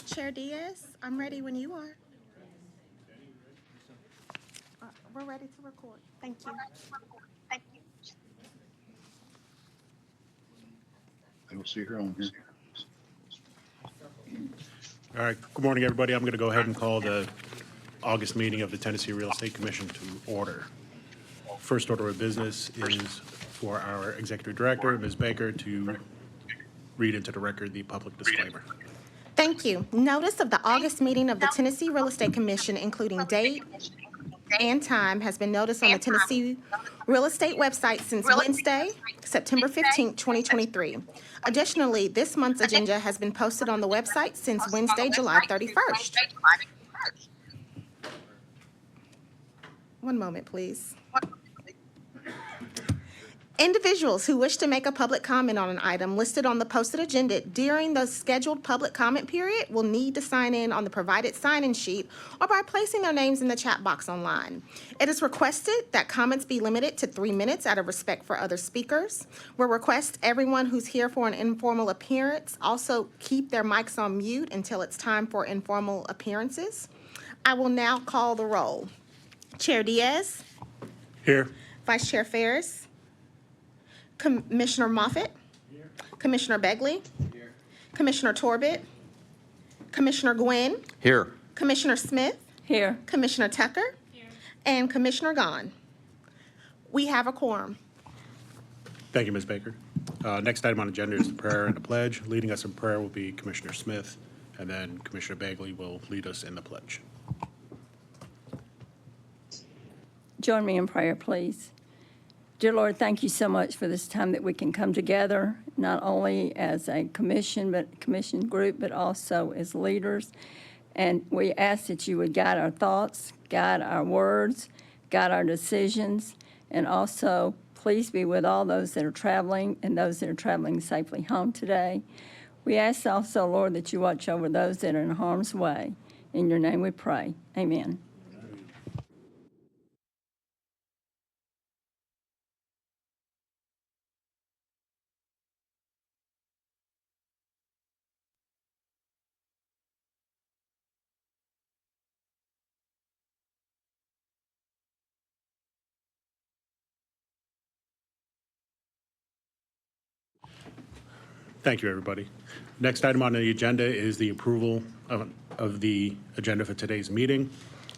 Chair Diaz, I'm ready when you are. We're ready to record. Thank you. I don't see her on here. All right, good morning, everybody. I'm going to go ahead and call the August meeting of the Tennessee Real Estate Commission to order. First order of business is for our Executive Director, Ms. Baker, to read into the record the public disclaimer. Thank you. Notice of the August meeting of the Tennessee Real Estate Commission, including date and time, has been noticed on the Tennessee Real Estate website since Wednesday, September 15th, 2023. Additionally, this month's agenda has been posted on the website since Wednesday, July 31st. One moment, please. Individuals who wish to make a public comment on an item listed on the posted agenda during the scheduled public comment period will need to sign in on the provided sign-in sheet or by placing their names in the chat box online. It is requested that comments be limited to 3 minutes out of respect for other speakers. We request everyone who's here for an informal appearance also keep their mics on mute until it's time for informal appearances. I will now call the roll. Chair Diaz, Here. Vice Chair Ferris, Commissioner Moffitt. Here. Commissioner Begley. Here. Commissioner Torbett. Commissioner Gwynn. Here. Commissioner Smith. Here. Commissioner Tucker. Here. And Commissioner Gahn. We have a quorum. Thank you, Ms. Baker. Next item on the agenda is the prayer and the pledge. Leading us in prayer will be Commissioner Smith, and then Commissioner Bagley will lead us in the pledge. Join me in prayer, please. Dear Lord, thank you so much for this time that we can come together, not only as a commission group, but also as leaders. And we ask that you would guide our thoughts, guide our words, guide our decisions, and also please be with all those that are traveling and those that are traveling safely home today. We ask also, Lord, that you watch over those that are in harm's way. In your name we pray. Amen. Thank you, everybody. Next item on the agenda is the approval of the agenda for today's meeting.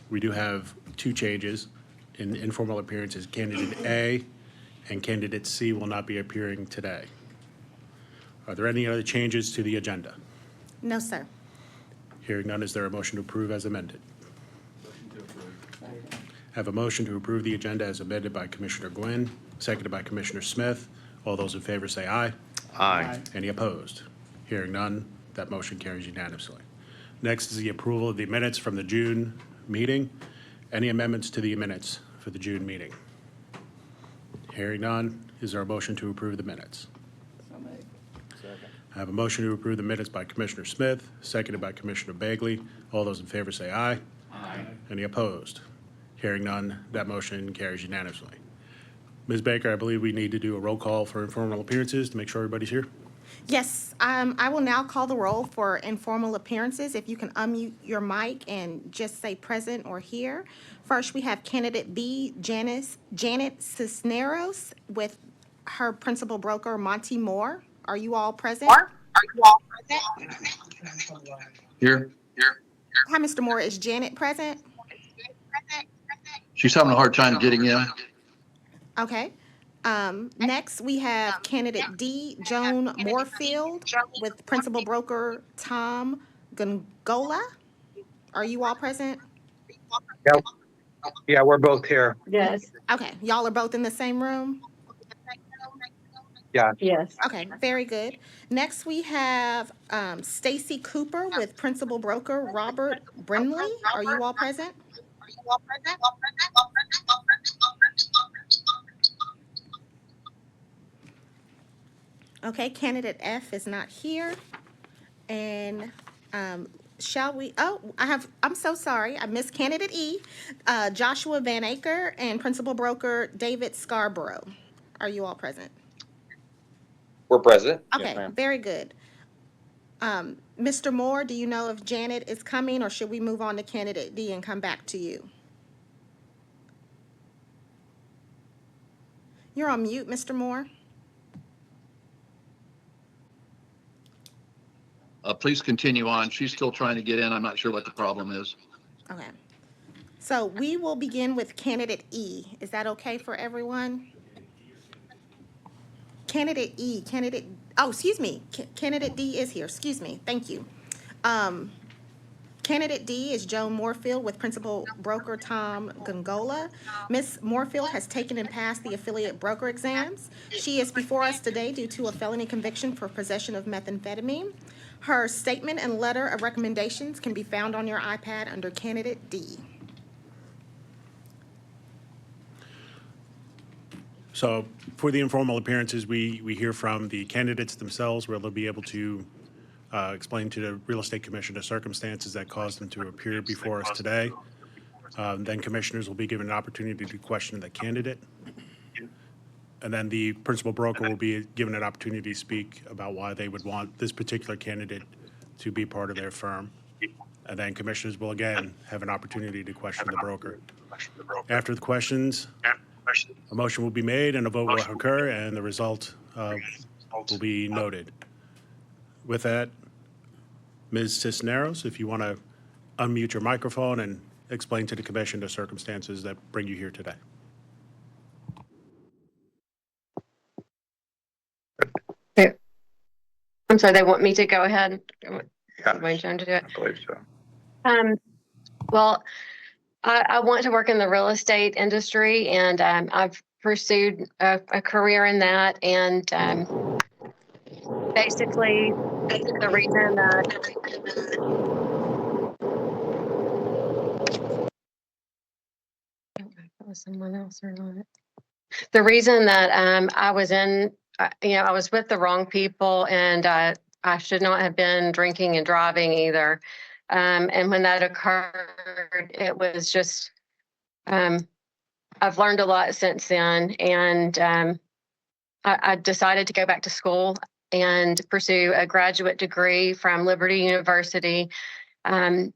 We do have two changes in informal appearances. Candidate A and Candidate C will not be appearing today. Are there any other changes to the agenda? No, sir. Hearing none, is there a motion to approve as amended? Have a motion to approve the agenda as amended by Commissioner Gwynn, seconded by Commissioner Smith. All those in favor say aye. Aye. Any opposed? Hearing none, that motion carries unanimously. Next is the approval of the minutes from the June meeting. Any amendments to the minutes for the June meeting? Hearing none, is there a motion to approve the minutes? I have a motion to approve the minutes by Commissioner Smith, seconded by Commissioner Bagley. All those in favor say aye. Aye. Any opposed? Hearing none, that motion carries unanimously. Ms. Baker, I believe we need to do a roll call for informal appearances to make sure everybody's here. Yes, I will now call the roll for informal appearances. If you can unmute your mic and just say present or here. First, we have candidate B, Janet Cisneros, with her principal broker, Monty Moore. Are you all present? Here. Hi, Mr. Moore. Is Janet present? She's having a hard time getting in. Okay. Next, we have candidate D, Joan Moorfield, with principal broker Tom Gongola. Are you all present? Yep. Yeah, we're both here. Yes. Okay, y'all are both in the same room? Yeah. Yes. Okay, very good. Next, we have Stacy Cooper with principal broker Robert Brinley. Are you all present? Okay, candidate F is not here. And shall we, I'm so sorry, I missed candidate E, Joshua Van Aker and principal broker David Scarborough. Are you all present? We're present. Okay, very good. Mr. Moore, do you know if Janet is coming, or should we move on to candidate D and come back to you? You're on mute, Mr. Moore. Please continue on. She's still trying to get in. I'm not sure what the problem is. Okay. So we will begin with candidate E. Is that okay for everyone? Candidate E, excuse me, candidate D is here, excuse me, thank you. Candidate D is Joan Moorfield with Principal Broker Tom Gongola. Ms. Moorfield has taken and passed the affiliate broker exams. She is before us today due to a felony conviction for possession of methamphetamine. Her statement and letter of recommendations can be found on your iPad under candidate D. So for the informal appearances, we hear from the candidates themselves, where they'll be able to explain to the Real Estate Commission the circumstances that caused them to appear before us today. Then commissioners will be given an opportunity to question the candidate. And then the principal broker will be given an opportunity to speak about why they would want this particular candidate to be part of their firm. And then commissioners will again have an opportunity to question the broker. After the questions, a motion will be made and a vote will occur, and the result will be noted. With that, Ms. Cisneros, if you want to unmute your microphone and explain to the commission the circumstances that bring you here today. I'm sorry, they want me to go ahead? Yeah, My turn to do it. I believe so. Well, I want to work in the real estate industry, and I've pursued a career in that. And basically, the reason that I don't know if it was someone else or not. The reason that I was in, I was with the wrong people, and I should not have been drinking and driving either. And when that occurred, it was just, I've learned a lot since then. And I decided to go back to school and pursue a graduate degree from Liberty University in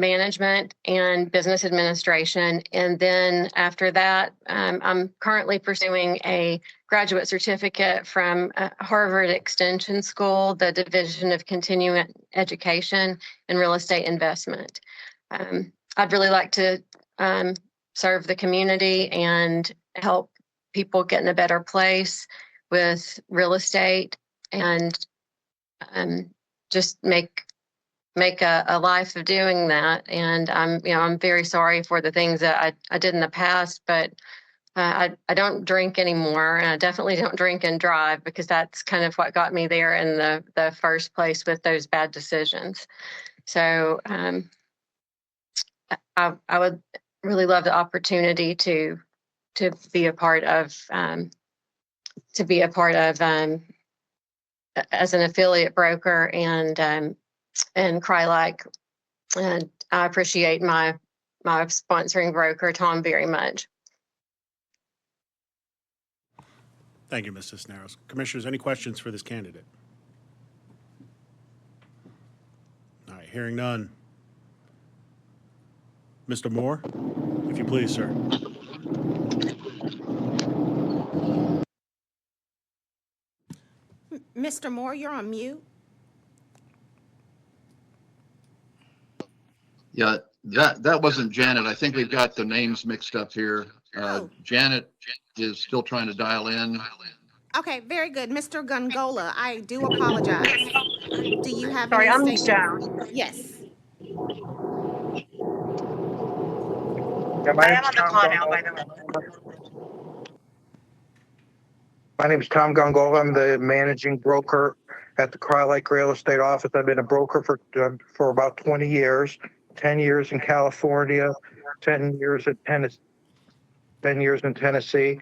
management and business administration. And then after that, I'm currently pursuing a graduate certificate from Harvard Extension School, the Division of Continuing Education in Real Estate Investment. I'd really like to serve the community and help people get in a better place with real estate, and just make a life of doing that. And I'm very sorry for the things that I did in the past, but I don't drink anymore, and I definitely don't drink and drive, because that's kind of what got me there in the first place with those bad decisions. So I would really love the opportunity to be a part of as an affiliate broker and CREC. And I appreciate my sponsoring broker, Tom, very much. Thank you, Ms. Cisneros. Commissioners, any questions for this candidate? All right, hearing none. Mr. Moore, if you please, sir. Mr. Moore, you're on mute. Yeah, that wasn't Janet. I think we've got the names mixed up here. Janet is still trying to dial in. Okay, very good. Mr. Gongola, I do apologize. Do you have Sorry, any I'm statements? Joan. Yes. Yeah, I am on the call now, by the way. My name is Tom Gongola. I'm the managing broker at the CREC Real Estate Office. I've been a broker for about 20 years, 10 years in California, 10 years in Tennessee.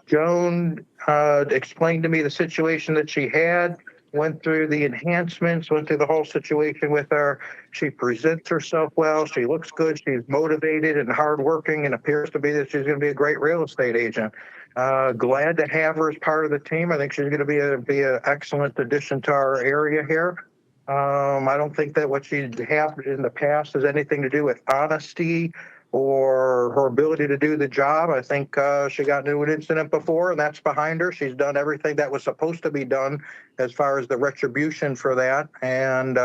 Joan explained to me the situation that she had went through the enhancements, went through the whole situation with her. She presents herself well. She looks good. She's motivated and hardworking and appears to be that she's going to be a great real estate agent. Glad to have her as part of the team. I think she's going to be an excellent addition to our area here. I don't think that what she had in the past has anything to do with honesty or her ability to do the job. I think she got into an incident before, and that's behind her. She's done everything that was supposed to be done as far as the retribution for that. And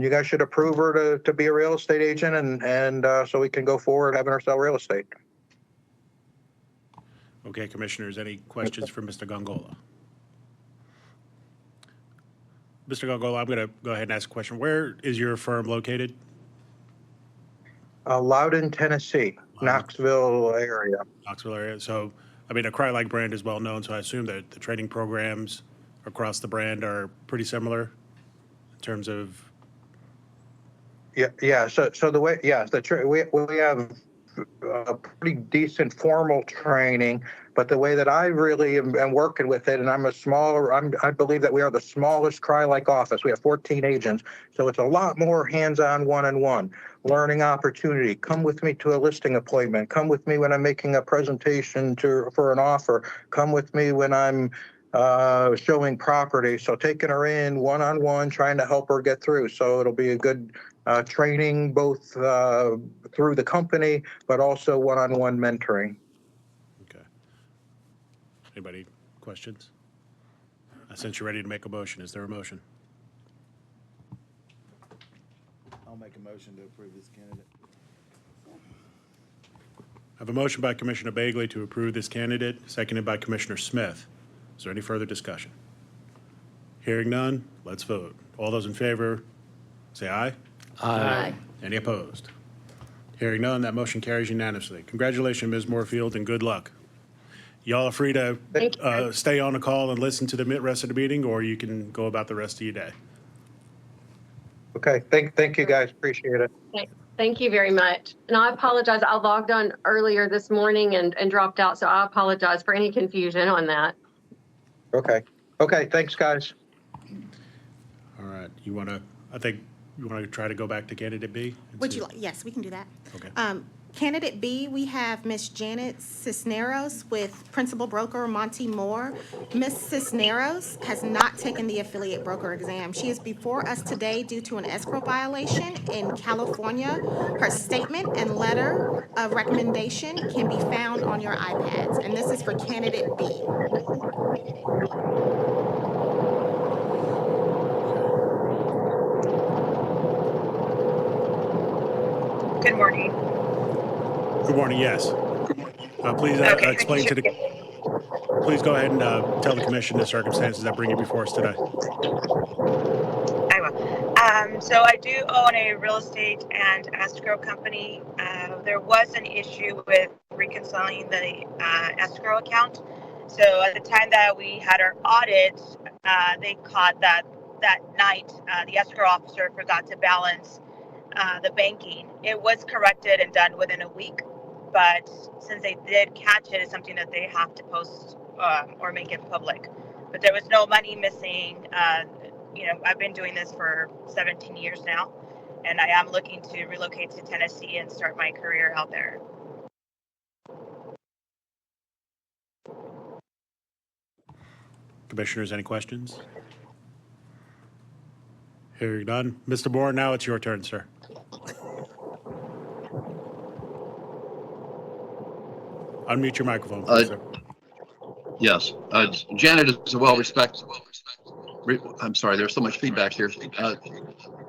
you guys should approve her to be a real estate agent, and so we can go forward having her sell real estate. Okay, Commissioners, any questions for Mr. Gongola? Mr. Gongola, I'm going to go ahead and ask a question. Where is your firm located? Loudon, Tennessee, Knoxville area. Knoxville area. So, I mean, a Cry-like brand is well known, so I assume that the training programs across the brand are pretty similar in terms of. Yeah. So the way, yeah, we have a pretty decent formal training, but the way that I really am working with it, and I believe that we are the smallest Cry-like office. We have 14 agents, so it's a lot more hands-on, one-on-one learning opportunity. Come with me to a listing appointment. Come with me when I'm making a presentation for an offer. Come with me when I'm showing property. So taking her in one-on-one, trying to help her get through. So it'll be a good training both through the company, but also one-on-one mentoring. Okay. Anybody questions? Since you're ready to make a motion, is there a motion? I'll make a motion to approve this candidate. I have a motion by Commissioner Bagley to approve this candidate, seconded by Commissioner Smith. Is there any further discussion? Hearing none, let's vote. All those in favor, say aye. Aye. Any opposed? Hearing none, that motion carries unanimously. Congratulations, Ms. Moorfield, and good luck. Y'all are free to stay on the call and listen to the rest of the meeting, or you can go about the rest of your day. Okay, thank you guys, appreciate it. Thank you very much. And I apologize. I logged on earlier this morning and dropped out, so I apologize for any confusion on that. Okay, thanks, guys. All right, I think you want to try to go back to candidate B? Would you like, yes, we can do that. Okay. Candidate B, we have Miss Janet Cisneros with Principal Broker Monty Moore. Miss Cisneros has not taken the affiliate broker exam. She is before us today due to an escrow violation in California. Her statement and letter of recommendation can be found on your iPads, and this is for candidate B. Good morning. Good morning, yes. Please Okay. explain to the, please go ahead and tell the commission the circumstances that bring you before us today. I will. So I do own a real estate and escrow company. There was an issue with reconciling the escrow account. So at the time that we had our audit, they caught that night the escrow officer forgot to balance the banking. It was corrected and done within a week, but since they did catch it, it's something that they have to post or make it public. But there was no money missing. I've been doing this for 17 years now, and I am looking to relocate to Tennessee and start my career out there. Commissioners, any questions? Hearing none. Mr. Moore, now it's your turn, sir. Unmute your microphone, please, sir. Yes, Janet is a well-respected, I'm sorry, there's so much feedback here.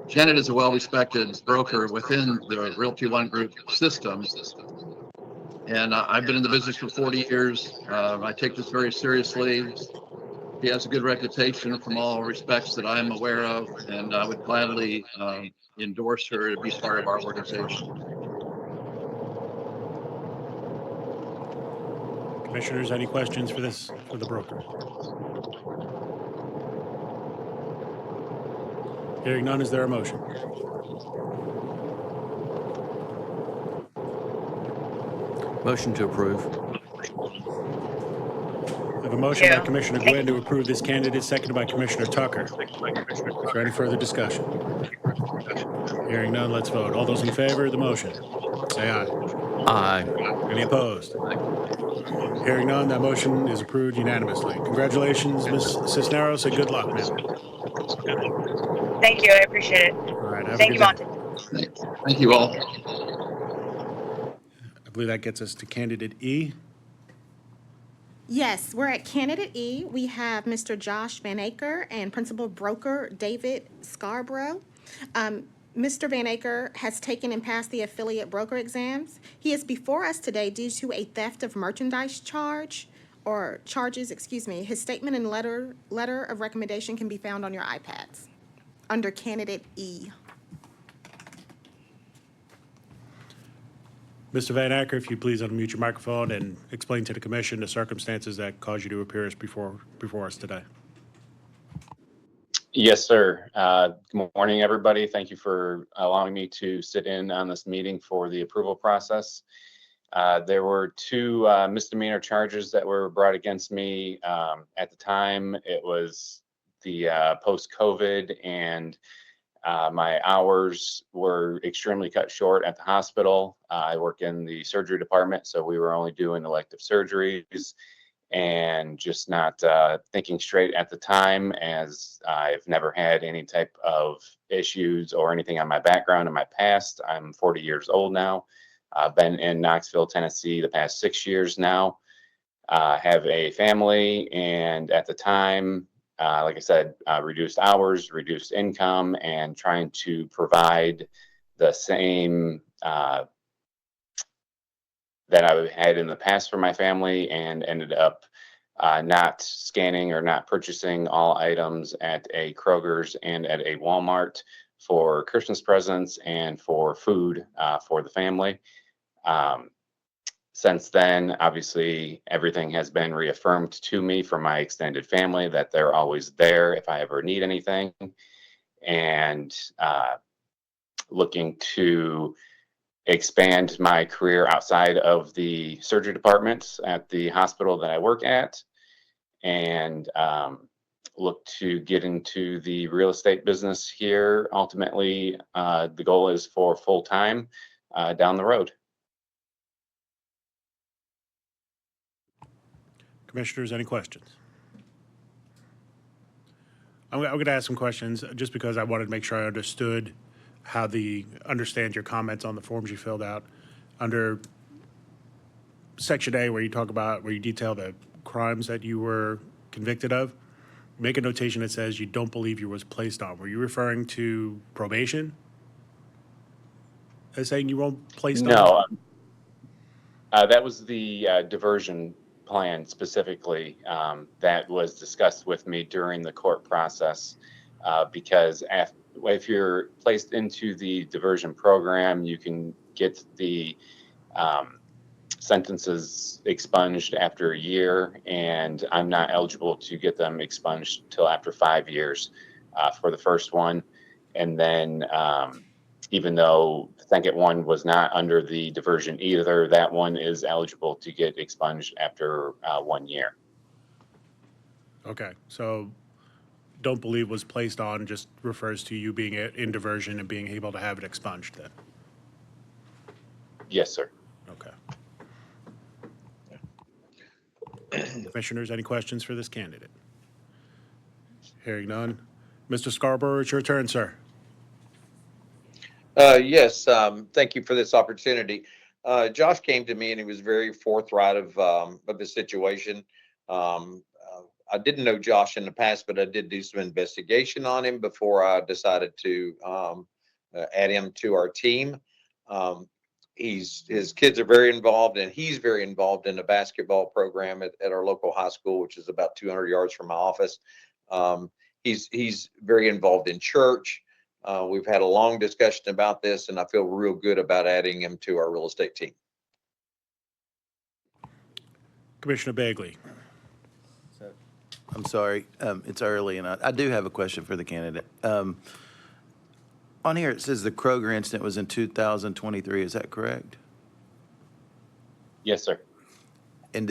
Janet is a well-respected broker within the Realty One Group system. And I've been in the business for 40 years. I take this very seriously. He has a good reputation from all respects that I'm aware of, and I would gladly endorse her to be part of our organization. Commissioners, any questions for the broker? Hearing none, is there a motion? Motion to approve. We have a motion by Yeah. Commissioner Gwynn to approve this candidate, seconded by Commissioner Tucker. Is there any further discussion? Hearing none, let's vote. All those in favor of the motion, say aye. Aye. Any opposed? Hearing none, that motion is approved unanimously. Congratulations, Ms. Cisneros, and good luck, ma'am. Thank you. I appreciate it. All right, have a Thank good you, day. Monty. Thank you all. I believe that gets us to candidate E. Yes, we're at candidate E. We have Mr. Josh Van Aker and principal broker David Scarborough. Mr. Van Aker has taken and passed the affiliate broker exams. He is before us today due to a theft of merchandise charges, excuse me. His statement and letter of recommendation can be found on your iPads under candidate E. Mr. Van Acker, if you please unmute your microphone and explain to the commission the circumstances that caused you to appear before us today. Yes, sir. Good morning, everybody. Thank you for allowing me to sit in on this meeting for the approval process. There were two misdemeanor charges that were brought against me. At the time, it was the post-COVID, and my hours were extremely cut short at the hospital. I work in the surgery department, so we were only doing elective surgeries and just not thinking straight at the time, as I've never had any type of issues or anything on my background in my past. I'm 40 years old now. I've been in Knoxville, Tennessee the past 6 years now. Have a family, and at the time, like I said, reduced hours, reduced income, and trying to provide the same that I had in the past for my family, and ended up not scanning or not purchasing all items at a Kroger's and at a Walmart for Christmas presents and for food for the family. Since then, obviously, everything has been reaffirmed to me from my extended family that they're always there if I ever need anything, and looking to expand my career outside of the surgery departments at the hospital that I work at, and look to get into the real estate business here. Ultimately, the goal is for full-time down the road. Commissioners, any questions? I'm going to ask some questions just because I wanted to make sure I understood understand your comments on the forms you filled out. Under Section A, where you detail the crimes that you were convicted of, make a notation that says you don't believe you was placed on. Were you referring to probation as saying you weren't placed on? No, that was the diversion plan specifically that was discussed with me during the court process, because if you're placed into the diversion program, you can get the sentences expunged after a year, and I'm not eligible to get them expunged till after 5 years for the first one. And then even though Second one was not under the diversion either, that one is eligible to get expunged after 1 year. Okay, so don't believe was placed on just refers to you being in diversion and being able to have it expunged then? Yes, sir. Okay. Commissioners, any questions for this candidate? Hearing none. Mr. Scarborough, it's your turn, sir. Yes, thank you for this opportunity. Josh came to me and he was very forthright of his situation. I didn't know Josh in the past, but I did do some investigation on him before I decided to add him to our team. His kids are very involved, and he's very involved in the basketball program at our local high school, which is about 200 yards from my office. He's very involved in church. We've had a long discussion about this, and I feel real good about adding him to our real estate team. Commissioner Bagley. So, I'm sorry, it's early, and I do have a question for the candidate. On here, it says the Kroger incident was in 2023. Is that correct? Yes, sir. And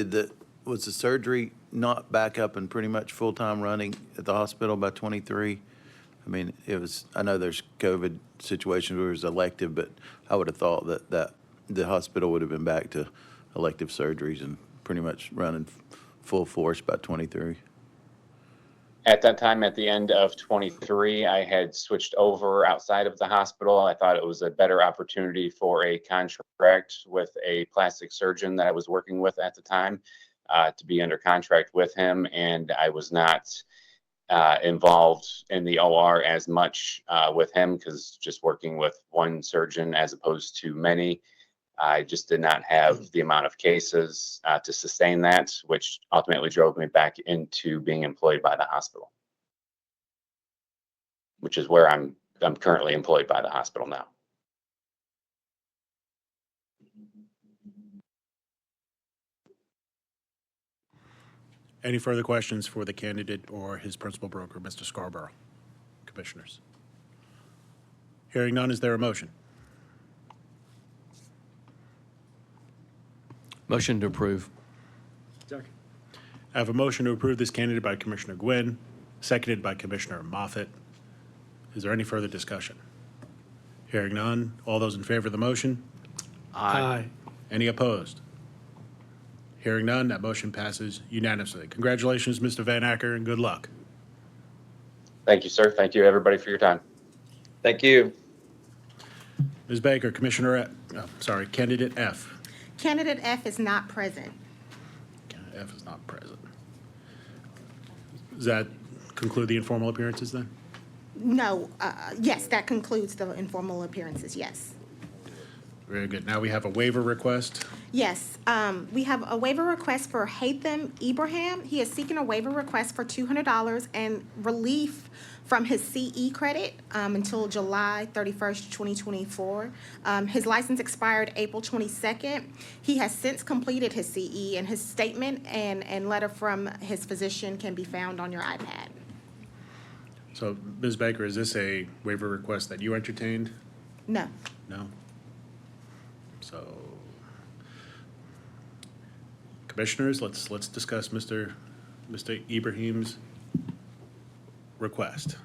was the surgery not back up and pretty much full-time running at the hospital by 23? I mean, I know there's COVID situations where it was elective, but I would have thought that the hospital would have been back to elective surgeries and pretty much running full force by 23. At that time, at the end of 23, I had switched over outside of the hospital. I thought it was a better opportunity for a contract with a plastic surgeon that I was working with at the time, to be under contract with him. And I was not involved in the OR as much with him, because just working with one surgeon as opposed to many, I just did not have the amount of cases to sustain that, which ultimately drove me back into being employed by the hospital, which is where I'm currently employed by the hospital now. Any further questions for the candidate or his principal broker, Mr. Scarborough? Commissioners? Hearing none, is there a motion? Motion to approve. I have a motion to approve this candidate by Commissioner Gwynn, seconded by Commissioner Moffett. Is there any further discussion? Hearing none, all those in favor of the motion? Aye. Any opposed? Hearing none, that motion passes unanimously. Congratulations, Mr. Van Acker, and good luck. Thank you, sir. Thank you, everybody, for your time. Thank you. Ms. Baker, Candidate F. Candidate F is not present. Candidate F is not present. Does that conclude the informal appearances then? No, yes, that concludes the informal appearances, yes. Very good. Now we have a waiver request. Yes, we have a waiver request for Haitham Ibrahim. He is seeking a waiver request for $200 and relief from his CE credit until July 31st, 2024. His license expired April 22nd. He has since completed his CE, and his statement and letter from his physician can be found on your iPad. So, Ms. Baker, is this a waiver request that you entertained? No. No? So, commissioners, let's discuss Mr. Ibrahim's request.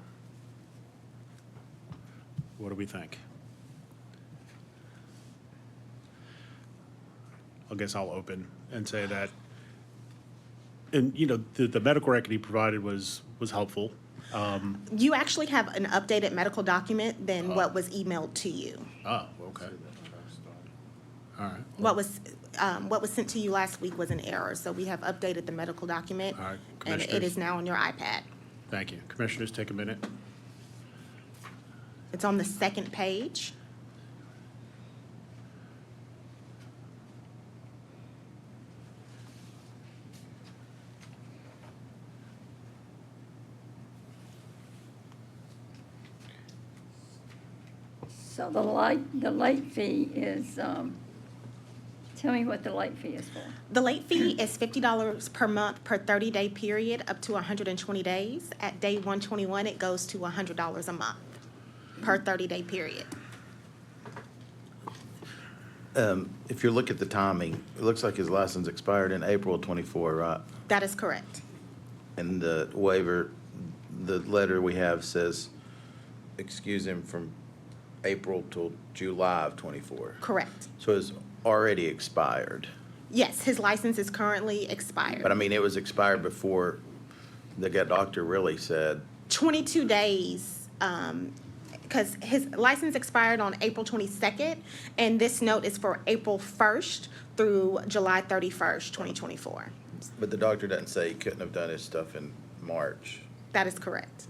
What do we think? I guess I'll open and say that, and the medical record he provided was helpful. You actually have an updated medical document than what was emailed to you. Oh, okay. All right. What was sent to you last week was an error, so we have updated the medical document. All right, And it commissioners. is now on your iPad. Thank you. Commissioners, take a minute. It's on the second page. So the late fee is, tell me what the late fee is for. The late fee is $50 per month per 30-day period up to 120 days. At day 121, it goes to $100 a month per 30-day period. If you look at the timing, it looks like his license expired in April of 24, right? That is correct. And the waiver, the letter we have says, excuse him from April till July of 24. Correct. So it's already expired. Yes, his license is currently expired. But I mean, it was expired before the doctor really said. 22 days, because his license expired on April 22nd, and this note is for April 1st through July 31st, 2024. But the doctor doesn't say he couldn't have done his stuff in March. That is correct.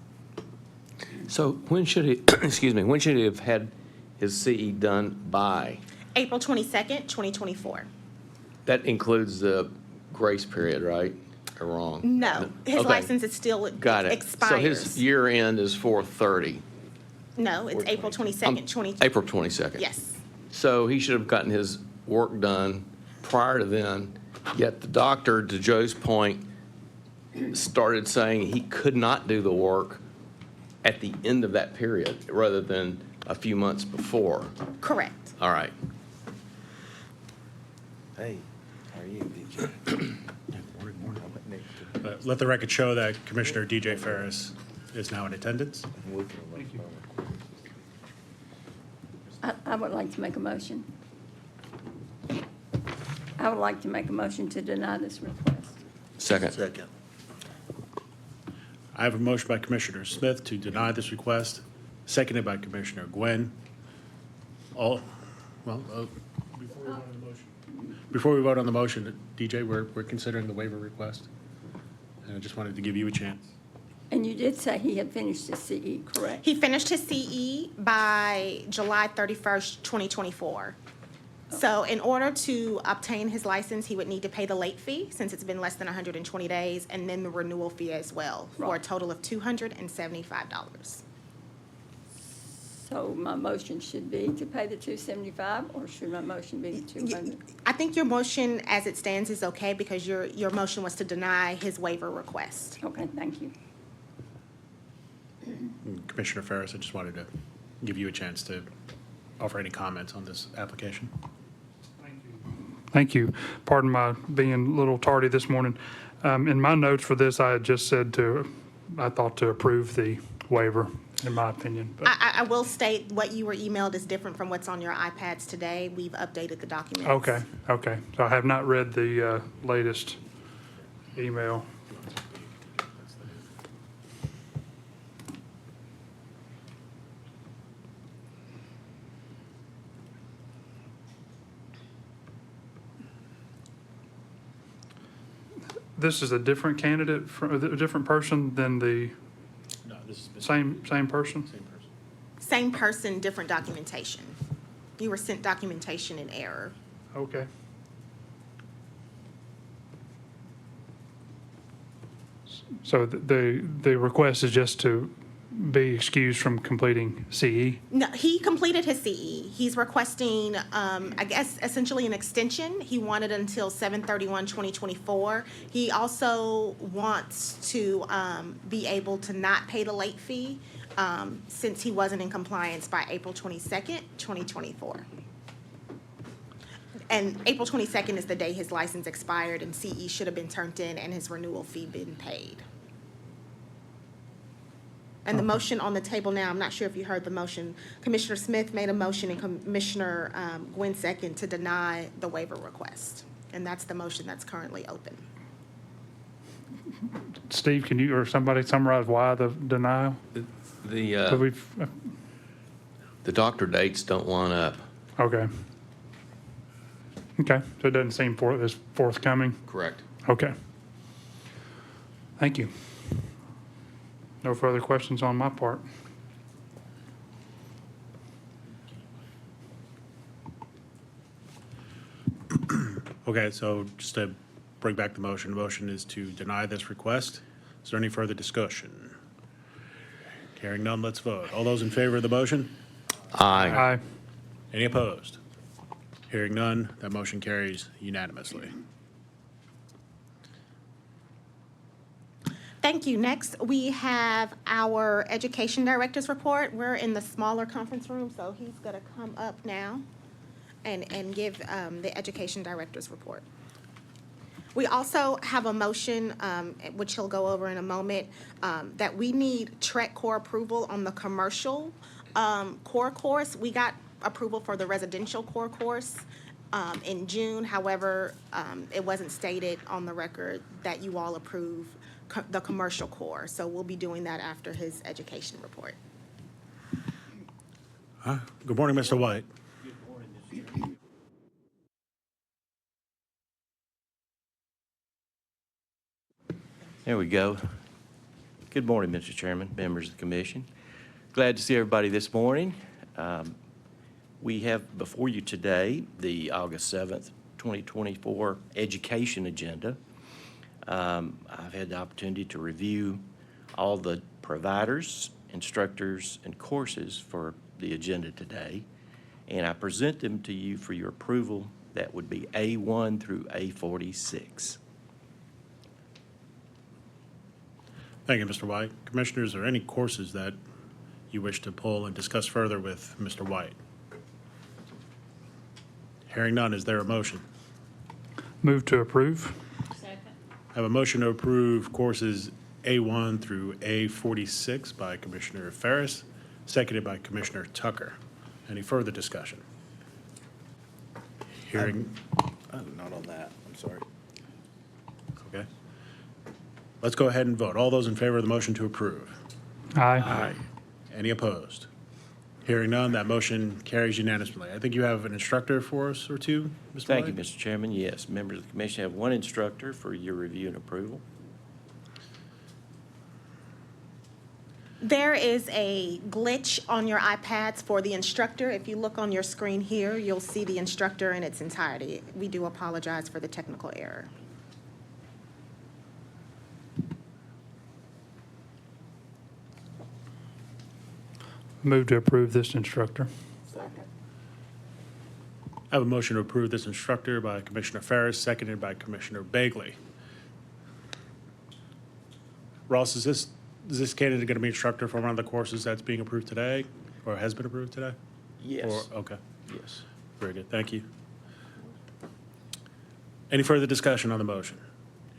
So when should he, excuse me, when should he have had his CE done by? April 22nd, 2024. That includes the grace period, right? Or wrong? No, his Okay. license is still Got it. expires. So his year end is 4/30. No, it's April 22nd, April 22nd. Yes, So he should have gotten his work done prior to then, yet the doctor, to Joe's point, started saying he could not do the work at the end of that period rather than a few months before. correct. All right. Hey, how are you? Let the record show that Commissioner DJ Ferris is now in attendance. I would like to make a motion. I would like to make a motion to deny this request. Second. Second. I have a motion by Commissioner Smith to deny this request, seconded by Commissioner Gwen. Before we vote on the motion, DJ, we're considering the waiver request. And I just wanted to give you a chance. And you did say he had finished his CE, correct? He finished his CE by July 31st, 2024. So in order to obtain his license, he would need to pay the late fee since it's been less than 120 days, and then the renewal fee as well, for a Right. total of $275. So my motion should be to pay the $275, or should my motion be $200? I think your motion as it stands is okay because your motion was to deny his waiver request. Okay, thank you. Commissioner Ferris, I just wanted to give you a chance to offer any comments on this application. Thank you. Pardon my being a little tardy this morning. In my notes for this, I had just said I thought to approve the waiver, in my opinion. But I will state what you were emailed is different from what's on your iPads today. We've updated the documents. Okay. So I have not read the latest email. This is a different candidate, a different person than the No, this is same person? Same person. Same person, different documentation. You were sent documentation in error. Okay. So the request is just to be excused from completing CE? No, he completed his CE. He's requesting, I guess, essentially an extension. He wanted until 7/31/2024. He also wants to be able to not pay the late fee since he wasn't in compliance by April 22nd, 2024. And April 22nd is the day his license expired and CE should have been turned in and his renewal fee been paid. And the motion on the table now, I'm not sure if you heard the motion. Commissioner Smith made a motion and Commissioner Gwen second to deny the waiver request. And that's the motion that's currently open. Steve, can you or somebody summarize why the denial? So The doctor dates don't line up. Okay. Okay, so it doesn't seem as forthcoming? Correct. Okay. Thank you. No further questions on my part. Okay, so just to bring back the motion is to deny this request. Is there any further discussion? Hearing none, let's vote. All those in favor of the motion? Aye. Aye. Any opposed? Hearing none, that motion carries unanimously. Thank you. Next, we have our Education Director's report. We're in the smaller conference room, so he's going to come up now and give the Education Director's report. We also have a motion, which he'll go over in a moment, that we need TREC core approval on the commercial core course. We got approval for the residential core course in June. However, it wasn't stated on the record that you all approve the commercial core. So we'll be doing that after his education report. Good morning, Mr. White. There we go. Good morning, Mr. Chairman, members of the commission. Glad to see everybody this morning. We have before you today the August 7th, 2024 education agenda. I've had the opportunity to review all the providers, instructors, and courses for the agenda today, and I present them to you for your approval. That would be A1 through A46. Thank you, Mr. White. Commissioners, are there any courses that you wish to pull and discuss further with Mr. White? Hearing none, is there a motion? Move to approve. I have a motion to approve courses A1 through A46 by Commissioner Ferris, seconded by Commissioner Tucker. Any further discussion? Hearing, Oh, not on that, I'm sorry. okay. Let's go ahead and vote. All those in favor of the motion to approve? Aye. Any opposed? Hearing none, that motion carries unanimously. I think you have an instructor for us or two, Mr. Thank you, White? Mr. Chairman. Yes, members of the commission have one instructor for your review and approval. There is a glitch on your iPads for the instructor. If you look on your screen here, you'll see the instructor in its entirety. We do apologize for the technical error. Move to approve this instructor. I have a motion to approve this instructor by Commissioner Ferris, seconded by Commissioner Bagley. Ross, is this candidate going to be instructor for one of the courses that's being approved today or has been approved today? Yes. Or, okay, Yes. very good, thank you. Any further discussion on the motion?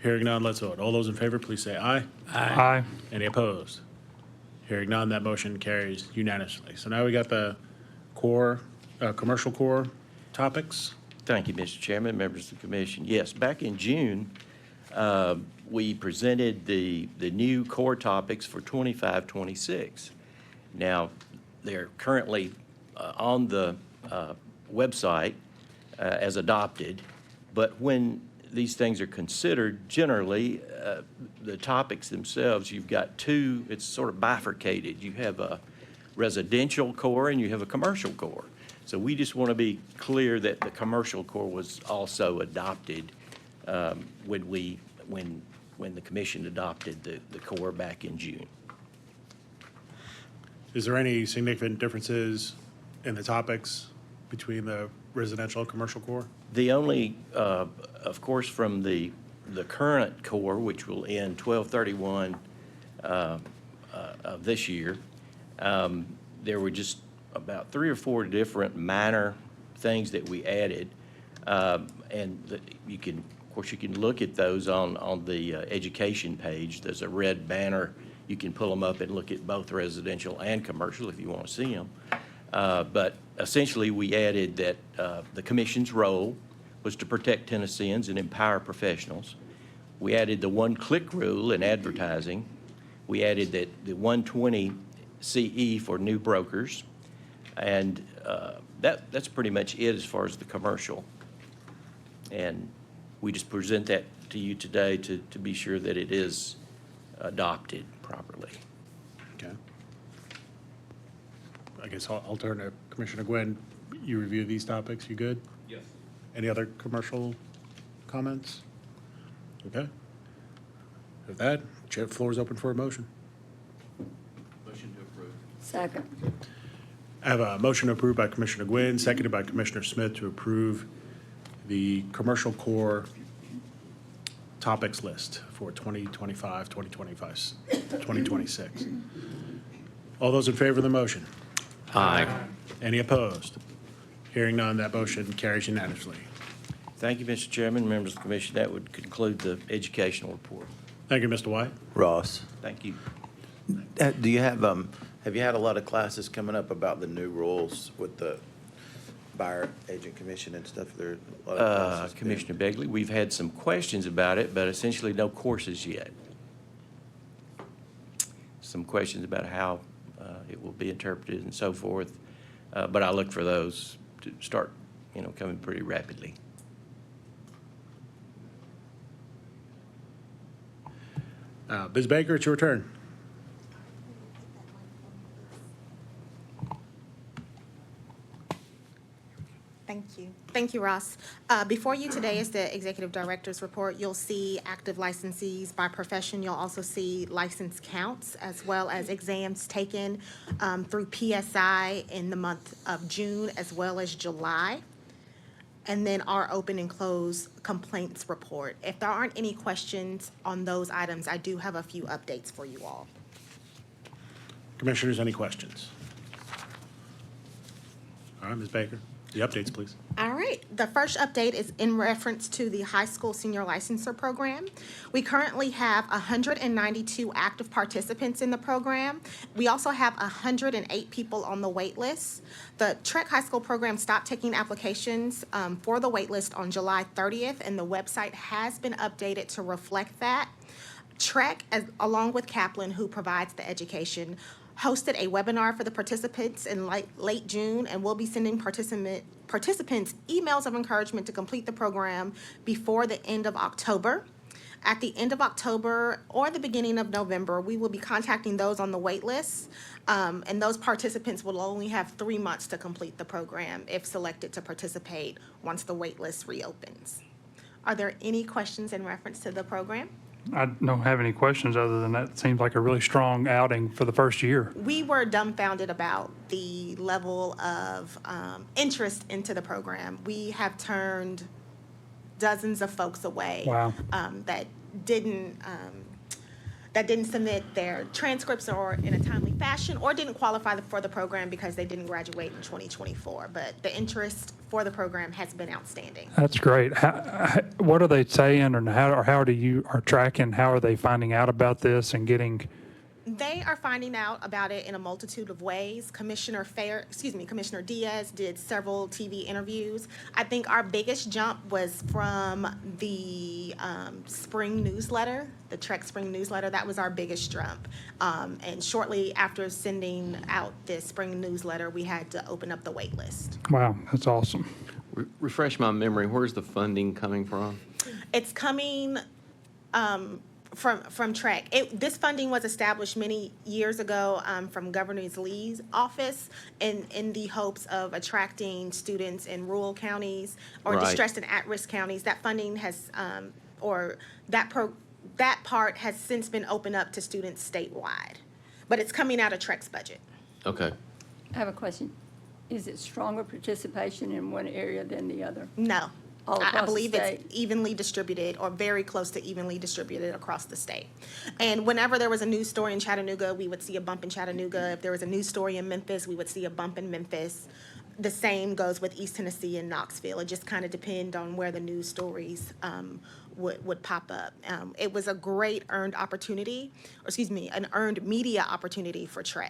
Hearing none, let's vote. All those in favor, please say aye. Aye. Any opposed? Hearing none, that motion carries unanimously. So now we got the core, commercial core topics. Thank you, Mr. Chairman, members of the commission. Yes, back in June, we presented the new core topics for 25-26. Now, they're currently on the website as adopted, but when these things are considered, generally, the topics themselves, you've got two, it's sort of bifurcated. You have a residential core and you have a commercial core. So we just want to be clear that the commercial core was also adopted when the commission adopted the core back in June. Is there any significant differences in the topics between the residential and commercial core? The only, of course, from the current core, which will end 12/31 of this year, there were just about 3 or 4 different minor things that we added. You can, of course, you can look at those on the education page. There's a red banner. You can pull them up and look at both residential and commercial if you want to see them. But essentially, we added that the commission's role was to protect Tennesseans and empower professionals. We added the one-click rule in advertising. We added that the 120 CE for new brokers. And that's pretty much it as far as the commercial. And we just present that to you today to be sure that it is adopted properly. Okay. I guess I'll turn to Commissioner Gwynn. You review these topics, you good? Yes. Any other commercial comments? Okay. With that, chair, floor is open for a motion. Motion to approve. Second. I have a motion approved by Commissioner Gwynn, seconded by Commissioner Smith to approve the commercial core topics list for 2025, 2026. All those in favor of the motion? Aye. Any opposed? Hearing none, that motion carries unanimously. Thank you, Mr. Chairman, members of the commission. That would conclude the educational report. Thank you, Mr. White. Ross, Thank you. do you have you had a lot of classes coming up about the new rules with the buyer agent commission and stuff? There are a lot of classes being- Commissioner Begley, we've had some questions about it, but essentially no courses yet. Some questions about how it will be interpreted and so forth, but I look for those to start, coming pretty rapidly. Ms. Baker, it's your turn. Thank you. Thank you, Ross. Before you today is the Executive Director's Report. You'll see active licensees by profession. You'll also see license counts as well as exams taken through PSI in the month of June as well as July. And then our open and close complaints report. If there aren't any questions on those items, I do have a few updates for you all. Commissioners, any questions? All right, Ms. Baker. The updates, please. All right, the first update is in reference to the high school senior licensure program. We currently have 192 active participants in the program. We also have 108 people on the wait list. The TREC High School program stopped taking applications for the wait list on July 30th, and the website has been updated to reflect that. TREC, along with Kaplan, who provides the education, hosted a webinar for the participants in late June, and we'll be sending participants emails of encouragement to complete the program before the end of October. At the end of October or the beginning of November, we will be contacting those on the wait list, and those participants will only have 3 months to complete the program if selected to participate once the wait list reopens. Are there any questions in reference to the program? I don't have any questions other than that seems like a really strong outing for the first year. We were dumbfounded about the level of interest into the program. We have turned dozens of folks away. Wow. That didn't submit their transcripts or in a timely fashion, or didn't qualify for the program because they didn't graduate in 2024. But the interest for the program has been outstanding. That's great. What are they saying, or how do you are tracking? How are they finding out about this and getting? They are finding out about it in a multitude of ways. Commissioner Diaz did several TV interviews. I think our biggest jump was from the spring newsletter, the TREC spring newsletter. That was our biggest jump. And shortly after sending out this spring newsletter, we had to open up the wait list. Wow, that's awesome. Refresh my memory, where's the funding coming from? It's coming from TREC. This funding was established many years ago from Governor Lee's office in the hopes of attracting students in rural counties or Right. distressed and at-risk counties. That funding has, that part has since been opened up to students statewide. But it's coming out of TREC's budget. Okay. I have a question. Is it stronger participation in one area than the other? No. All across I the believe state? it's evenly distributed or very close to evenly distributed across the state. And whenever there was a news story in Chattanooga, we would see a bump in Chattanooga. If there was a news story in Memphis, we would see a bump in Memphis. The same goes with East Tennessee and Knoxville. It just kind of depends on where the news stories would pop up. It was a great earned opportunity, or excuse me, an earned media opportunity for TREC.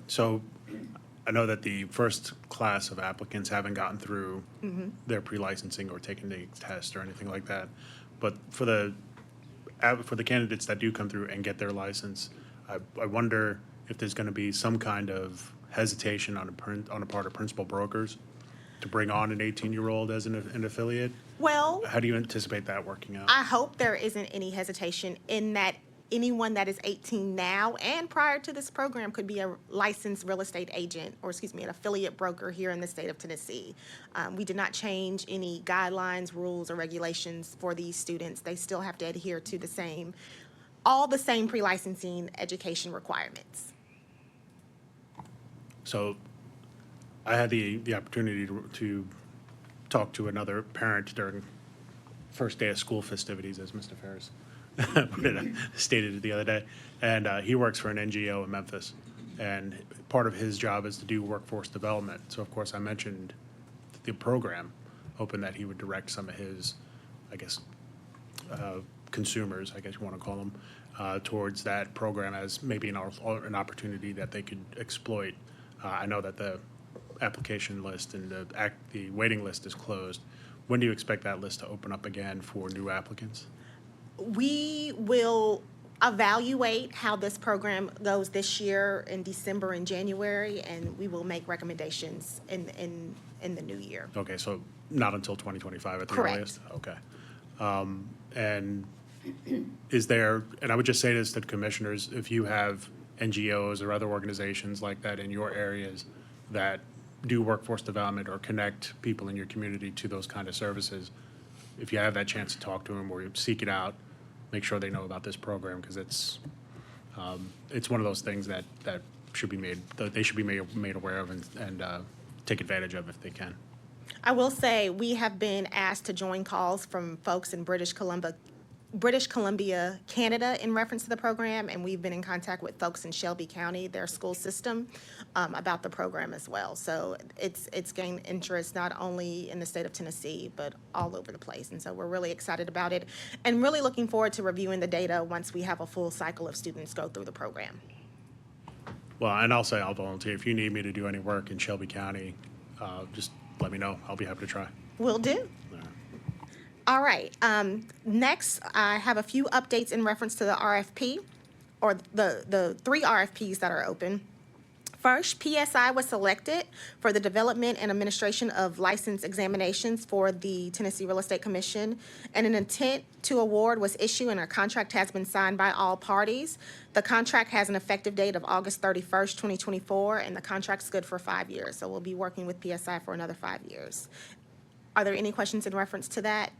So I know that the first class of applicants haven't gotten through their pre-licensing or taken the test or anything like that. But for the candidates that do come through and get their license, I wonder if there's going to be some kind of hesitation on a part of principal brokers to bring on an 18-year-old as an affiliate. Well, How do you anticipate that working out? I hope there isn't any hesitation in that anyone that is 18 now and prior to this program could be a licensed real estate agent, or excuse me, an affiliate broker here in the state of Tennessee. We did not change any guidelines, rules, or regulations for these students. They still have to adhere to all the same pre-licensing education requirements. So I had the opportunity to talk to another parent during first day of school festivities, as Mr. Ferris stated it the other day. And he works for an NGO in Memphis. And part of his job is to do workforce development. So, of course, I mentioned the program, hoping that he would direct some of his, I guess, consumers, I guess you want to call them, towards that program as maybe an opportunity that they could exploit. I know that the application list and the waiting list is closed. When do you expect that list to open up again for new applicants? We will evaluate how this program goes this year in December and January, and we will make recommendations in the new year. Okay, so not until 2025 at the Correct. earliest? Okay. And is there, and I would just say this to the commissioners, if you have NGOs or other organizations like that in your areas that do workforce development or connect people in your community to those kind of services, if you have that chance to talk to them or you seek it out, make sure they know about this program, because it's one of those things that should be they should be made aware of and take advantage of if they can. I will say we have been asked to join calls from folks in British Columbia British Columbia, Canada, in reference to the program, and we've been in contact with folks in Shelby County, their school system, about the program as well. So it's gained interest not only in the state of Tennessee, but all over the place. And so we're really excited about it and really looking forward to reviewing the data once we have a full cycle of students go through the program. Well, and I'll say I'll volunteer. If you need me to do any work in Shelby County, just let me know. I'll be happy to try. Will do. All right. Next, I have a few updates in reference to the RFP, or the 3 RFPs that are open. First, PSI was selected for the development and administration of license examinations for the Tennessee Real Estate Commission, and an intent to award was issued and a contract has been signed by all parties. The contract has an effective date of August 31st, 2024, and the contract's good for 5 years. So we'll be working with PSI for another 5 years. Are there any questions in reference to that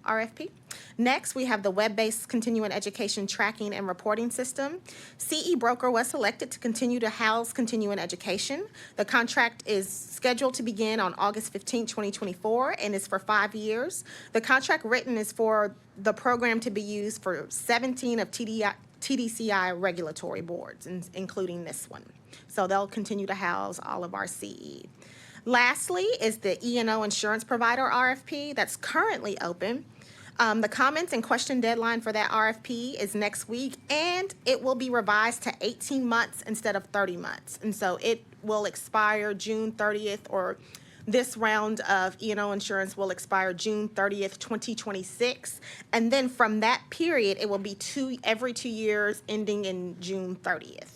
RFP? Next, we have the web-based continuing education tracking and reporting system. CE Broker was selected to continue to house continuing education. The contract is scheduled to begin on August 15, 2024, and is for 5 years. The contract written is for the program to be used for 17 of TDCI regulatory boards, including this one. So they'll continue to house all of our CE. Lastly is the E&O insurance provider RFP that's currently open. The comments and question deadline for that RFP is next week, and it will be revised to 18 months instead of 30 months. And so it will expire June 30th, or this round of E&O insurance will expire June 30th, 2026. And then from that period, it will be every 2 years, ending in June 30th.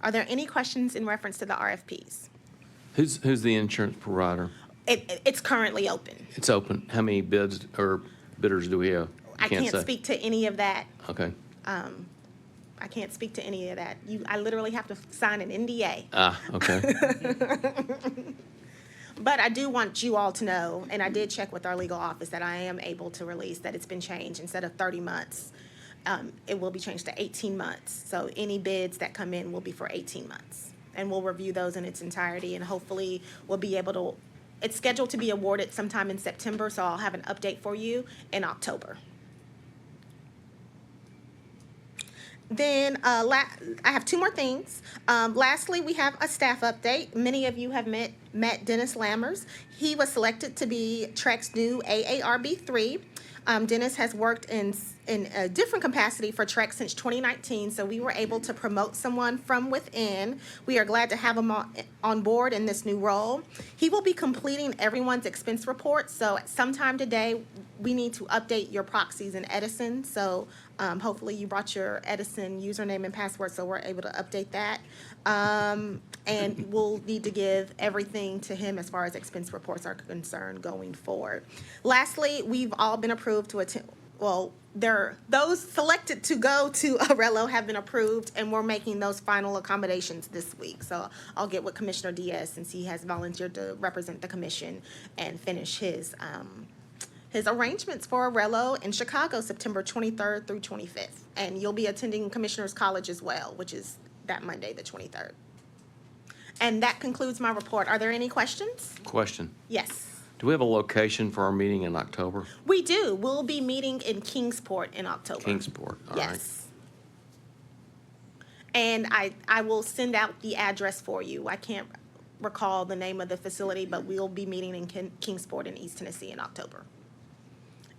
Are there any questions in reference to the RFPs? Who's the insurance provider? It's currently open. It's open. How many bids or bidders do we have? I can't say. speak to any of that. Okay. I can't speak to any of that. I literally have to sign an NDA. Okay. But I do want you all to know, and I did check with our legal office, that I am able to release that it's been changed. Instead of 30 months, it will be changed to 18 months. So any bids that come in will be for 18 months. And we'll review those in its entirety, and hopefully we'll be able to. It's scheduled to be awarded sometime in September, so I'll have an update for you in October. Then I have 2 more things. Lastly, we have a staff update. Many of you have met Dennis Lammers. He was selected to be TREC's new AARB3. Dennis has worked in a different capacity for TREC since 2019, so we were able to promote someone from within. We are glad to have him on board in this new role. He will be completing everyone's expense reports, so sometime today we need to update your proxies in Edison. So hopefully you brought your Edison username and password, so we're able to update that. And we'll need to give everything to him as far as expense reports are concerned going forward. Lastly, we've all been approved to attend. Well, those selected to go to Arello have been approved, and we're making those final accommodations this week. So I'll get with Commissioner Diaz, since he has volunteered to represent the commission, and finish his arrangements for Arello in Chicago, September 23rd through 25th. And you'll be attending Commissioners College as well, which is that Monday, the 23rd. And that concludes my report. Are there any questions? Question. Yes. Do we have a location for our meeting in October? We do. We'll be meeting in Kingsport in October. Kingsport, all right. Yes. And I will send out the address for you. I can't recall the name of the facility, but we'll be meeting in Kingsport in East Tennessee in October.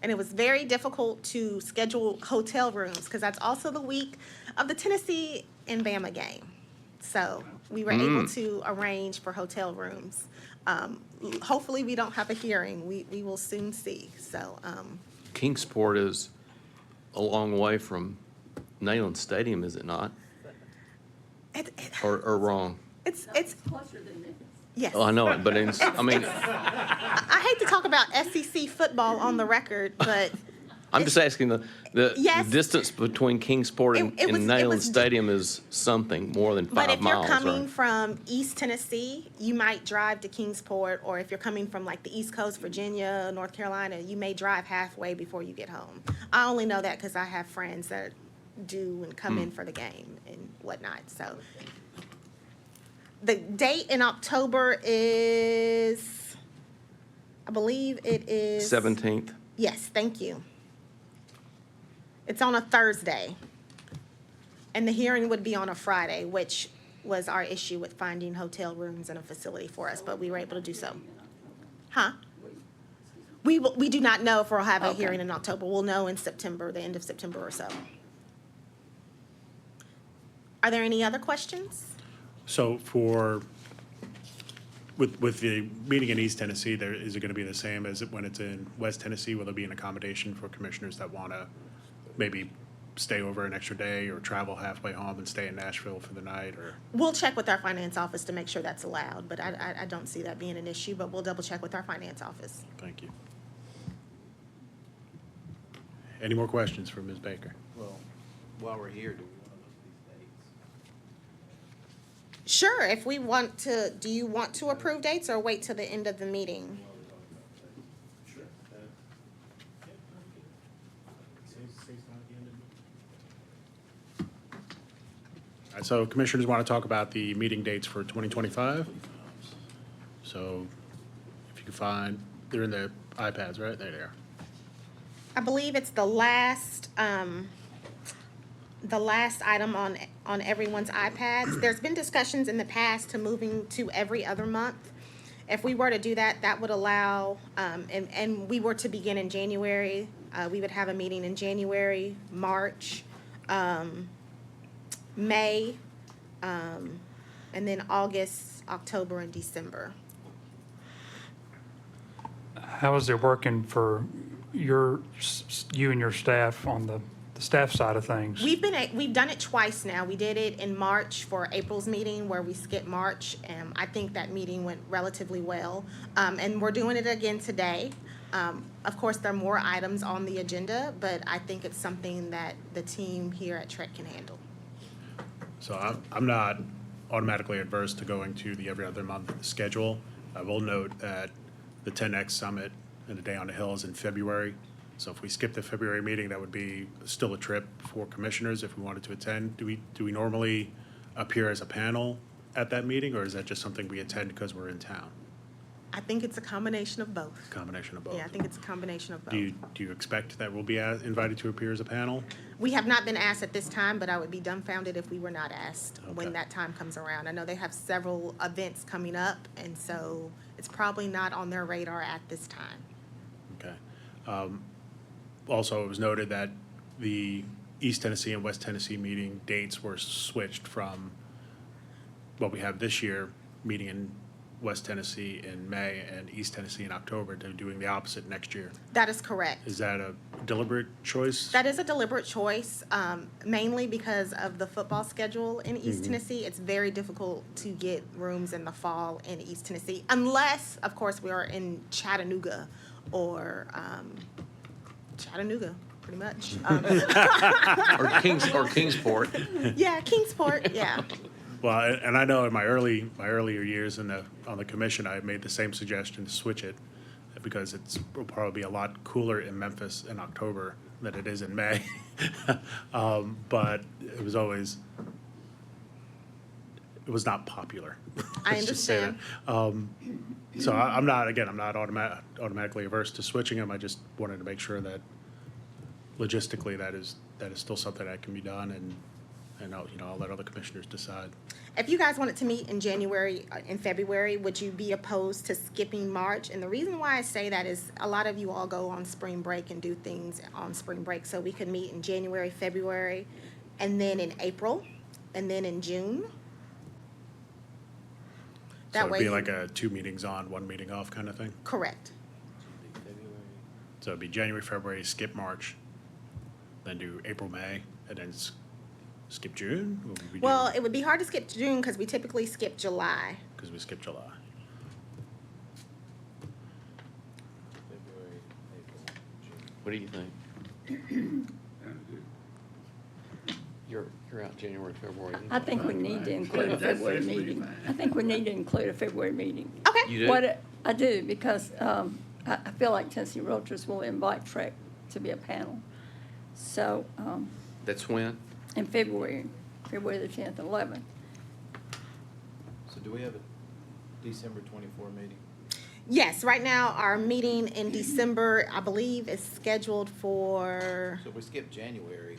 And it was very difficult to schedule hotel rooms, because that's also the week of the Tennessee and Bama game. So we were able to arrange for hotel rooms. Hopefully we don't have a hearing. We will soon see. So Kingsport is a long way from Neyland Stadium, is it not? Or wrong? It's Closer than this. yes. Oh, I know it, but I mean, I hate to talk about SEC football on the record, but I'm just asking the Yes. distance between Kingsport and It was Neyland Stadium is something more than 5 but if miles. you're coming right? from East Tennessee, you might drive to Kingsport, or if you're coming from like the East Coast, Virginia, North Carolina, you may drive halfway before you get home. I only know that because I have friends that do and come in for the game and whatnot. So the date in October is, I believe it is 17th. Yes, thank you. It's on a Thursday. And the hearing would be on a Friday, which was our issue with finding hotel rooms and a facility for us, but we were able to do so. Huh? We do not know if we'll have a Okay. hearing in October. We'll know in September, the end of September or so. Are there any other questions? So with the meeting in East Tennessee, is it going to be the same as when it's in West Tennessee? Will there be an accommodation for commissioners that want to maybe stay over an extra day or travel halfway home and stay in Nashville for the night, or? We'll check with our finance office to make sure that's allowed, but I don't see that being an issue, but we'll double check with our finance office. Thank you. Any more questions for Ms. Baker? Well, while we're here, do we want to look at these dates? Sure, if we want to, do you want to approve dates or wait till the end of the meeting? Sure. All right, so commissioners want to talk about the meeting dates for 2025. So if you can find, they're in the iPads, right? There they are. I believe it's the last item on everyone's iPads. There's been discussions in the past to moving to every other month. If we were to do that, that would allow, and we were to begin in January, we would have a meeting in January, March, May, and then August, October, and December. How is it working for you and your staff on the staff side of things? We've done it twice now. We did it in March for April's meeting where we skipped March. I think that meeting went relatively well. And we're doing it again today. Of course, there are more items on the agenda, but I think it's something that the team here at TREC can handle. So I'm not automatically adverse to going to the every other month schedule. I will note that the 10X Summit and the Day on the Hill is in February. So if we skip the February meeting, that would be still a trip for commissioners if we wanted to attend. Do we normally appear as a panel at that meeting, or is that just something we attend because we're in town? I think it's a combination of both. Combination of both? Yeah, I think it's a combination of both. Do you expect that we'll be invited to appear as a panel? We have not been asked at this time, but I would be dumbfounded if we were not asked when Okay. that time comes around. I know they have several events coming up, and so it's probably not on their radar at this time. Okay. Also, it was noted that the East Tennessee and West Tennessee meeting dates were switched from what we have this year, meeting in West Tennessee in May and East Tennessee in October, to doing the opposite next year. That is correct. Is that a deliberate choice? That is a deliberate choice, mainly because of the football schedule in East Tennessee. It's very difficult to get rooms in the fall in East Tennessee, unless, of course, we are in Chattanooga or Chattanooga, pretty much. Or Kingsport. Yeah, Kingsport, yeah. Well, and I know in my earlier years on the commission, I made the same suggestion to switch it because will probably be a lot cooler in Memphis in October than it is in May. But it was not popular. I Let's just say understand. that. So I'm not automatically averse to switching them. I just wanted to make sure that logistically that is still something that can be done, and I'll let other commissioners decide. If you guys wanted to meet in January, in February, would you be opposed to skipping March? And the reason why I say that is a lot of you all go on spring break and do things on spring break. So we could meet in January, February, and then in April, and then in June. So it'd be you- like a 2 meetings on, 1 meeting off kind of thing? Correct. So it'd be January, February, skip March, then do April, May, and then skip June? Well, it would be hard to skip June because we typically skip July. Because we skipped July. What do you think? You're out January, February. I think we need to include a February meeting. Okay. You do? What I do, because I feel like Tennessee Realtors will invite TREC to be a panel. So That's when? in February the 10th and 11th. So do we have a December 24 meeting? Yes, right now, our meeting in December, I believe, is scheduled for, So if we skip January,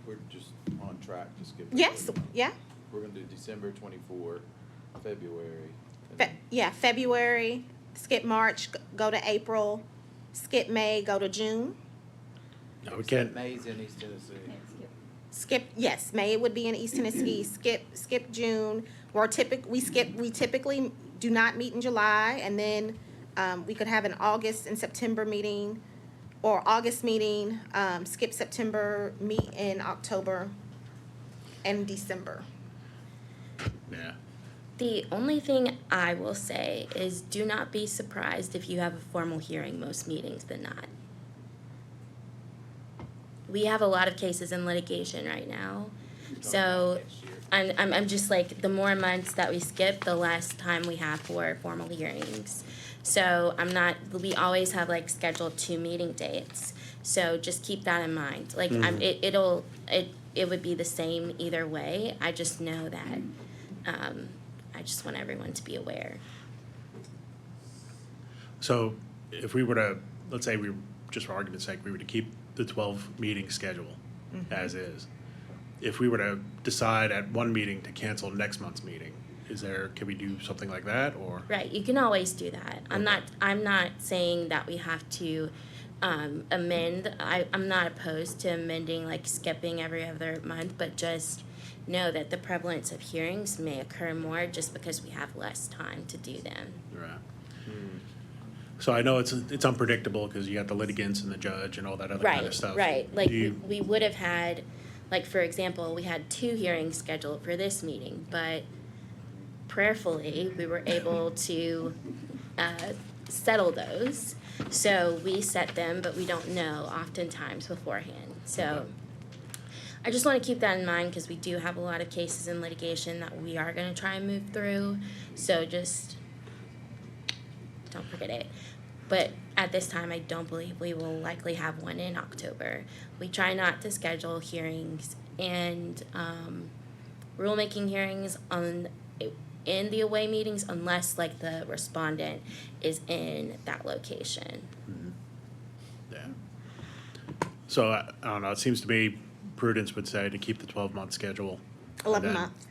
we're just on track to skip. yes, yeah, We're gonna do December 24, February. and Fe- then- yeah, February, skip March, go to April, skip May, go to June. No, we Except can't, May's in East Tennessee. Skip, yes, May would be in East Tennessee, skip June. We typically do not meet in July, and then, we could have an August and September meeting, or August meeting, skip September, meet in October and December. yeah. The only thing I will say is do not be surprised if you have a formal hearing most meetings than not. We have a lot of cases in litigation right now. So I'm just like, the more months that we skip, the less time we have for formal hearings. So we always have like scheduled 2 meeting dates. So just keep that in mind. Like, it would be the same either way. I just know that, I just want everyone to be aware. So if we were to, let's say just for argument's sake, we were to keep the 12 meeting schedule as is. If we were to decide at one meeting to cancel next month's meeting, can we do something like that, or? Right, you can always do that. I'm not saying that we have to amend. I'm not opposed to amending, like skipping every other month, but just know that the prevalence of hearings may occur more just because we have less time to do them. Right. So I know it's unpredictable because you got the litigants and the judge and all that other kind of stuff. Right, like Do you- we would have had, like, for example, we had 2 hearings scheduled for this meeting, but prayerfully, we were able to settle those. So we set them, but we don't know oftentimes beforehand. So I just want to keep that in mind because we do have a lot of cases in litigation that we are going to try and move through. So just don't forget it. But at this time, I don't believe we will likely have one in October. We try not to schedule hearings and rulemaking hearings in the away meetings unless like the respondent is in that location. Yeah. So I don't know, it seems to me prudence would say to keep the 12-month schedule. 11 and then- month.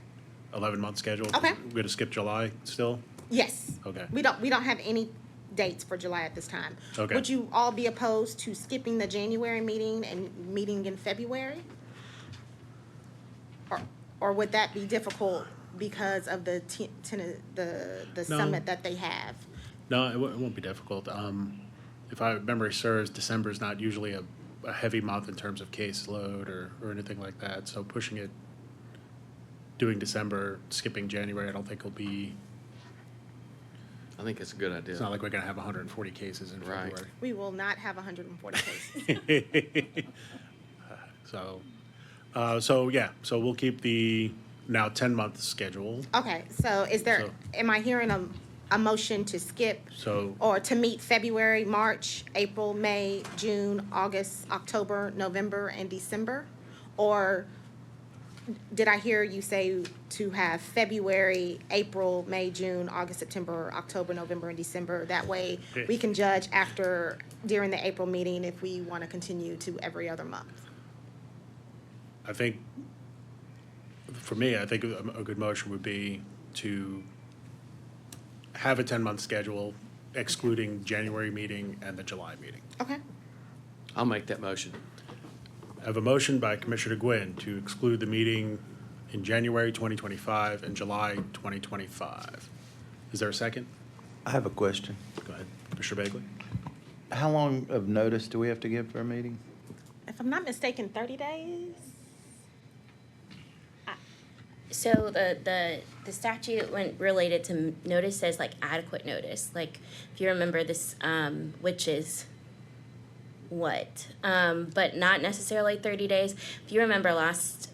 11-month schedule? Okay. We're gonna skip July still? Yes. Okay. We don't have any dates for July at this time. Okay. Would you all be opposed to skipping the January meeting and meeting in February? Or would that be difficult because of the No. summit that they have? No, it won't be difficult. If I memory serves, December is not usually a heavy month in terms of caseload or anything like that. So doing December, skipping January, I don't think will be, I think it's a good idea. it's not like we're gonna have 140 cases in Right. February. We will not have 140 cases. So we'll keep the now 10-month schedule. Okay, so am I hearing a motion to skip So, or to meet February, March, April, May, June, August, October, November, and December? Or did I hear you say to have February, April, May, June, August, September, October, November, and December? That way, we can judge during the April meeting if we want to continue to every other month. I think, for me, I think a good motion would be to have a 10-month schedule excluding January meeting and the July meeting. Okay. I'll make that motion. I have a motion by Commissioner Gwynn to exclude the meeting in January 2025 and July 2025. Is there a second? I have a question. Go ahead, Commissioner Bagley. How long of notice do we have to give for a meeting? If I'm not mistaken, 30 days? So the statute when related to notice says like adequate notice. Like if you remember this, which is what, but not necessarily 30 days. If you remember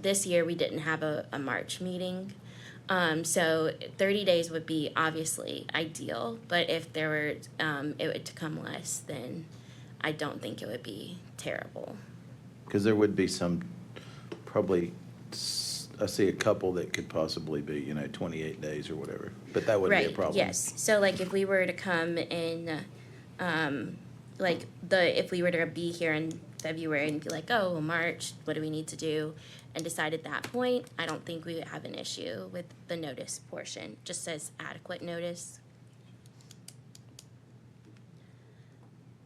this year, we didn't have a March meeting. So 30 days would be obviously ideal, but if there were, it would to come less, then I don't think it would be terrible. Because there would be some, probably I see a couple that could possibly be, 28 days or whatever, but that wouldn't be a Right, problem. yes. So like if we were to come in, if we were to be here in February and be like, oh, March, what do we need to do? And decide at that point, I don't think we would have an issue with the notice portion, just says adequate notice.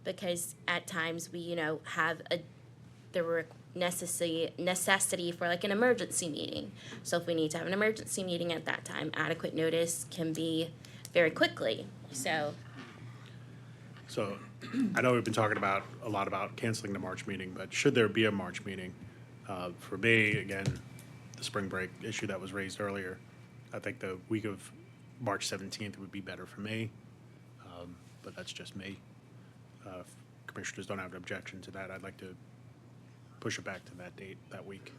Because at times we, have there were necessity for like an emergency meeting. So if we need to have an emergency meeting at that time, adequate notice can be very quickly. So So I know we've been talking a lot about canceling the March meeting, but should there be a March meeting? For me, again, the spring break issue that was raised earlier, I think the week of March 17th would be better for me, but that's just me. If commissioners don't have an objection to that, I'd like to push it back to that date, that week.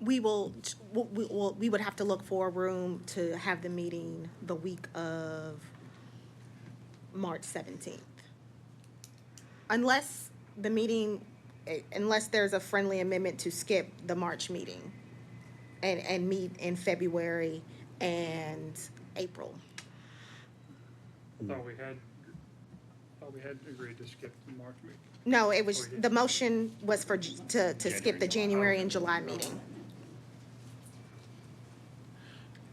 We would have to look for a room to have the meeting the week of March 17th. Unless there's a friendly amendment to skip the March meeting and meet in February and April. I thought we had agreed to skip the March meeting. No, the motion was to skip the January and July meeting.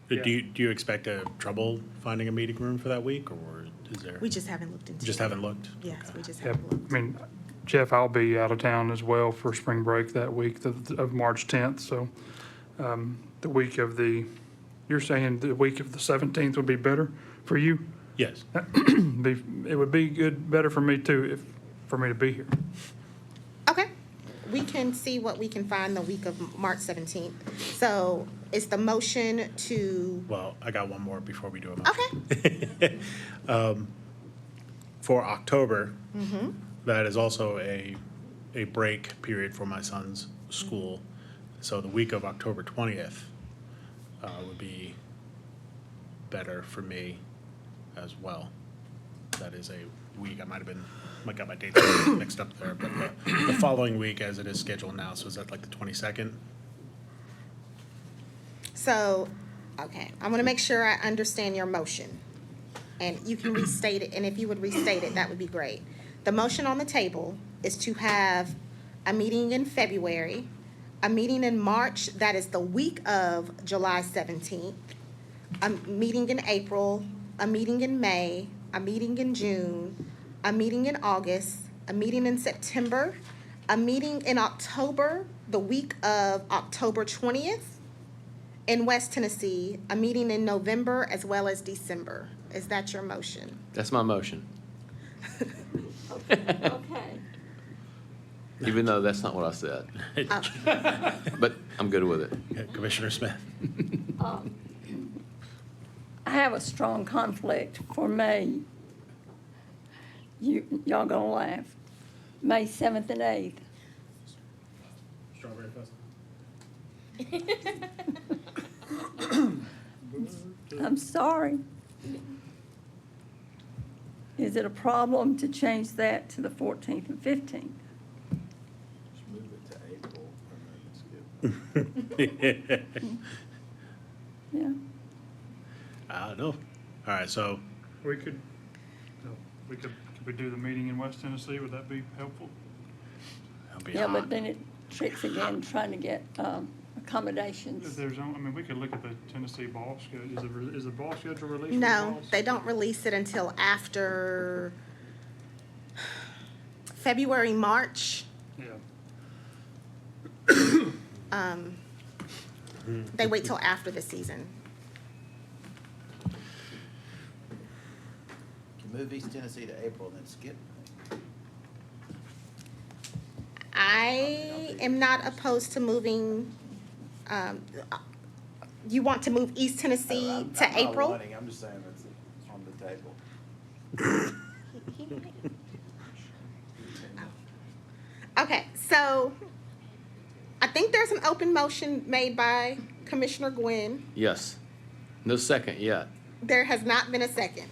Do you expect trouble finding a meeting room for that week, or is there? We just haven't looked into it. Just haven't looked? Yes, Okay. we just Yeah, haven't looked. I mean, Jeff, I'll be out of town as well for spring break that week of March 10th, so the week of you're saying the week of the 17th would be better for you? Yes. It would be better for me too, for me to be here. Okay, we can see what we can find the week of March 17th. So is the motion to, Well, I got one more before we do a motion. okay, For October, that is also a break period for my son's school. So the week of October 20th would be better for me as well. That is a week, I might got my dates mixed up there, but the following week as it is scheduled now, so is that like the 22nd? so, okay, I want to make sure I understand your motion. And you can restate it, and if you would restate it, that would be great. The motion on the table is to have a meeting in February, a meeting in March, that is the week of July 17th, a meeting in April, a meeting in May, a meeting in June, a meeting in August, a meeting in September, a meeting in October, the week of October 20th in West Tennessee, a meeting in November as well as December. Is that your motion? That's my motion, Okay. even though that's not what I said. But I'm good with it. Commissioner Smith? I have a strong conflict for May. Y'all gonna laugh. May 7th and 8th. Strawberry I'm sorry. Is it a problem to change that to the 14th and 15th? Just move it to April and then skip. Yeah. I don't know. All right, so Could we do the meeting in West Tennessee? Would that be helpful? it'll be Yeah, hot. but then it tricks again, trying to get accommodations. If there's, we could look at the Tennessee ball schedule. Is the ball schedule released? for No, balls? they don't release it until after February, March. Yeah. They wait till after the season. Move East Tennessee to April and then skip. I am not opposed to moving, you want to move East Tennessee to April? I'm just saying that's on the table. Okay, so I think there's an open motion made by Commissioner Gwynn. Yes. No second yet. There has not been a second.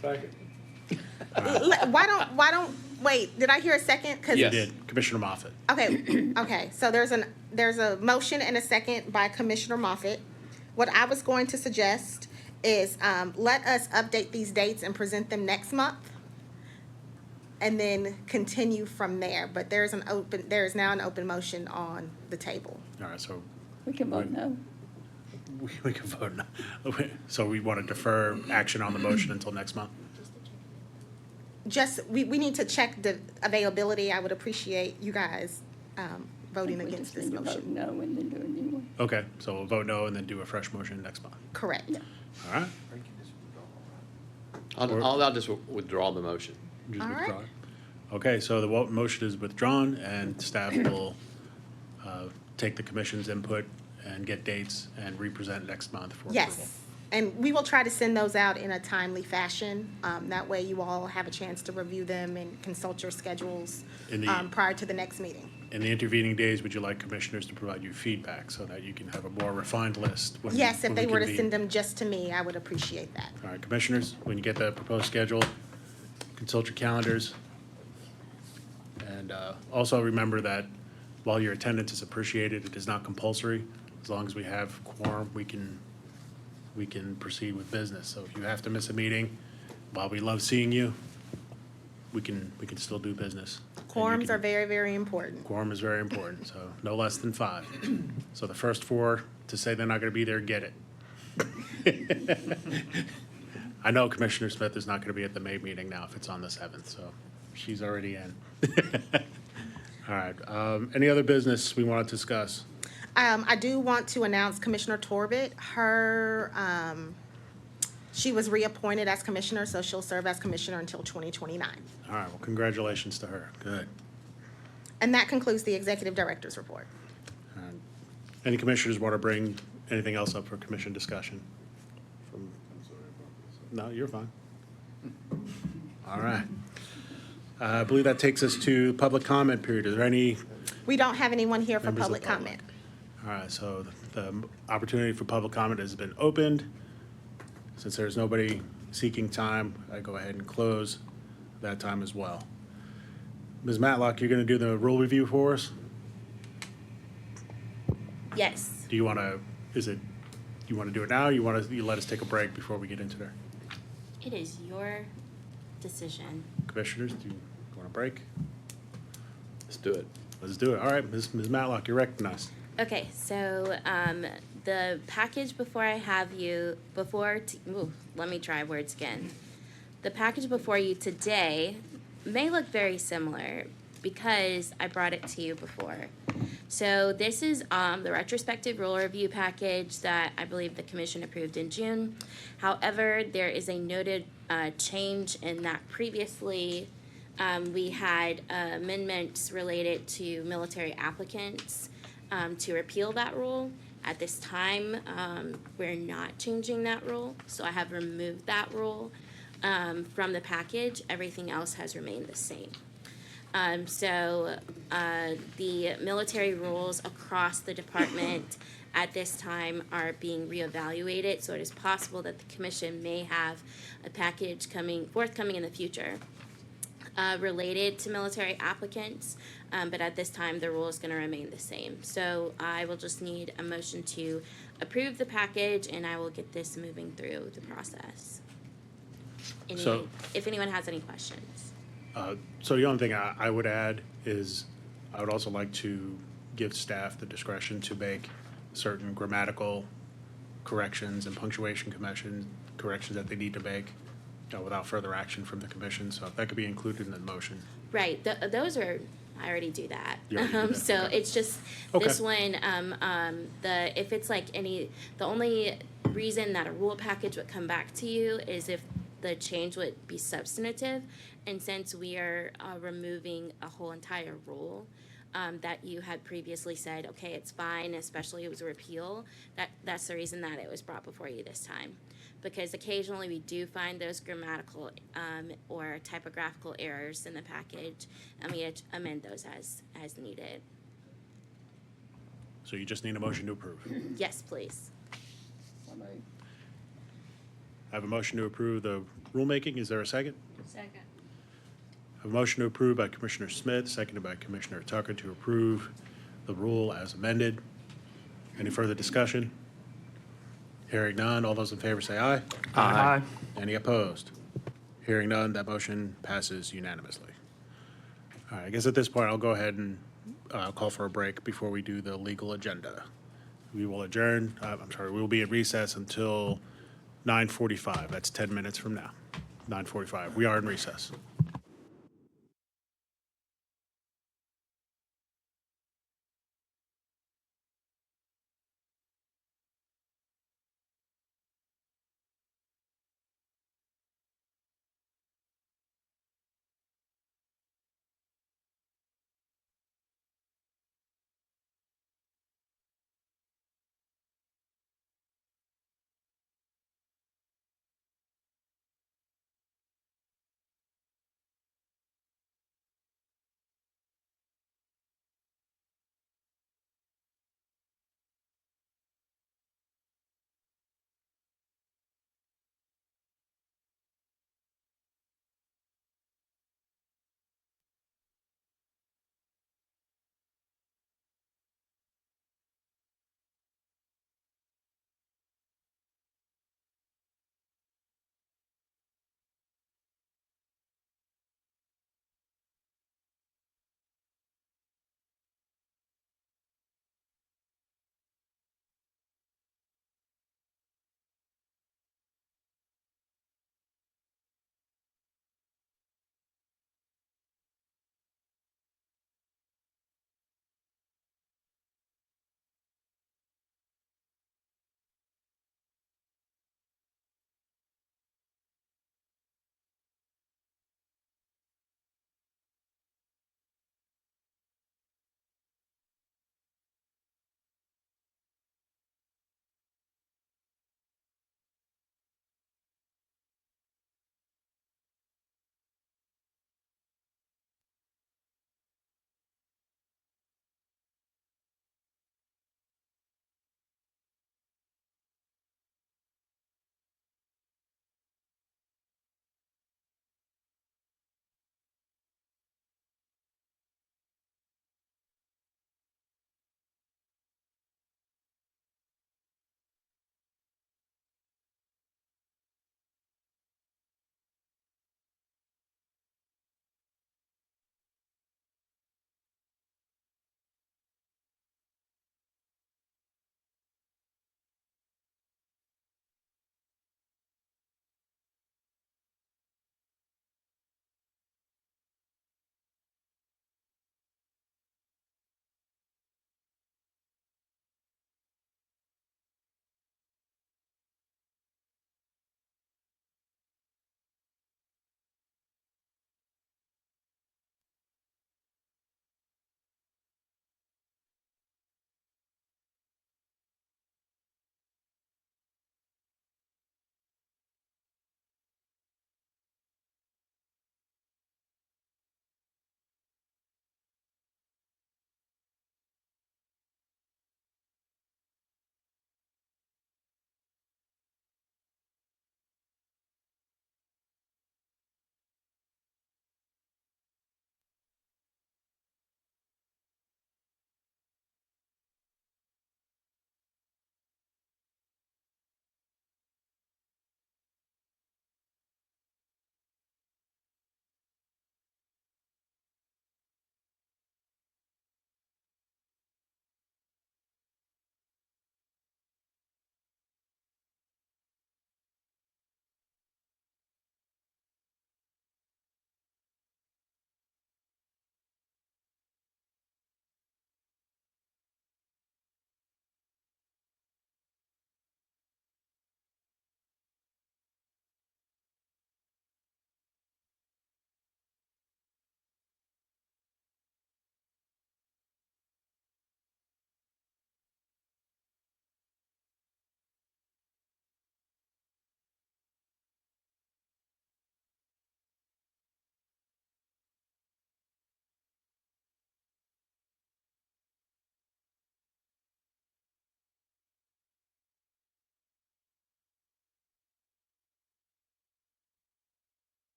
Second. Why don't Wait, did I hear a second? 'Cause- You Yes. did, Commissioner Moffett. Okay, okay, so there's a motion and a second by Commissioner Moffett. What I was going to suggest is, let us update these dates and present them next month, and then continue from there, but there is now an open motion on the table. All right, so We can vote no. we can vote no. So we want to defer action on the motion until next month? Just, we need to check the availability. I would appreciate you guys, voting We against just this need to vote motion. no and then do it anyway. Okay, so we'll vote no and then do a fresh motion next month. Correct. All right? I'll just withdraw the motion. Just All right. withdraw it. Okay, so the motion is withdrawn, and staff will take the commission's input and get dates and represent next month for approval. Yes, and we will try to send those out in a timely fashion. That way you all have a chance to review them and consult your schedules In the- prior to the next meeting. In the intervening days, would you like commissioners to provide you feedback so that you can have a more refined list? when we- Yes, if when they we were to convene? send them just to me, I would appreciate that. All right, commissioners, when you get the proposed schedule, consult your calendars. And also remember that while your attendance is appreciated, it is not compulsory. As long as we have quorum, we can proceed with business. So if you have to miss a meeting, while we love seeing you, we can still do business. And you Quorums can- are very, very important. Quorum is very important, so no less than 5. So the first 4 to say they're not going to be there, get it. I know Commissioner Smith is not going to be at the May meeting now if it's on the 7th, so she's already in. All right, any other business we want to discuss? I do want to announce Commissioner Torbett, she was reappointed as commissioner, so she'll serve as commissioner until 2029. All right, well, congratulations to her, good. And that concludes the executive director's report. Any commissioners want to bring anything else up for commission discussion? No, you're fine. All right. I believe that takes us to public comment period. Is there any, We don't have anyone here for Members of public the public. comment. all right, so the opportunity for public comment has been opened. Since there's nobody seeking time, I go ahead and close that time as well. Ms. Matlock, you're going to do the rule review for us? Yes. Do you want to, you want to do it now? You let us take a break before we get into there? It is your decision. Commissioners, do you want a break? Let's do it. Let's do it. All right, Ms. Matlock, you're recognized. Okay, so the package before I have you, let me try words again. The package before you today may look very similar because I brought it to you before. So this is the retrospective rule review package that I believe the commission approved in June. However, there is a noted change in that previously we had amendments related to military applicants to repeal that rule. At this time, we're not changing that rule, so I have removed that rule from the package. Everything else has remained the same. So the military rules across the department at this time are being reevaluated, so it is possible that the commission may have a package forthcoming in the future related to military applicants, but at this time, the rule is going to remain the same. So I will just need a motion to approve the package, and I will get this moving through the process. If anyone has any questions. So the only thing I would add is I would also like to give staff the discretion to make certain grammatical corrections and punctuation corrections that they need to make without further action from the commission. So that could be included in the motion. Right, those are, I already do that. You already do that, So okay. it's just, this one, if it's like the only reason that a rule package would come back to you is if the change would be substantive. And since we are removing a whole entire rule, that you had previously said, okay, it's fine, especially it was a repeal, that's the reason that it was brought before you this time. Because occasionally we do find those grammatical or typographical errors in the package, and we amend those as needed. So you just need a motion to approve. Yes, please. I have a motion to approve the rulemaking. Is there a second? Second. I A motion to approve by Commissioner Smith, seconded by Commissioner Tucker to approve the rule as amended. Any further discussion? Hearing none, all those in favor say aye. Aye. Any opposed? Hearing none, that motion passes unanimously. All right, I guess at this point, I'll go ahead and call for a break before we do the legal agenda. We will adjourn, we will be at recess until 9:45. That's 10 minutes from now. 9:45. We are in recess.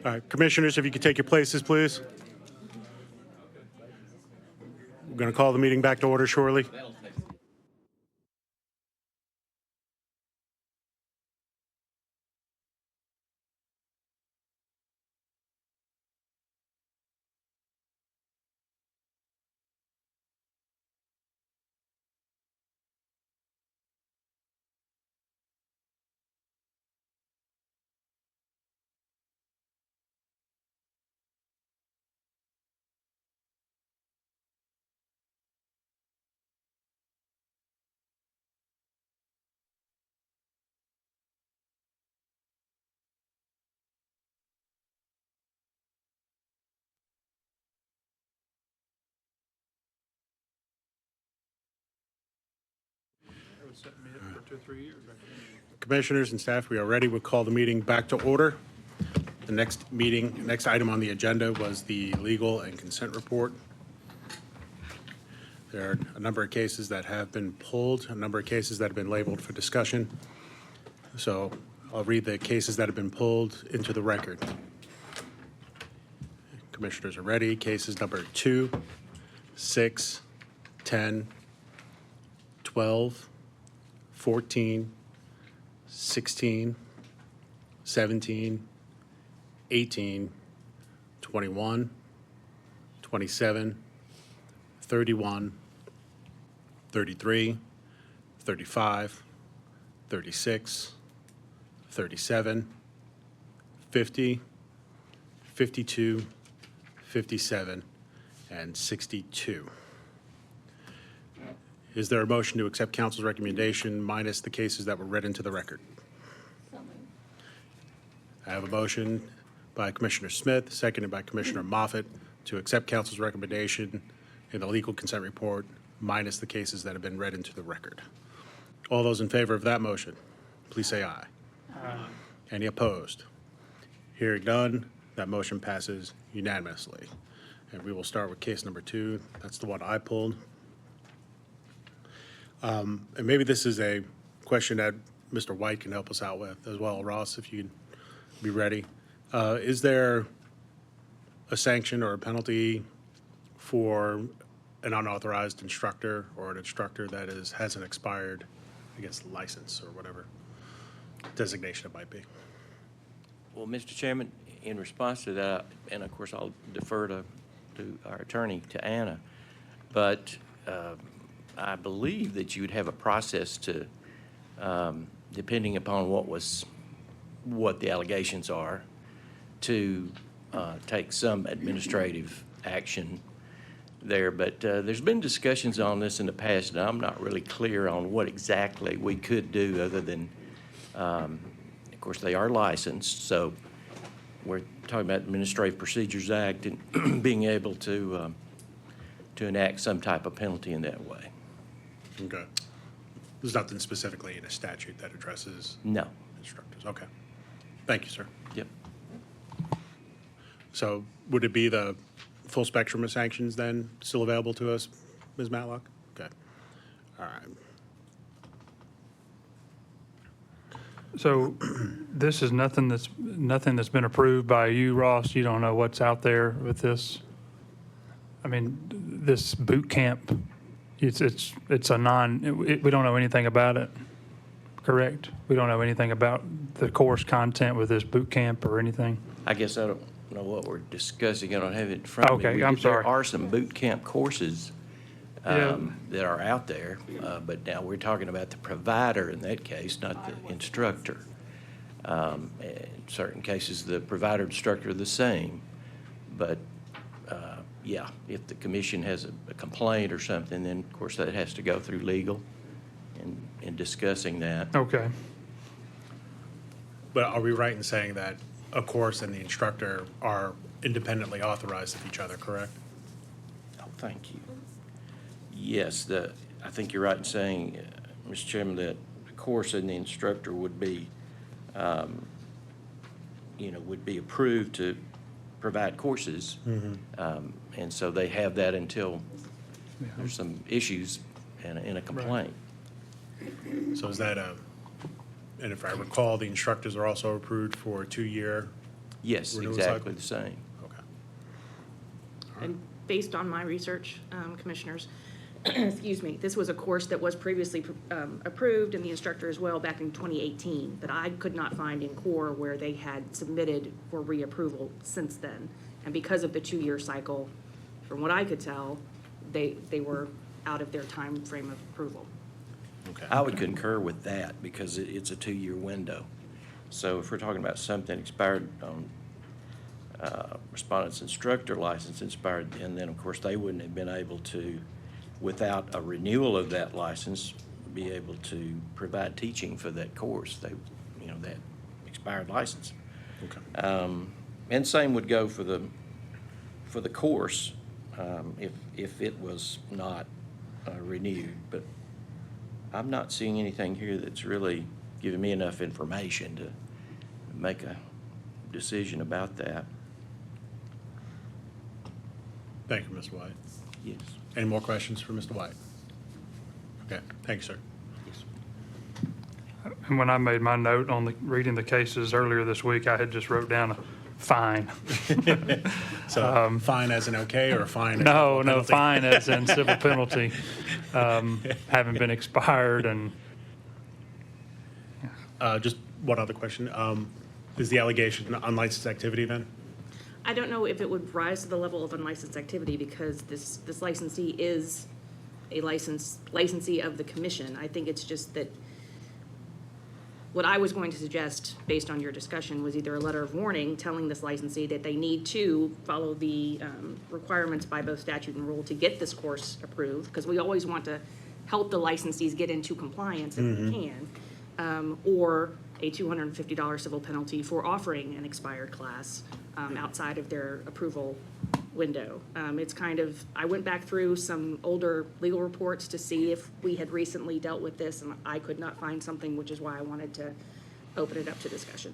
All right, commissioners, if you could take your places, please. We're going to call the meeting back to order shortly. Commissioners and staff, we are ready. We'll call the meeting back to order. The next item on the agenda was the legal and consent report. There are a number of cases that have been pulled, a number of cases that have been labeled for discussion. So I'll read the cases that have been pulled into the record. Commissioners are ready. Cases number 2, 6, 10, 12, 14, 16, 17, 18, 21, 27, 31, 33, 35, 36, 37, 50, 52, 57, and 62. Is there a motion to accept council's recommendation minus the cases that were read into the record? I have a motion by Commissioner Smith, seconded by Commissioner Moffett, to accept council's recommendation in the legal consent report minus the cases that have been read into the record. All those in favor of that motion, please say aye. Aye. Any opposed? Hearing none, that motion passes unanimously. And we will start with case number 2. That's the one I pulled. And maybe this is a question that Mr. White can help us out with as well. Ross, if you'd be ready. Is there a sanction or a penalty for an unauthorized instructor or an instructor that has an expired, I guess, license or whatever designation it might be? Well, Mr. Chairman, in response to that, and of course I'll defer to our attorney, to Anna, but I believe that you would have a process to, depending upon what the allegations are, to take some administrative action there. But there's been discussions on this in the past, and I'm not really clear on what exactly we could do other than, of course, they are licensed, so we're talking about Administrative Procedures Act and being able to enact some type of penalty in that way. Okay. There's nothing specifically in a statute that addresses No. instructors. Okay. Thank you, sir. Yep. So would it be the full spectrum of sanctions then still available to us, Ms. Matlock? Okay. All right. So this is nothing that's been approved by you, Ross. You don't know what's out there with this. I mean, this boot camp, it's we don't know anything about it, correct? We don't know anything about the course content with this boot camp or anything. I guess I don't know what we're discussing. I don't have it in front of me. Okay, I'm sorry. There are some boot camp courses Yeah. that are out there, but now we're talking about the provider in that case, not the instructor. In certain cases, the provider and instructor are the same, but yeah, if the commission has a complaint or something, then of course that has to go through legal in discussing that. Okay. But are we right in saying that a course and the instructor are independently authorized of each other, correct? Oh, thank you. Yes, I think you're right in saying, Mr. Chairman, that the course and the instructor would be, would be approved to provide courses. And so they have that until there's some issues in a complaint. So is that and if I recall, the instructors are also approved for a 2-year Yes, renewal exactly cycle? the same. Okay. And based on my research, commissioners, excuse me, this was a course that was previously approved and the instructor as well back in 2018, but I could not find in core where they had submitted for reapproval since then. And because of the 2-year cycle, from what I could tell, they were out of their time frame of approval. Okay. I would concur with that because it's a 2-year window. So if we're talking about something expired on respondent's instructor license expired, and then of course they wouldn't have been able to, without a renewal of that license, be able to provide teaching for that course. They, that expired license. Okay. And same would go for the course, if it was not renewed. But I'm not seeing anything here that's really giving me enough information to make a decision about that. Thank you, Mr. White. Yes. Any more questions for Mr. White? Okay, thank you, sir. And when I made my note on reading the cases earlier this week, I had just wrote down a fine. So fine as an okay or a fine? No, fine as in civil penalty, having been expired and. Just one other question. Is the allegation unlicensed activity then? I don't know if it would rise to the level of unlicensed activity because this licensee is a licensee of the commission. I think it's just that what I was going to suggest, based on your discussion, was either a letter of warning telling this licensee that they need to follow the requirements by both statute and rule to get this course approved, because we always want to help the licensees get into compliance if we can, or a $250 civil penalty for offering an expired class outside of their approval window. It's kind of, I went back through some older legal reports to see if we had recently dealt with this, and I could not find something, which is why I wanted to open it up to discussion.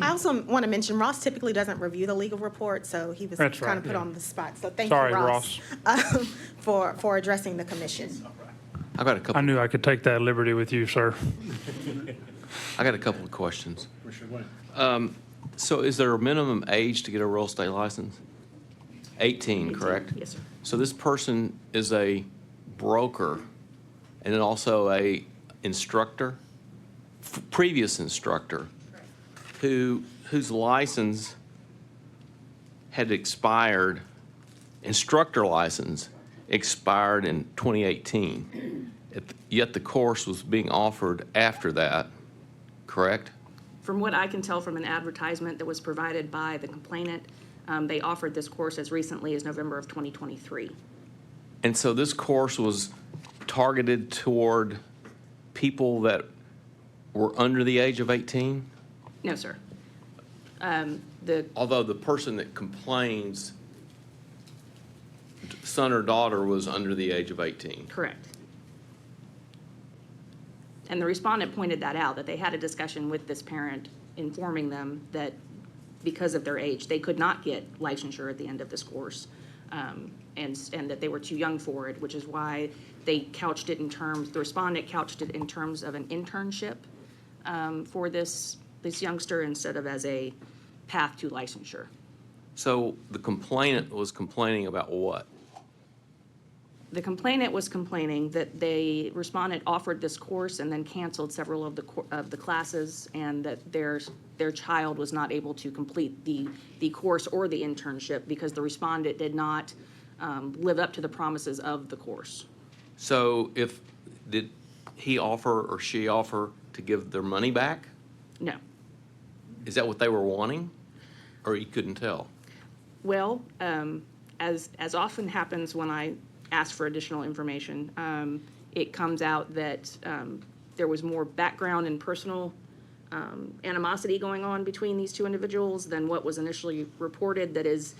I also want to mention Ross typically doesn't review the legal report, so he was That's kind right, of put yeah. on the spot. So thank Sorry, you, Ross, for addressing the commission. I got a couple. I knew I could take that liberty with you, sir. I got a couple of questions. Commissioner White. So is there a minimum age to get a real estate license? 18, correct? Yes, sir. So this person is a broker and then also a instructor, previous instructor, whose license had expired, instructor license expired in 2018. Yet the course was being offered after that, correct? From what I can tell from an advertisement that was provided by the complainant, they offered this course as recently as November of 2023. And so this course was targeted toward people that were under the age of 18? No, sir. Although the person that complains, son or daughter, was under the age of 18. Correct. And the respondent pointed that out, that they had a discussion with this parent informing them that because of their age, they could not get licensure at the end of this course, and that they were too young for it, which is why they couched it in terms, the respondent couched it in terms of an internship for this youngster instead of as a path to licensure. So the complainant was complaining about what? The complainant was complaining that the respondent offered this course and then canceled several of the classes, and that their child was not able to complete the course or the internship because the respondent did not live up to the promises of the course. So did he offer or she offer to give their money back? No. Is that what they were wanting? Or you couldn't tell? Well, as often happens when I ask for additional information, it comes out that there was more background and personal animosity going on between these two individuals than what was initially reported, that is,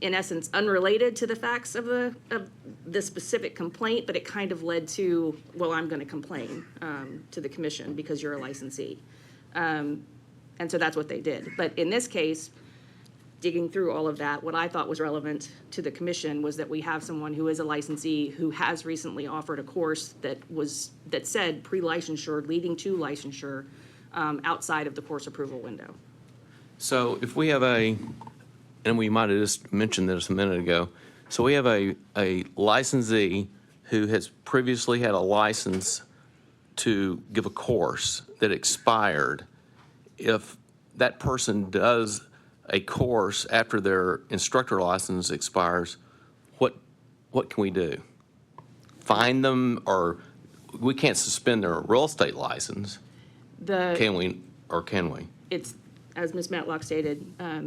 in essence, unrelated to the facts of the specific complaint, but it kind of led to, well, I'm going to complain to the commission because you're a licensee. And so that's what they did. But in this case, digging through all of that, what I thought was relevant to the commission was that we have someone who is a licensee who has recently offered a course that said pre-licensure, leading to licensure, outside of the course approval window. So if we have and we might have just mentioned this a minute ago, so we have a licensee who has previously had a license to give a course that expired. If that person does a course after their instructor license expires, what can we do? Fine them, or we can't suspend their real estate license, can we, or can we? It's, as Ms. Matlock stated,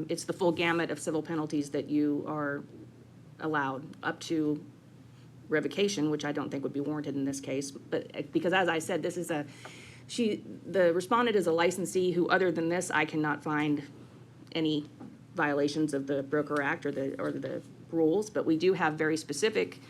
it's the full gamut of civil penalties that you are allowed, up to revocation, which I don't think would be warranted in this case. But because as I said, this is the respondent is a licensee who, other than this, I cannot find any violations of the Broker Act or the rules. But we do have very specific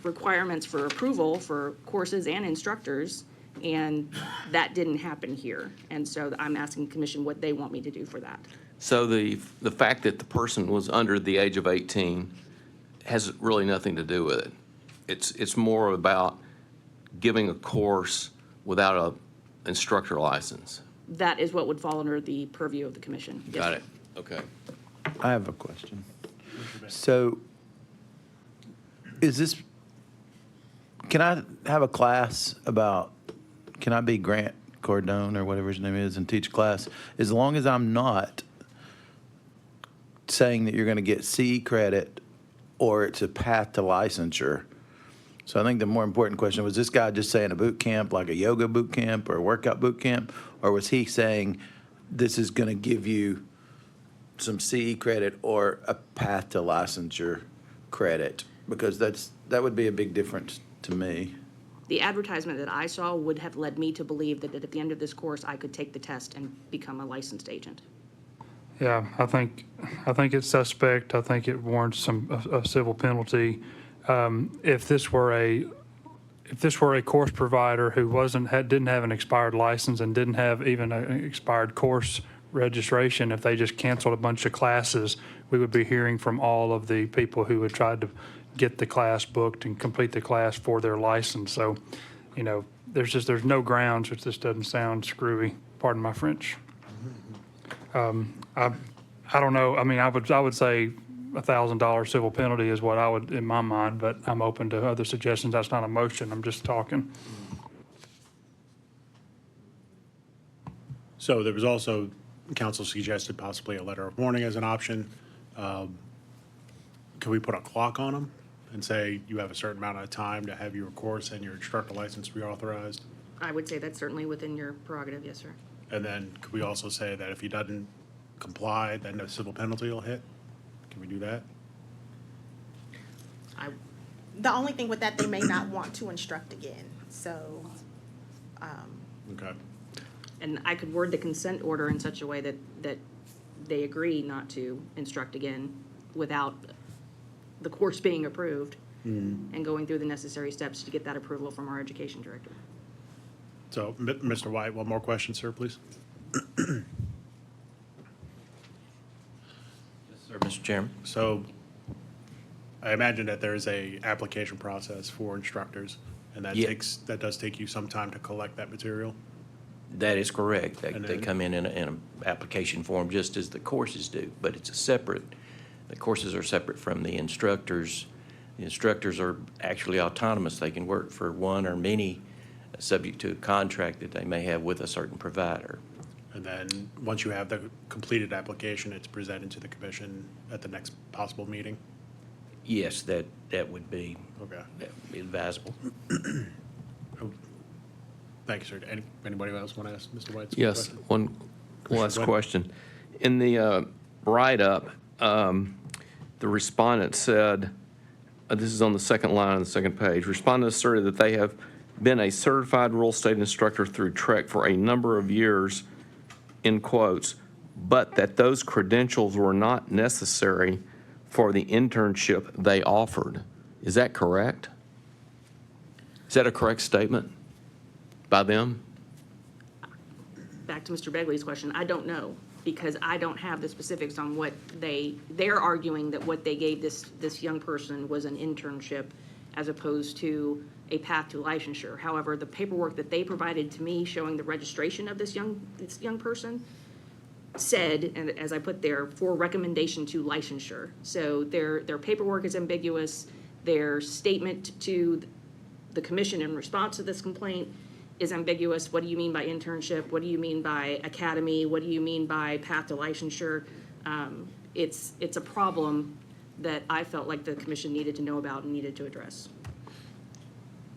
requirements for approval for courses and instructors, and that didn't happen here. And so I'm asking the commission what they want me to do for that. So the fact that the person was under the age of 18 has really nothing to do with it. It's more about giving a course without an instructor license. That is what would fall under the purview of the commission. Yes, Got sir. it. Okay. I have a question. So can I have a class about, can I be Grant Cardone or whatever his name is and teach a class as long as I'm not saying that you're going to get CE credit or it's a path to licensure? So I think the more important question was, this guy just saying a boot camp, like a yoga boot camp or a workout boot camp, or was he saying this is going to give you some CE credit or a path to licensure credit? Because that would be a big difference to me. The advertisement that I saw would have led me to believe that at the end of this course, I could take the test and become a licensed agent. Yeah, I think it's suspect. I think it warrants a civil penalty. If this were a course provider who didn't have an expired license and didn't have even an expired course registration, if they just canceled a bunch of classes, we would be hearing from all of the people who had tried to get the class booked and complete the class for their license. So, there's no grounds, which this doesn't sound screwy, pardon my French. I don't know. I mean, I would say $1,000 civil penalty is what I would, in my mind, but I'm open to other suggestions. That's not a motion. I'm just talking. So there was also, council suggested possibly a letter of warning as an option. Can we put a clock on them and say you have a certain amount of time to have your course and your instructor license reauthorized? I would say that's certainly within your prerogative, yes, sir. And then could we also say that if he doesn't comply, then a civil penalty will hit? Can we do that? The only thing with that, they may not want to instruct again, so. Okay. And I could word the consent order in such a way that they agree not to instruct again without the course being approved and going through the necessary steps to get that approval from our education director. So, Mr. White, one more question, sir, please. Yes, sir, Mr. Chairman. So I imagine that there's a application process for instructors, and that Yeah. does take you some time to collect that material? That is correct. They And then- come in an application form just as the courses do, but it's the courses are separate from the instructors. The instructors are actually autonomous. They can work for one or many, subject to a contract that they may have with a certain provider. And then, once you have the completed application, it's presented to the commission at the next possible meeting? Yes, that would be Okay. advisable. Thank you, sir. Anybody else want to ask Mr. White? Yes, one last Glenn? question. In the write-up, the respondent said, this is on the second line on the second page, respondent asserted that they have been a certified real estate instructor through TREC for a number of years, in quotes, but that those credentials were not necessary for the internship they offered. Is that correct? Is that a correct statement by them? Back to Mr. Begley's question, I don't know, because I don't have the specifics on what they're arguing that what they gave this young person was an internship as opposed to a path to licensure. However, the paperwork that they provided to me showing the registration of this young person said, and as I put there, for recommendation to licensure. So their paperwork is ambiguous. Their statement to the commission in response to this complaint is ambiguous. What do you mean by internship? What do you mean by academy? What do you mean by path to licensure? It's a problem that I felt like the commission needed to know about and needed to address.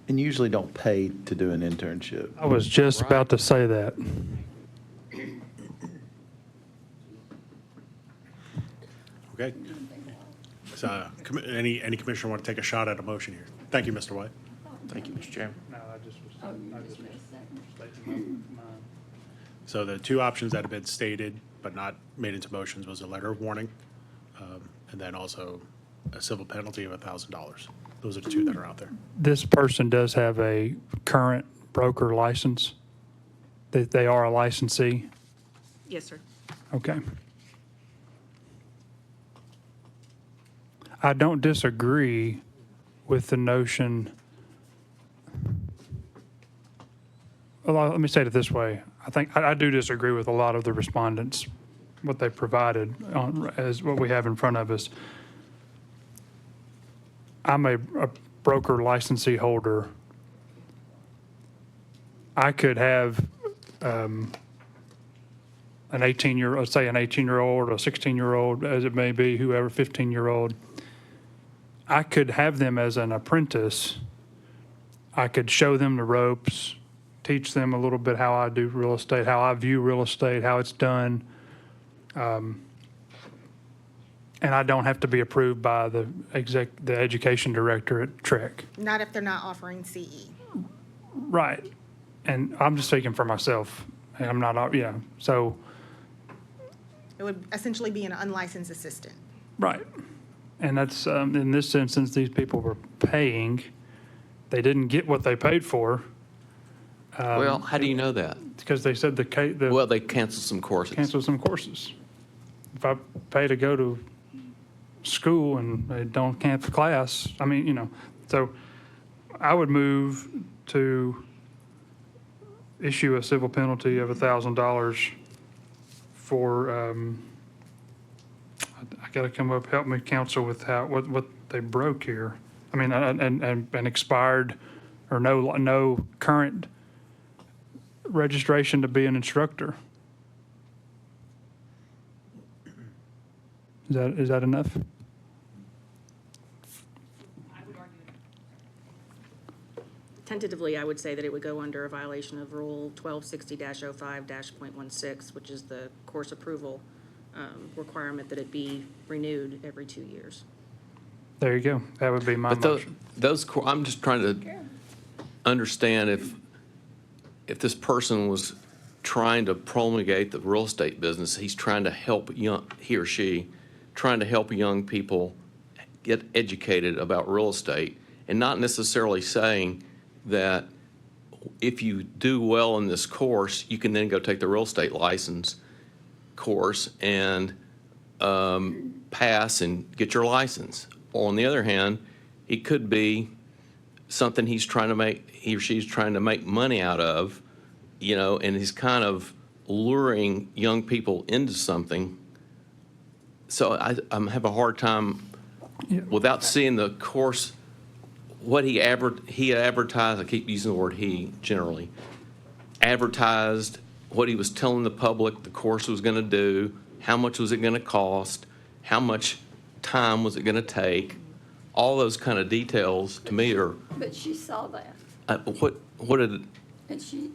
And usually don't pay to do an internship. I was just about to say that. Okay. So, any commissioner want to take a shot at a motion here? Thank you, Mr. White. Thank you, Mr. Chairman. No, I just was. Oh, you just made a second. So the two options that have been stated but not made into motions was a letter of warning, and then also a civil penalty of $1,000. Those are the two that are out there. This person does have a current broker license. They are a licensee. Yes, sir. Okay. I don't disagree with the notion. Well, let me say it this way. I think I do disagree with a lot of the respondents, what they provided as what we have in front of us. I'm a broker licensee holder. I could have an 18-year, let's say an 18-year-old or a 16-year-old, as it may be, whoever, 15-year-old. I could have them as an apprentice. I could show them the ropes, teach them a little bit how I do real estate, how I view real estate, how it's done. And I don't have to be approved by the education director at TREC. Not if they're not offering CE. Right. And I'm just speaking for myself. And I'm not, so. It would essentially be an unlicensed assistant. Right. And that's, in this instance, these people were paying. They didn't get what they paid for. Well, how do you know that? Because they said Well, they canceled some courses. cancel some courses. If I pay to go to school and they don't cancel class, so I would move to issue a civil penalty of $1,000 for, I gotta come up, help me counsel with what they broke here. I mean, and expired or no current registration to be an instructor. Is that enough? Tentatively, I would say that it would go under a violation of Rule 1260-05-.16, which is the course approval requirement that it be renewed every 2 years. There you go. That would be my But motion. I'm just trying to understand if this person was trying to promulgate the real estate business, he's trying to help he or she, trying to help young people get educated about real estate, and not necessarily saying that if you do well in this course, you can then go take the real estate license course and pass and get your license. Or on the other hand, it could be something he or she's trying to make money out of, and he's kind of luring young people into something. So I have a hard time without seeing the course, what he advertised. I keep using the word he generally advertised, what he was telling the public the course was going to do, how much was it going to cost, how much time was it going to take. All those kind of details to me are. But she saw that, What did? and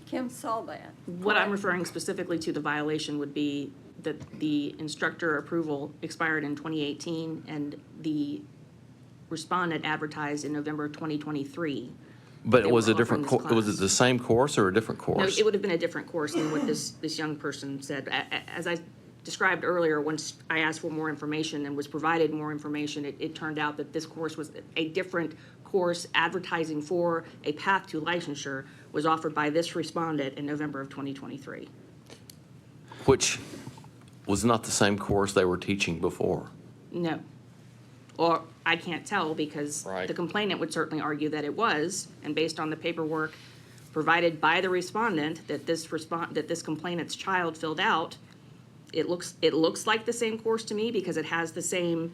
Kim saw that. What I'm referring specifically to the violation would be that the instructor approval expired in 2018 and the respondent advertised in November 2023. But They it was were a different, offering this was it class. the same course or a different No, course? it would have been a different course than what this young person said. As I described earlier, once I asked for more information and was provided more information, it turned out that this course was a different course. Advertising for a path to licensure was offered by this respondent in November of 2023. Which was not the same course they were teaching before. No. Or I can't tell because Right. the complainant would certainly argue that it was, and based on the paperwork provided by the respondent that this complainant's child filled out, it looks like the same course to me because it has the same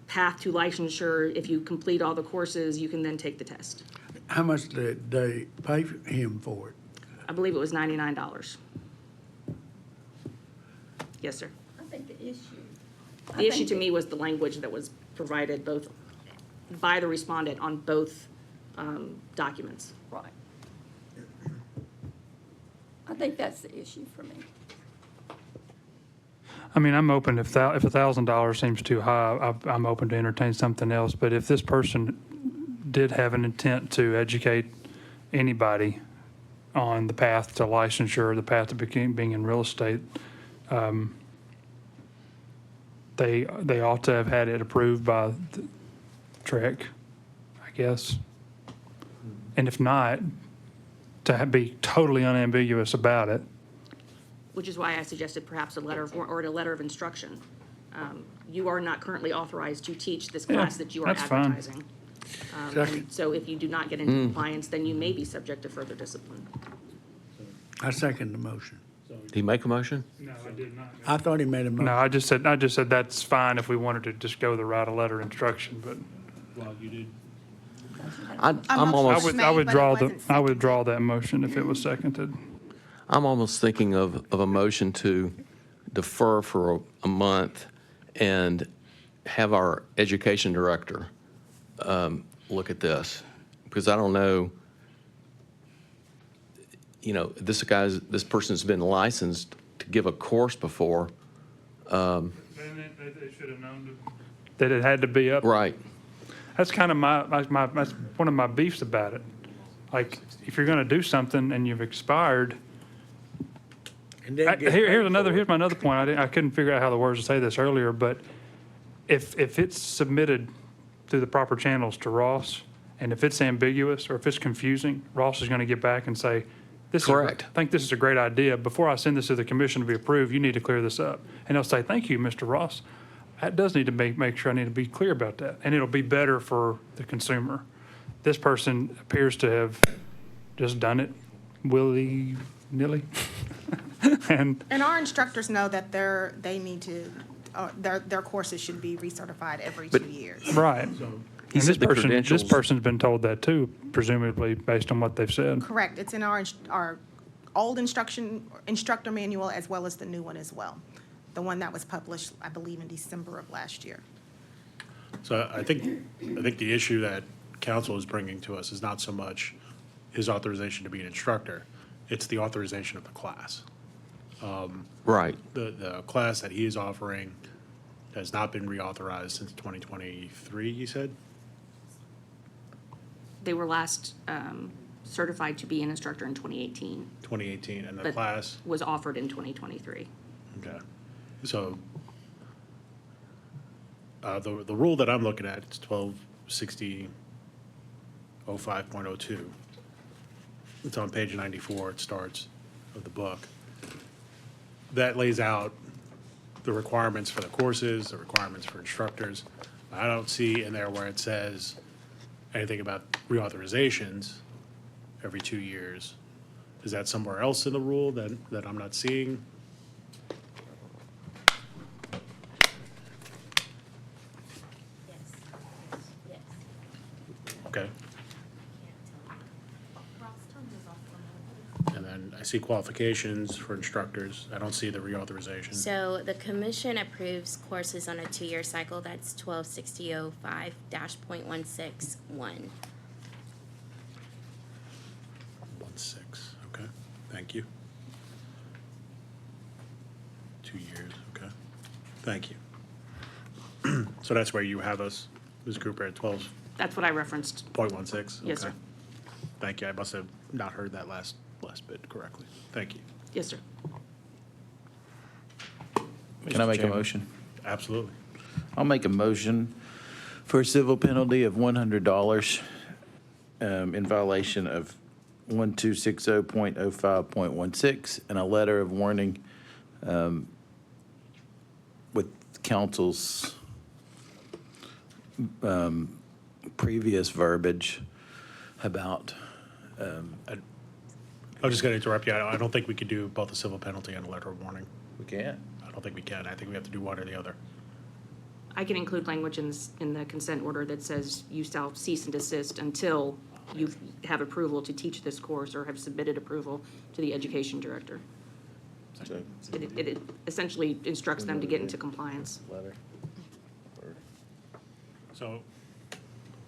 path to licensure. If you complete all the courses, you can then take the test. How much did they pay him for it? I believe it was $99. Yes, sir. I think the issue. The issue to me was the language that was provided both by the respondent on both documents. Right. I think that's the issue for me. I mean, I'm open, if $1,000 seems too high, I'm open to entertain something else. But if this person did have an intent to educate anybody on the path to licensure, the path to being in real estate, they ought to have had it approved by the TREC, I guess. And if not, to be totally unambiguous about it. Which is why I suggested perhaps a letter or a letter of instruction. You are not currently authorized to teach this class that you are that's fine. advertising. And so if you do not get into compliance, then you may be subject to further discipline. I second the motion. Did he make a motion? No, I did not. I thought he made a motion. No, I just said that's fine if we wanted to just go the route of letter instruction, but Well, you did. I almost- would, made, I would but it draw wasn't I would draw that motion if it was seconded. I'm almost thinking of a motion to defer for a month and have our education director look at this, because I don't know, this person's been licensed to give a course before. Then they should have known that it had to be up. Right. That's kind of that's one of my beefs about it. Like, if you're going to do something and you've expired, And then get paid here's for it. my other point. I couldn't figure out how the words to say this earlier, but if it's submitted through the proper channels to Ross, and if it's ambiguous or if it's confusing, Ross is going to get back and say, Correct. I think this is a great idea. Before I send this to the commission to be approved, you need to clear this up. And they'll say, thank you, Mr. Ross. That does need to make sure I need to be clear about that. And it'll be better for the consumer. This person appears to have just done it willy-nilly. And our instructors know that they need to, their courses should be recertified every 2 years. right. He And said the this credentials. person's been told that too, presumably based on what they've said. Correct. It's in our old instructor manual as well as the new one as well. The one that was published, I believe, in December of last year. So I think the issue that council is bringing to us is not so much his authorization to be an instructor, it's the authorization of the class. Right. The class that he is offering has not been reauthorized since 2023, you said? They were last certified to be an instructor in 2018, 2018, and the but class, was offered in 2023. okay. So the rule that I'm looking at is 1260.05.02. It's on page 94, it starts of the book. That lays out the requirements for the courses, the requirements for instructors. I don't see in there where it says anything about reauthorizations every 2 years. Is that somewhere else in the rule that I'm not seeing? Yes. Okay. And then I see qualifications for instructors. I don't see the reauthorization. So the commission approves courses on a 2-year cycle. That's 1260.05-.161. 1.6, okay, thank you. 2 years, okay, thank you. So that's where you have us, Ms. Cooper, at 12.16? That's what I referenced. Yes, sir. Okay. Thank you, I must have not heard that last bit correctly. Thank you. Yes, sir. Can I make a Chairman. motion? Absolutely. I'll make a motion for a civil penalty of $100 in violation of 1260.05.16 and a letter of warning with council's previous verbiage about I'm just going to interrupt you. I don't think we could do both a civil penalty and a letter of warning. We can't. I don't think we can. I think we have to do one or the other. I can include language in the consent order that says you shall cease and desist until you have approval to teach this course or have submitted approval to the education director. So, It essentially instructs them to get into compliance. letter.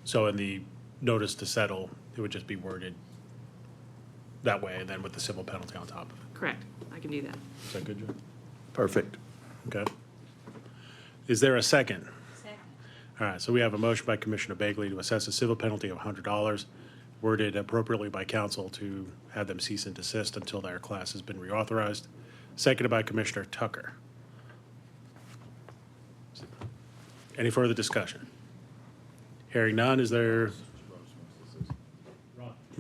So in the notice to settle, it would just be worded that way, and then with the civil penalty on top of it. Correct. I can do that. Is that good, Joe? Perfect. Okay. Is there a second? Second. All right, so we have a motion by Commissioner Bagley to assess a civil penalty of $100, worded appropriately by council to have them cease and desist until their class has been reauthorized, seconded by Commissioner Tucker. Any further discussion? Hearing none, is there?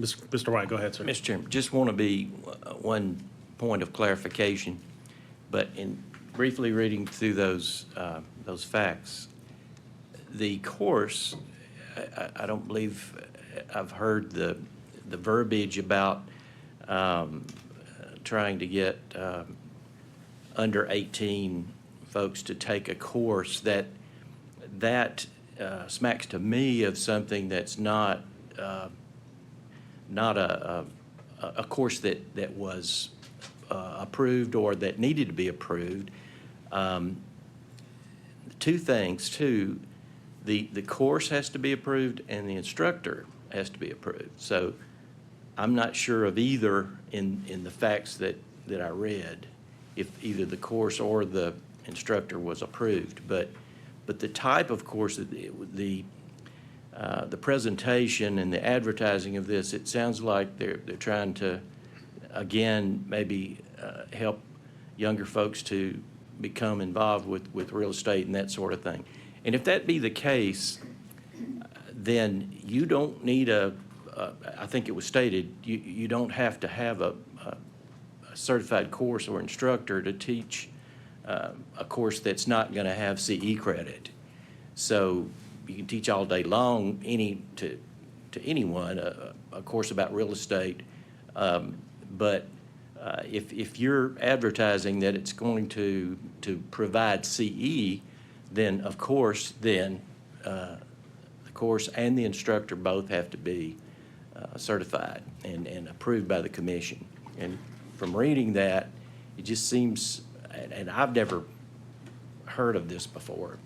Mr. White, go ahead, sir. Mr. Chairman, just want to be one point of clarification, but in briefly reading through those facts, the course, I don't believe I've heard the verbiage about trying to get under 18 folks to take a course that smacks to me of something that's not a course that was approved or that needed to be approved. Two things, too. The course has to be approved and the instructor has to be approved. So I'm not sure of either in the facts that I read, if either the course or the instructor was approved. But the type of course, the presentation and the advertising of this, it sounds like they're trying to, again, maybe help younger folks to become involved with real estate and that sort of thing. And if that be the case, then you don't need I think it was stated, you don't have to have a certified course or instructor to teach a course that's not going to have CE credit. So you can teach all day long to anyone a course about real estate, but if you're advertising that it's going to provide CE, then of course the course and the instructor both have to be certified and approved by the commission. And from reading that, it just seems, and I've never heard of this before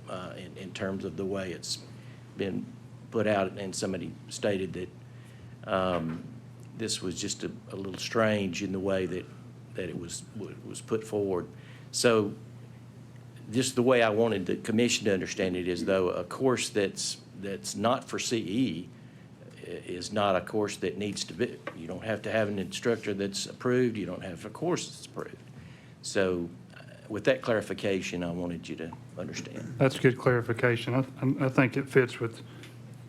in terms of the way it's been put out, and somebody stated that this was just a little strange in the way that it was put forward. So just the way I wanted the commission to understand it is, though, a course that's not for CE is not a course that needs to be. You don't have to have an instructor that's approved. You don't have a course that's approved. So with that clarification, I wanted you to understand. That's good clarification. I think it fits with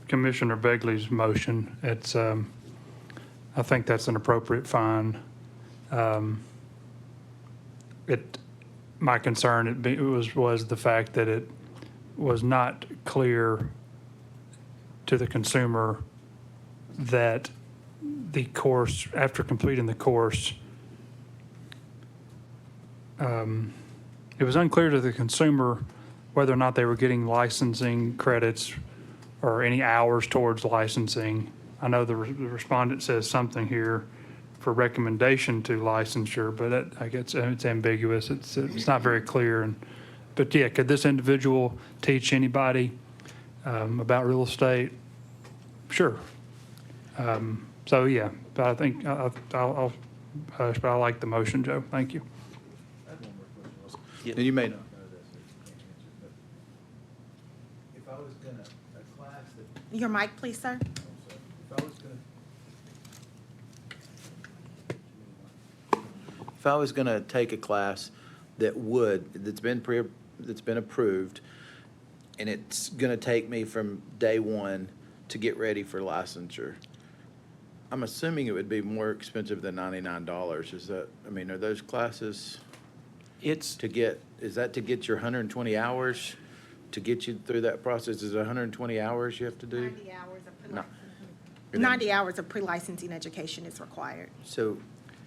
Commissioner Begley's motion. It's, I think that's an appropriate fine. My concern was the fact that it was not clear to the consumer that the course, after completing the course, it was unclear to the consumer whether or not they were getting licensing credits or any hours towards licensing. I know the respondent says something here for recommendation to licensure, but I guess it's ambiguous. It's not very clear. But yeah, could this individual teach anybody about real estate? Sure. So yeah, but I think I'll hush, but I like the motion, Joe. Thank you. And you may not know this, but if I was gonna, a class that, Your mic, please, sir. if I was gonna take a class that's been approved, and it's gonna take me from day one to get ready for licensure, I'm assuming it would be more expensive than $99. Is that, I mean, are those classes? Is that to get your 120 hours, to get you through that process? Is it 120 hours you have to do? 90 hours of No. pre-licensing. 90 hours of pre-licensing education is required. So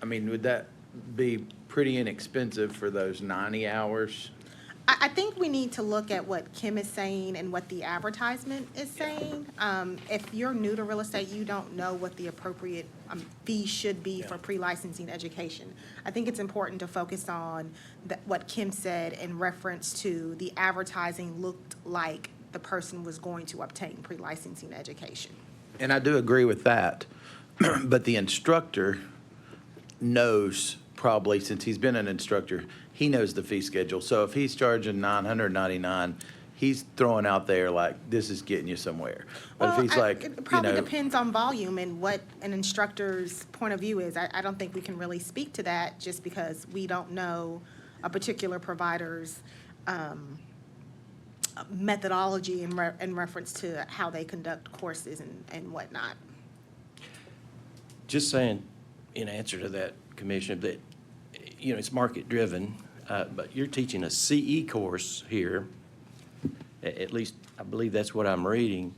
I mean, would that be pretty inexpensive for those 90 hours? I think we need to look at what Kim is saying and what the advertisement is saying. If you're new to real estate, you don't know what the appropriate fee should be for pre-licensing education. I think it's important to focus on what Kim said in reference to the advertising looked like the person was going to obtain pre-licensing education. And I do agree with that, but the instructor knows probably, since he's been an instructor, he knows the fee schedule. So if he's charging $999, he's throwing out there like, this is getting you somewhere. But if he's like, It you probably know, depends on volume and what an instructor's point of view is. I don't think we can really speak to that just because we don't know a particular provider's methodology in reference to how they conduct courses and whatnot. Just saying, in answer to that, Commissioner, that, you know, it's market-driven, but you're teaching a CE course here, at least I believe that's what I'm reading,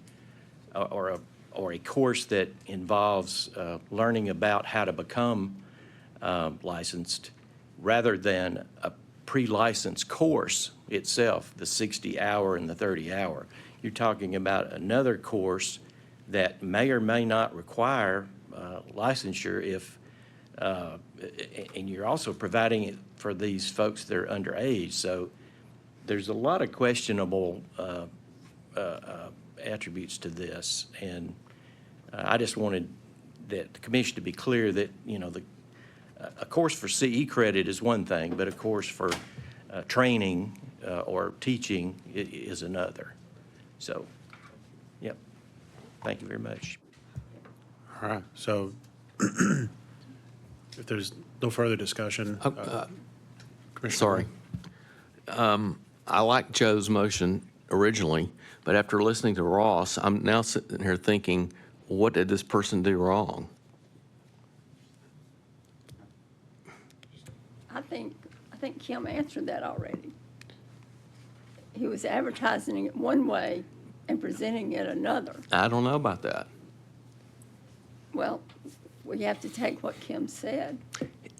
or a course that involves learning about how to become licensed, rather than a pre-licensed course itself, the 60-hour and the 30-hour. You're talking about another course that may or may not require licensure if, and you're also providing it for these folks that are underage. So there's a lot of questionable attributes to this. And I just wanted the commission to be clear that, you know, a course for CE credit is one thing, but a course for training or teaching is another. So, yep. Thank you very much. All right, so if there's no further discussion. Commissioner Sorry. I like Joe's motion originally, but after listening to Ross, I'm now sitting here thinking, what did this person do wrong? I think Kim answered that already. He was advertising it one way and presenting it another. I don't know about that. Well, we have to take what Kim said.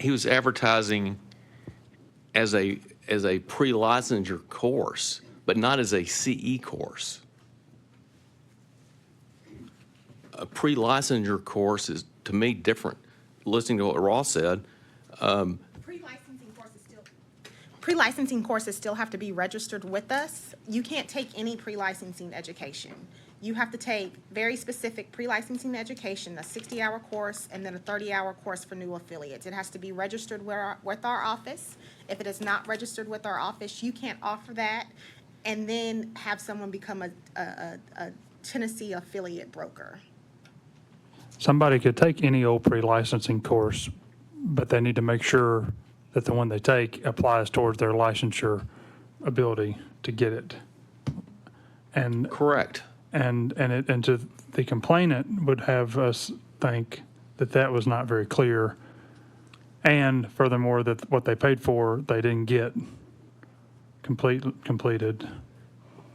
He was advertising as a pre-licensure course, but not as a CE course. A pre-licensure course is, to me, different. Listening to what Ross said, Pre-licensing courses still have to be registered with us. You can't take any pre-licensing education. You have to take very specific pre-licensing education, a 60-hour course, and then a 30-hour course for new affiliates. It has to be registered with our office. If it is not registered with our office, you can't offer that and then have someone become a Tennessee affiliate broker. Somebody could take any old pre-licensing course, but they need to make sure that the one they take applies towards their licensure ability to get it. And correct. And to the complainant would have us think that was not very clear. And furthermore, that what they paid for, they didn't get completed.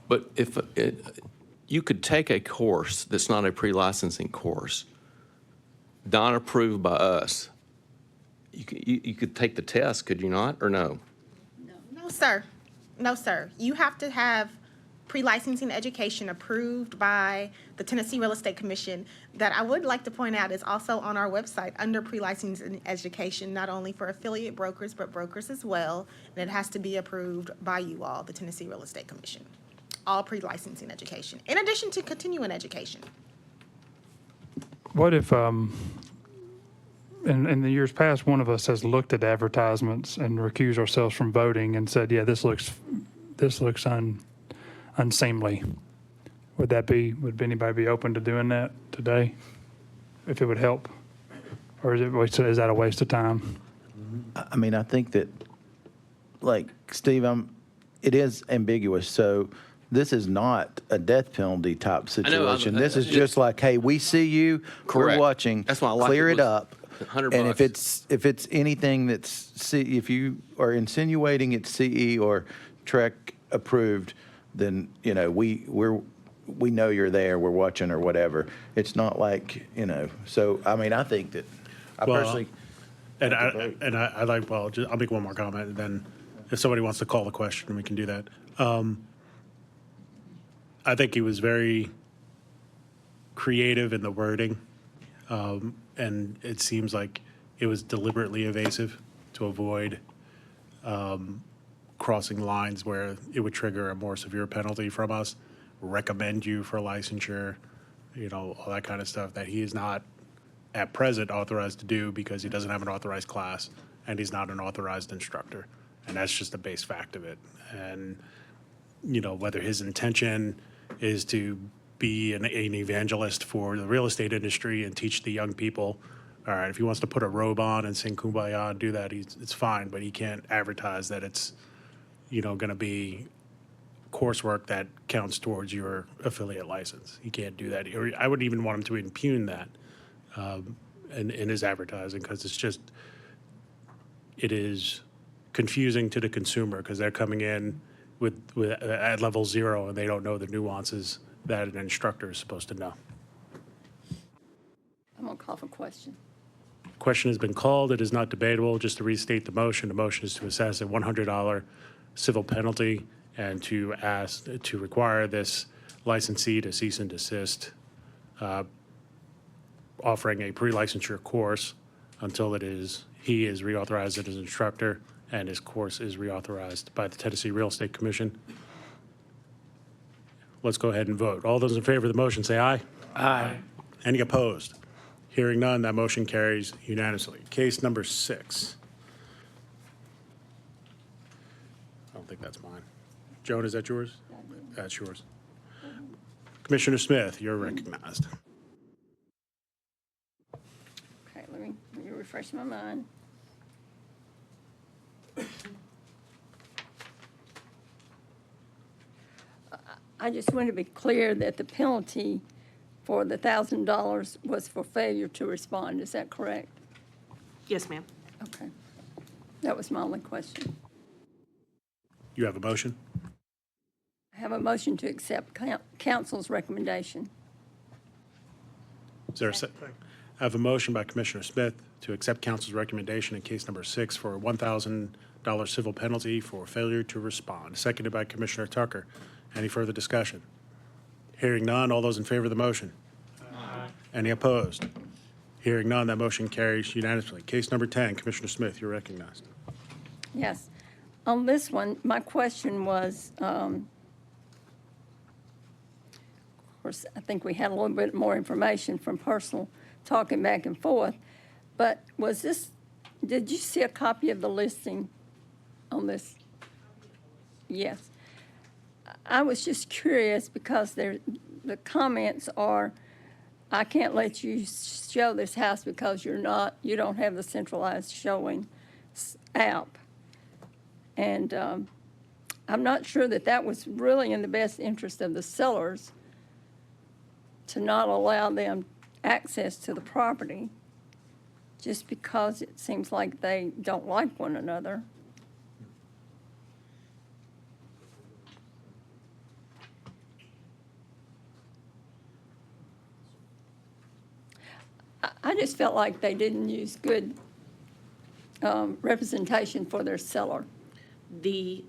but if you could take a course that's not a pre-licensing course, not approved by us, you could take the test, could you not, or no? No, sir. No, sir. You have to have pre-licensing education approved by the Tennessee Real Estate Commission that I would like to point out is also on our website under pre-licensing education, not only for affiliate brokers, but brokers as well. And it has to be approved by you all, the Tennessee Real Estate Commission. All pre-licensing education, in addition to continuing education. What if, in the years past, one of us has looked at advertisements and recused ourselves from voting and said, yeah, this looks unseemly. Would anybody be open to doing that today? If it would help? Or is that a waste of time? I mean, I think that, like, Steve, it is ambiguous, so this is not a death penalty type situation. This is just like, hey, we see you, Correct. we're watching, That's why I like clear it it was up. $100. And if it's anything that's, if you are insinuating it's CE or TREC approved, then, you know, we know you're there, we're watching or whatever. It's not like, you know, so, I mean, I think that, I Well, personally, And I like, well, I'll make one more comment, and then if somebody wants to call the question, we can do that. I think he was very creative in the wording, and it seems like it was deliberately evasive to avoid crossing lines where it would trigger a more severe penalty from us, recommend you for licensure, all that kind of stuff that he is not at present authorized to do because he doesn't have an authorized class and he's not an authorized instructor. And that's just the base fact of it. And, whether his intention is to be an evangelist for the real estate industry and teach the young people, all right, if he wants to put a robe on and sing Kumbaya and do that, it's fine, but he can't advertise that it's, going to be coursework that counts towards your affiliate license. He can't do that. Or I wouldn't even want him to impugn that in his advertising, because it is confusing to the consumer because they're coming in with at level 0 and they don't know the nuances that an instructor is supposed to know. I'm going to call for question. Question has been called. It is not debatable. Just to restate the motion is to assess a $100 civil penalty and to require this licensee to cease and desist offering a pre-licensure course until he is reauthorized as an instructor and his course is reauthorized by the Tennessee Real Estate Commission. Let's go ahead and vote. All those in favor of the motion say aye. Aye. Any opposed? Hearing none, that motion carries unanimously. Case number 6. I don't think that's mine. Joan, is that yours? That's yours. Commissioner Smith, you're recognized. Okay, let me refresh my mind. I just want to be clear that the penalty for the $1,000 was for failure to respond. Is that correct? Yes, ma'am. Okay. That was my only question. You have a motion? I have a motion to accept council's recommendation. Is there a second? I have a motion by Commissioner Smith to accept council's recommendation in case number 6 for a $1,000 civil penalty for failure to respond, seconded by Commissioner Tucker. Any further discussion? Hearing none, all those in favor of the motion? Aye. Any opposed? Hearing none, that motion carries unanimously. Case number 10, Commissioner Smith, you're recognized. Yes. On this one, my question was, of course, I think we had a little bit more information from personal talking back and forth, but did you see a copy of the listing on this? Yes. I was just curious because the comments are, I can't let you show this house because you don't have the centralized showing app. And I'm not sure that was really in the best interest of the sellers to not allow them access to the property just because it seems like they don't like one another. I just felt like they didn't use good representation for their seller. The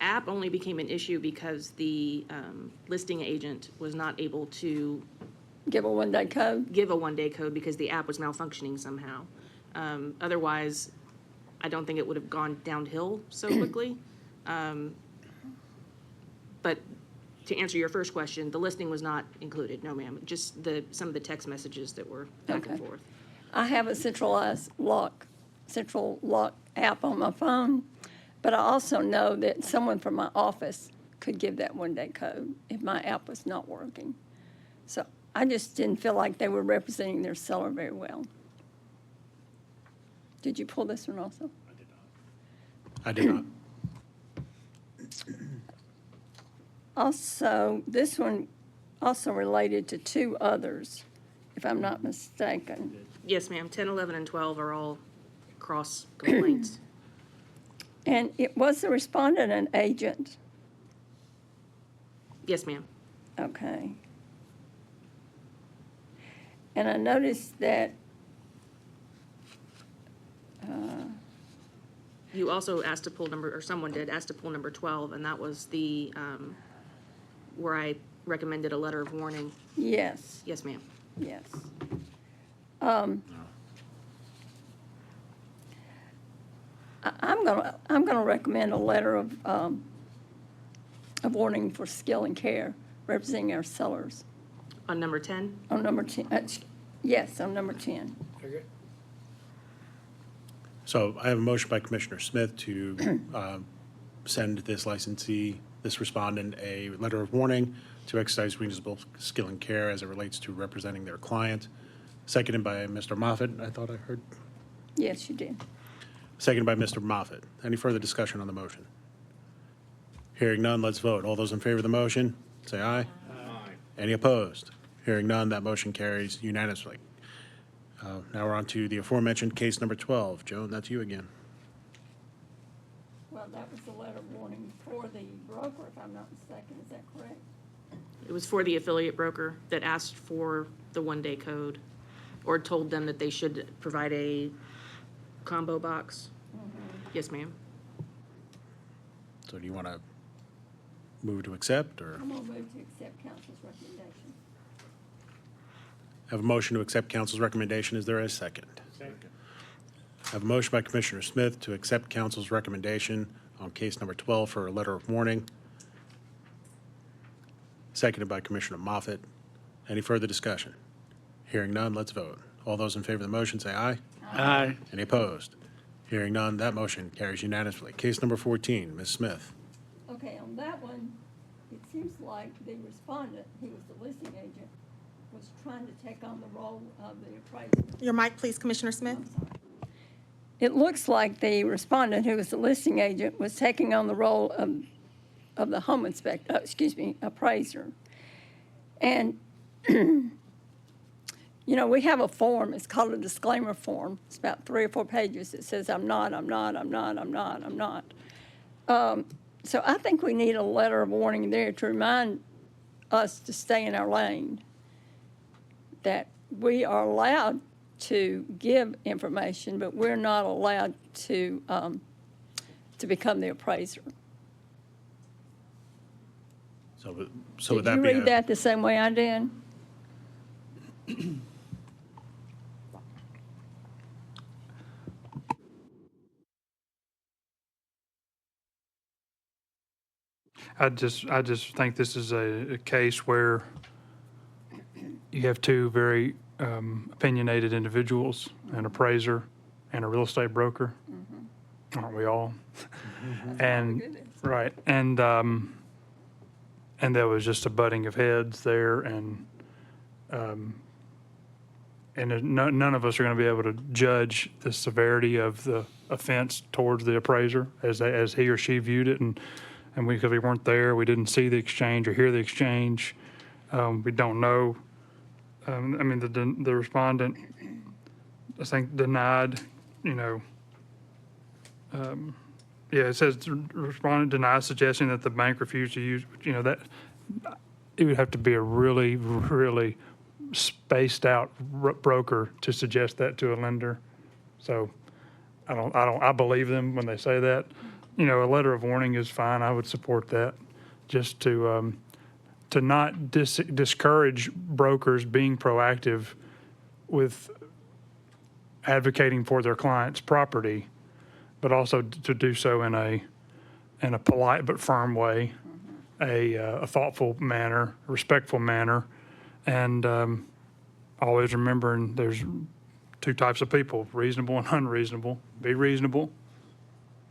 app only became an issue because the listing agent was not able to Give a one-day code? give a one-day code because the app was malfunctioning somehow. Otherwise, I don't think it would have gone downhill so quickly. But to answer your first question, the listing was not included, no ma'am, just some of the text messages that were back and forth. I have a central lock app on my phone, but I also know that someone from my office could give that one-day code if my app was not working. So I just didn't feel like they were representing their seller very well. Did you pull this one also? I did not. Also, this one also related to 2 others, if I'm not mistaken. Yes, ma'am, 10, 11, and 12 are all cross complaints. And it was the respondent an agent? Yes, ma'am. Okay. And I noticed that You also asked to pull number, or someone did, ask to pull number 12, and that was the, where I recommended a letter of warning. Yes, Yes, ma'am. yes. I'm gonna recommend a letter of warning for skill and care representing our sellers On number 10? on number 10. Yes, on number 10. So I have a motion by Commissioner Smith to send this licensee, this respondent, a letter of warning to exercise reasonable skill and care as it relates to representing their client. Seconded by Mr. Moffett, I thought I heard. Yes, you did. Seconded by Mr. Moffett. Any further discussion on the motion? Hearing none, let's vote. All those in favor of the motion, say aye. Aye. Any opposed? Hearing none, that motion carries unanimously. Now we're on to the aforementioned case number 12. Joan, that's you again. Well, that was the letter of warning for the broker, if I'm not mistaken. Is that correct? It was for the affiliate broker that asked for the one-day code, or told them that they should provide a combo box. Yes, ma'am. So do you want to move to accept, or I'm gonna move to accept council's recommendation. have a motion to accept council's recommendation? Is there a second? Second. I have a motion by Commissioner Smith to accept council's recommendation on case number 12 for a letter of warning. Seconded by Commissioner Moffett. Any further discussion? Hearing none, let's vote. All those in favor of the motion say aye. Aye. Any opposed? Hearing none, that motion carries unanimously. Case number 14, Ms. Smith. Okay, on that one, it seems like the respondent, who was the listing agent, was trying to take on the role of the appraiser. Your mic, please, Commissioner Smith. It looks like the respondent, who was the listing agent, was taking on the role of the home inspector, appraiser. And, you know, we have a form, it's called a disclaimer form. It's about 3 or 4 pages. It says, I'm not. So I think we need a letter of warning there to remind us to stay in our lane, that we are allowed to give information, but we're not allowed to become the appraiser. So would Did that you be read that the same way I did? I just think this is a case where you have two very opinionated individuals, an appraiser and a real estate broker. Aren't we all? And, right, and there was just a butting of heads there, and none of us are going to be able to judge the severity of the offense towards the appraiser as he or she viewed it, and because we weren't there, we didn't see the exchange or hear the exchange. We don't know. I mean, the respondent, I think, denied, it says the respondent denies suggesting that the bank refused to use, that it would have to be a really, really spaced out broker to suggest that to a lender. So I believe them when they say that. A letter of warning is fine. I would support that, just to not discourage brokers being proactive with advocating for their client's property, but also to do so in a polite but firm way, a thoughtful manner, a respectful manner, and always remembering there's 2 types of people: reasonable and unreasonable. Be reasonable.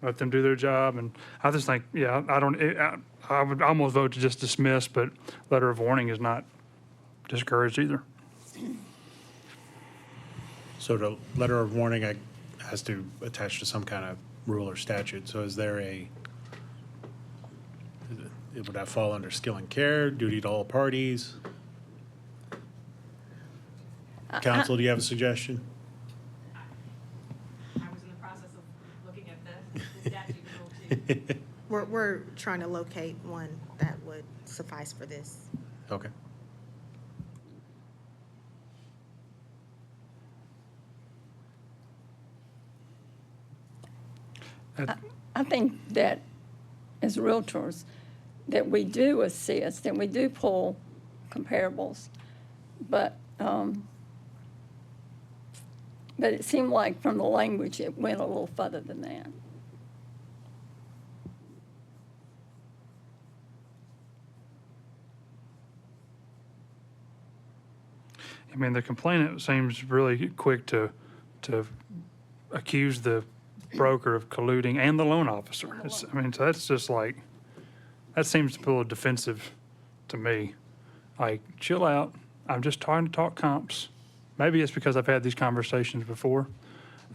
Let them do their job, and I just think, I would almost vote to just dismiss, but letter of warning is not discouraged either. So the letter of warning has to attach to some kind of rule or statute. So is there it would that fall under skill and care, duty to all parties? Counsel, do you have a suggestion? I was in the process of looking at the statute too. We're trying to locate one that would suffice for this. Okay. I think that as realtors, that we do assist and we do pull comparables, but it seemed like from the language, it went a little further than that. I mean, the complainant seems really quick to accuse the broker of colluding and the loan officer. I mean, so that's just like, that seems a little defensive to me. Like, chill out. I'm just trying to talk comps. Maybe it's because I've had these conversations before.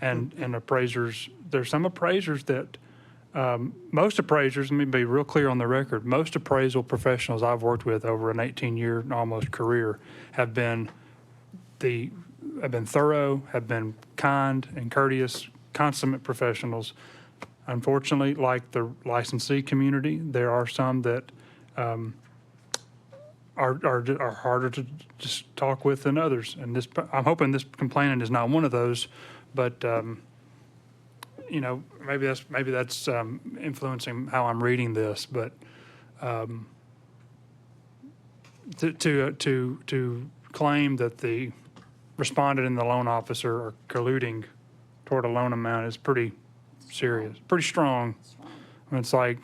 And appraisers, there's some appraisers that, most appraisers, let me be real clear on the record, most appraisal professionals I've worked with over an 18-year almost career have been thorough, have been kind and courteous, consummate professionals. Unfortunately, like the licensee community, there are some that are harder to just talk with than others. And this, I'm hoping this complainant is not one of those, but you know, maybe that's influencing how I'm reading this. But to claim that the respondent and the loan officer are colluding toward a loan amount is pretty serious, pretty strong. I mean, it's like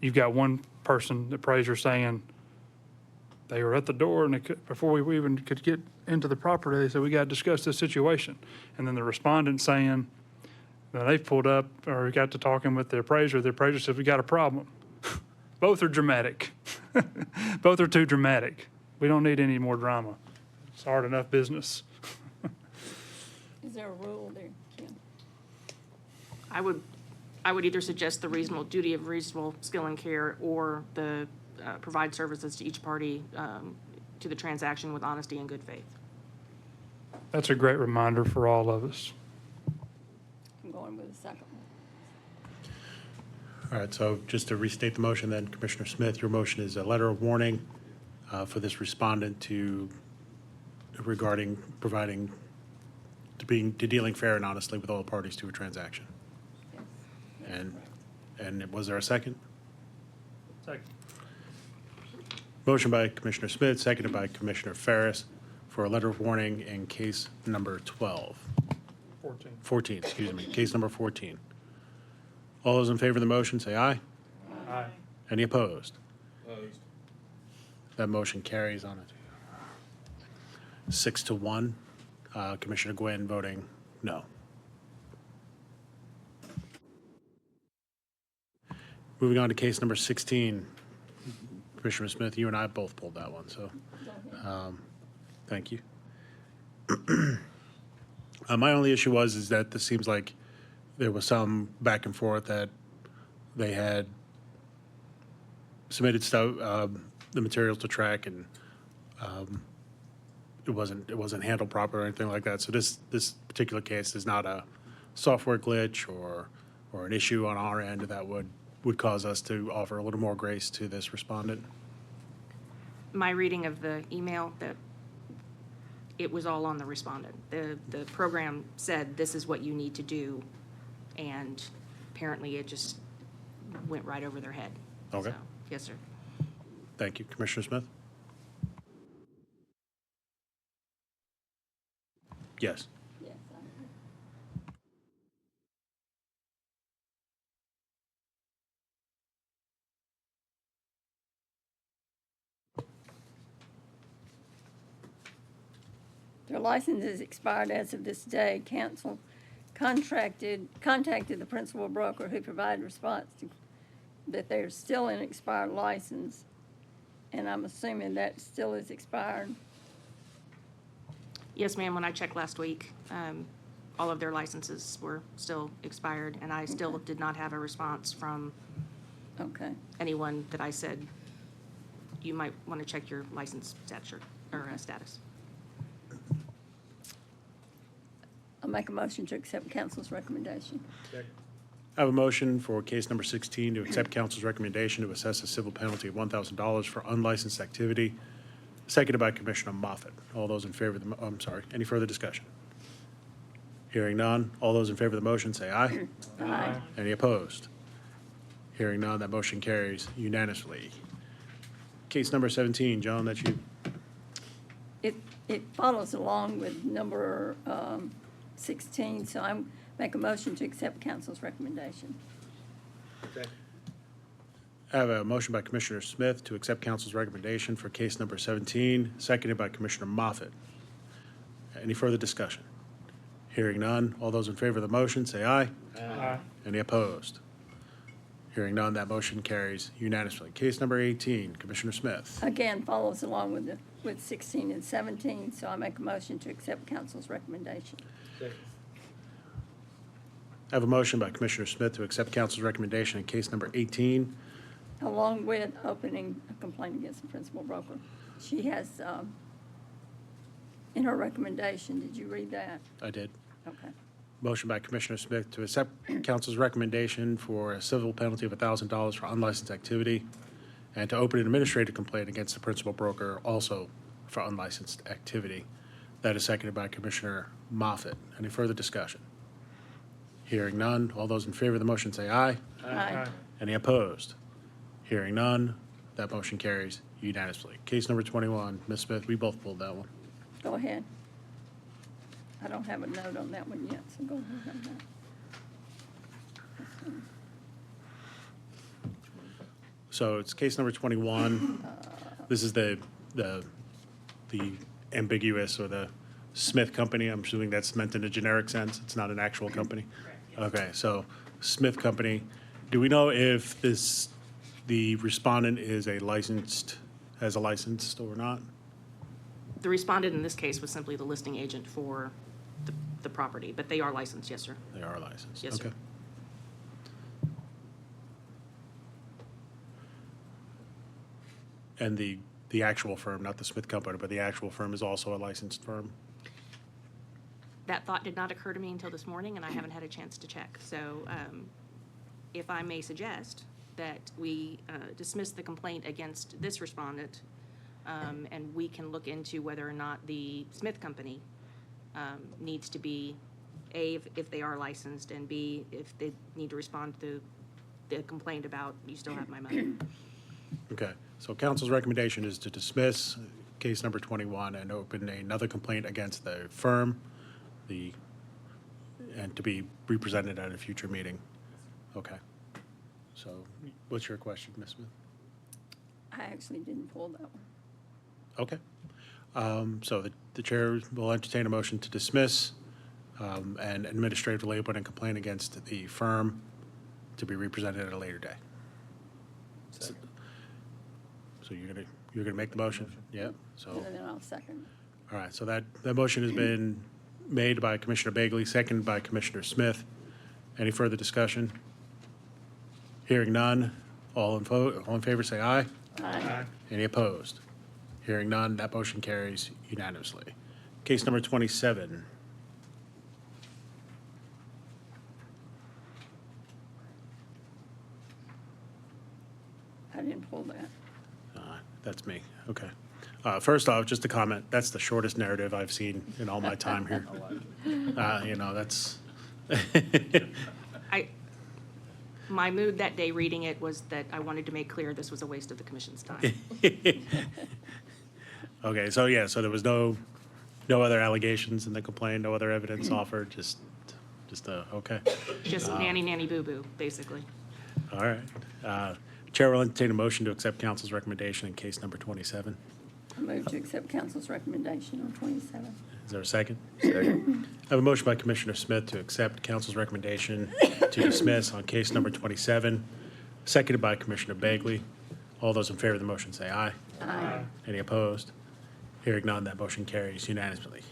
you've got one person, the appraiser, saying they were at the door and before we even could get into the property, they said, we got to discuss this situation. And then the respondent saying that they've pulled up or got to talking with the appraiser said, we got a problem. Both are dramatic. Both are too dramatic. We don't need any more drama. It's hard enough business. Is there a rule there, Kim? I would either suggest the reasonable duty of reasonable skill and care or the provide services to each party to the transaction with honesty and good faith. That's a great reminder for all of us. I'm going with the second one. All right, so just to restate the motion then, Commissioner Smith, your motion is a letter of warning for this respondent regarding to dealing fair and honestly with all parties to a transaction. And was there a second? Second. Motion by Commissioner Smith, seconded by Commissioner Ferris for a letter of warning in case number 14, excuse me, case number 14. All those in favor of the motion, say aye. Aye. Any opposed? Opposed. That motion carries on it. 6-1. Commissioner Gwynn voting no. Moving on to case number 16. Commissioner Smith, you and I both pulled that one, so thank you. My only issue is that this seems like there was some back and forth that they had submitted stuff, the materials to TREC, and it wasn't handled proper or anything like that. So this particular case is not a software glitch or an issue on our end that would cause us to offer a little more grace to this respondent. My reading of the email, that it was all on the respondent. The program said this is what you need to do, and apparently it just went right over their head. Okay. So, yes, sir. Thank you. Commissioner Smith? Yes. Yes, I agree. Their license is expired as of this day. Council contacted the principal broker who provided response that they're still an expired license, and I'm assuming that still is expired. Yes, ma'am. When I checked last week, all of their licenses were still expired, and I still did not have a response from anyone that I said, you might want to check your license status. I'll make a motion to accept council's recommendation. I have a motion for case number 16 to accept council's recommendation to assess a civil penalty of $1,000 for unlicensed activity, seconded by Commissioner Moffett. All those in favor of any further discussion? Hearing none. All those in favor of the motion say aye. Aye. Any opposed? Hearing none, that motion carries unanimously. Case number 17, John, that's you. It follows along with number 16, so I'm make a motion to accept council's recommendation. I have a motion by Commissioner Smith to accept council's recommendation for case number 17, seconded by Commissioner Moffett. Any further discussion? Hearing none. All those in favor of the motion, say aye. Aye. Any opposed? Hearing none, that motion carries unanimously. Case number 18, Commissioner Smith. Again, follows along with 16 and 17, so I make a motion to accept council's recommendation. I have a motion by Commissioner Smith to accept council's recommendation in case number 18. Along with opening a complaint against the principal broker. She has, in her recommendation, did you read that? I did. Okay. Motion by Commissioner Smith to accept council's recommendation for a civil penalty of $1,000 for unlicensed activity and to open an administrative complaint against the principal broker also for unlicensed activity. That is seconded by Commissioner Moffett. Any further discussion? Hearing none. All those in favor of the motion say aye. Aye. Any opposed? Hearing none. That motion carries unanimously. Case number 21, Ms. Smith, we both pulled that one. Go ahead. I don't have a note on that one yet, so go ahead on that. So it's case number 21. This is the ambiguous or the Smith Company. I'm assuming that's meant in a generic sense. It's not an actual company. Okay, so Smith Company. Do we know if the respondent is has a license or not? The respondent in this case was simply the listing agent for the property, but they are licensed, yes, sir. They are licensed. Yes, sir. Okay. And the actual firm, not the Smith Company, but the actual firm is also a licensed firm? That thought did not occur to me until this morning, and I haven't had a chance to check. So if I may suggest that we dismiss the complaint against this respondent, and we can look into whether or not the Smith Company needs to be, A, if they are licensed, and B, if they need to respond to the complaint about you still have my money. Okay, so council's recommendation is to dismiss case number 21 and open another complaint against the firm, and to be represented at a future meeting. Okay. So what's your question, Ms. Smith? I actually didn't pull that one. Okay. So the chair will entertain a motion to dismiss and administratively open a complaint against the firm to be represented at a later day. So you're gonna make the motion? Yeah, so, And then I'll second. all right, so that motion has been made by Commissioner Bagley, seconded by Commissioner Smith. Any further discussion? Hearing none, all in favor say aye. Aye. Any opposed? Hearing none, that motion carries unanimously. Case number 27. I didn't pull that. That's me, okay. First off, just a comment, that's the shortest narrative I've seen in all my time here. That's, My mood that day reading it was that I wanted to make clear this was a waste of the commission's time. okay, so there was no other allegations in the complaint, no other evidence offered, just okay. Just nanny boo-boo, basically. All right. Chair will entertain a motion to accept council's recommendation in case number 27. I move to accept council's recommendation on 27. Is there a second? Second. I have a motion by Commissioner Smith to accept council's recommendation to dismiss on case number 27, seconded by Commissioner Bagley. All those in favor of the motion say aye. Aye. Any opposed? Hearing none, that motion carries unanimously.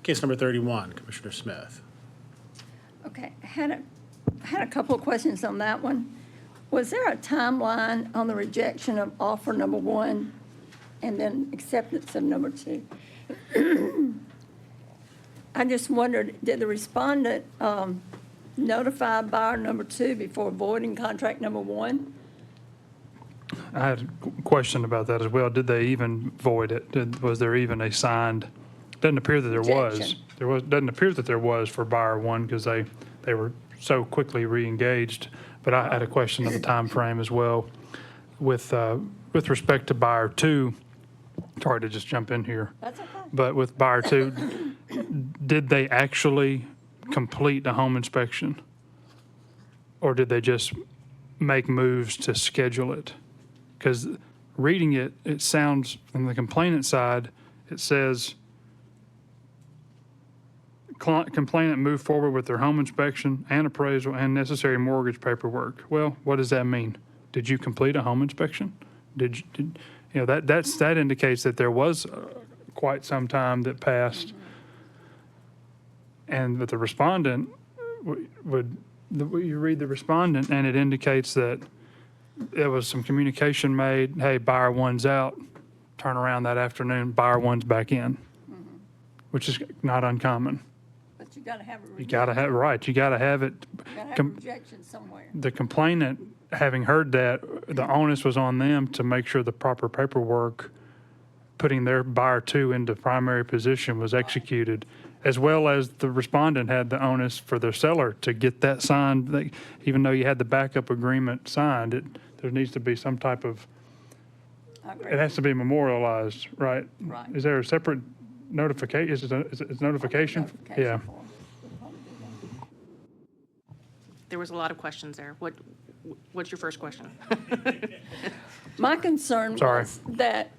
Case number 31, Commissioner Smith. Okay, I had a couple of questions on that one. Was there a timeline on the rejection of offer number 1 and then acceptance of number 2? I just wondered, did the respondent notify buyer number 2 before voiding contract number 1? I had a question about that as well. Did they even void it? Was there even a signed doesn't appear that there was. Rejection. Doesn't appear that there was for buyer one because they were so quickly re-engaged. But I had a question of the time frame as well. With respect to buyer two, sorry to just jump in here. That's okay. But with buyer two, did they actually complete a home inspection? Or did they just make moves to schedule it? Because reading it, it sounds, from the complainant side, it says, complainant moved forward with their home inspection and appraisal and necessary mortgage paperwork. Well, what does that mean? Did you complete a home inspection? Did that indicates that there was quite some time that passed. And with the respondent, you read the respondent and it indicates that there was some communication made, hey, buyer one's out, turn around that afternoon, buyer one's back in, which is not uncommon. But you gotta have a rejection. You gotta have, right, you gotta have it. You gotta have a rejection somewhere. The complainant, having heard that, the onus was on them to make sure the proper paperwork, putting their buyer two into primary position was executed, as well as the respondent had the onus for their seller to get that signed. Even though you had the backup agreement signed, there needs to be some type of, it has to be memorialized, right? Right. Is there a separate notification? Is it notification? Yeah. There was a lot of questions there. What's your first question? My concern Sorry. was that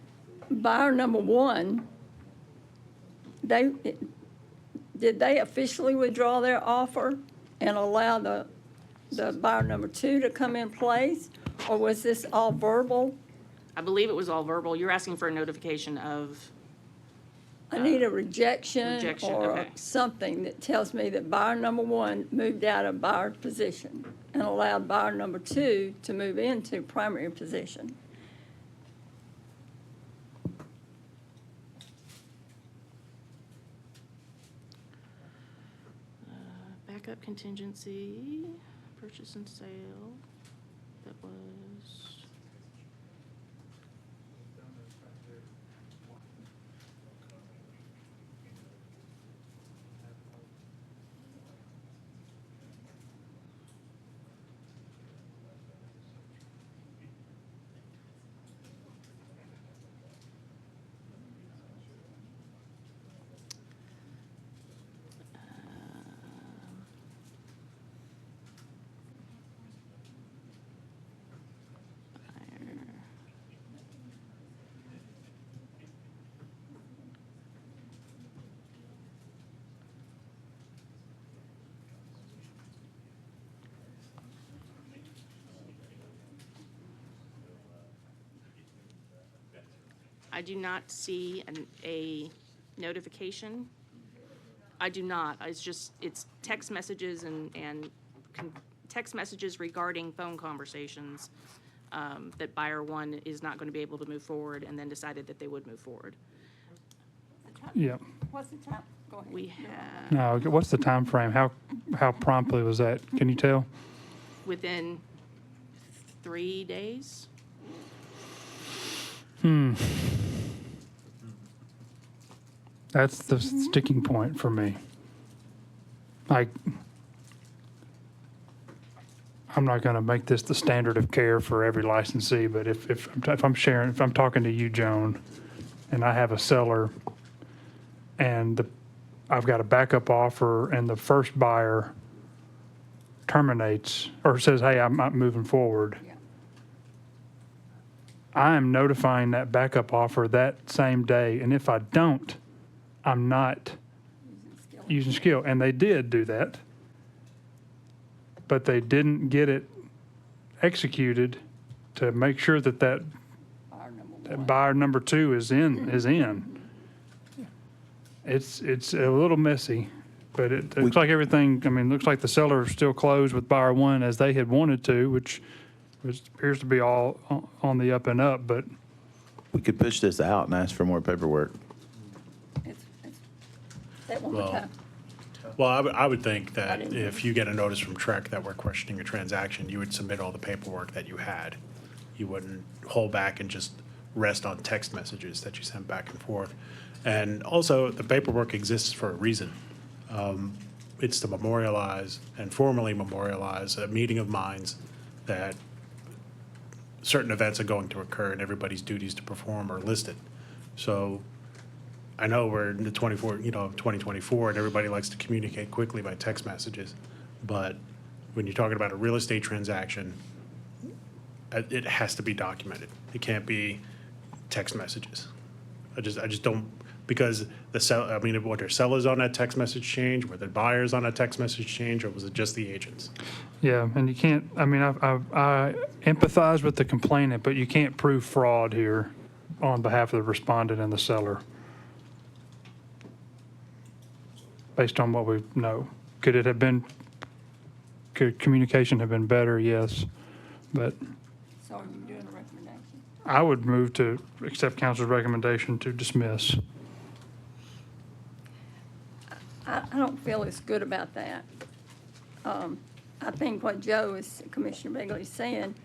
buyer number one, did they officially withdraw their offer and allow the buyer number two to come in place? Or was this all verbal? I believe it was all verbal. You're asking for a notification of, I need a rejection Rejection, or okay. something that tells me that buyer number one moved out of buyer position and allowed buyer number two to move into primary position. backup contingency, purchase and sale, that was. I do not see a notification. I do not. It's text messages and text messages regarding phone conversations that buyer one is not going to be able to move forward and then decided that they would move forward. Yeah. What's the time? Go ahead. We have No, what's the time frame? How promptly was that? Can you tell? within 3 days. That's the sticking point for me. Like, I'm not going to make this the standard of care for every licensee, but if I'm talking to you, Joan, and I have a seller, and I've got a backup offer, and the first buyer terminates or says, "Hey, I'm not moving forward." Yeah. I am notifying that backup offer that same day, and if I don't, I'm not using skill. And they did do that, but they didn't get it executed to make sure that Buyer number one. buyer number two is in. It's a little messy, but it looks like everything, looks like the seller still closed with buyer one as they had wanted to, which appears to be all on the up and up, but We could push this out and ask for more paperwork. Say it one more Well, time. Well, I would think that if you get a notice from TREC that we're questioning a transaction, you would submit all the paperwork that you had. You wouldn't hold back and just rest on text messages that you sent back and forth. And also, the paperwork exists for a reason. It's to memorialize and formally memorialize a meeting of minds that certain events are going to occur and everybody's duties to perform are listed. So I know we're in the 2024, and everybody likes to communicate quickly by text messages. But when you're talking about a real estate transaction, it has to be documented. It can't be text messages. I just don't, because were there sellers on that text message change? Were there buyers on that text message change, or was it just the agents? Yeah, and you can't, I mean, I empathize with the complainant, but you can't prove fraud here on behalf of the respondent and the seller, based on what we know. Could communication have been better? Yes, but So are you doing a recommendation? I would move to accept council's recommendation to dismiss. I don't feel as good about that. I think what Commissioner Begley is saying,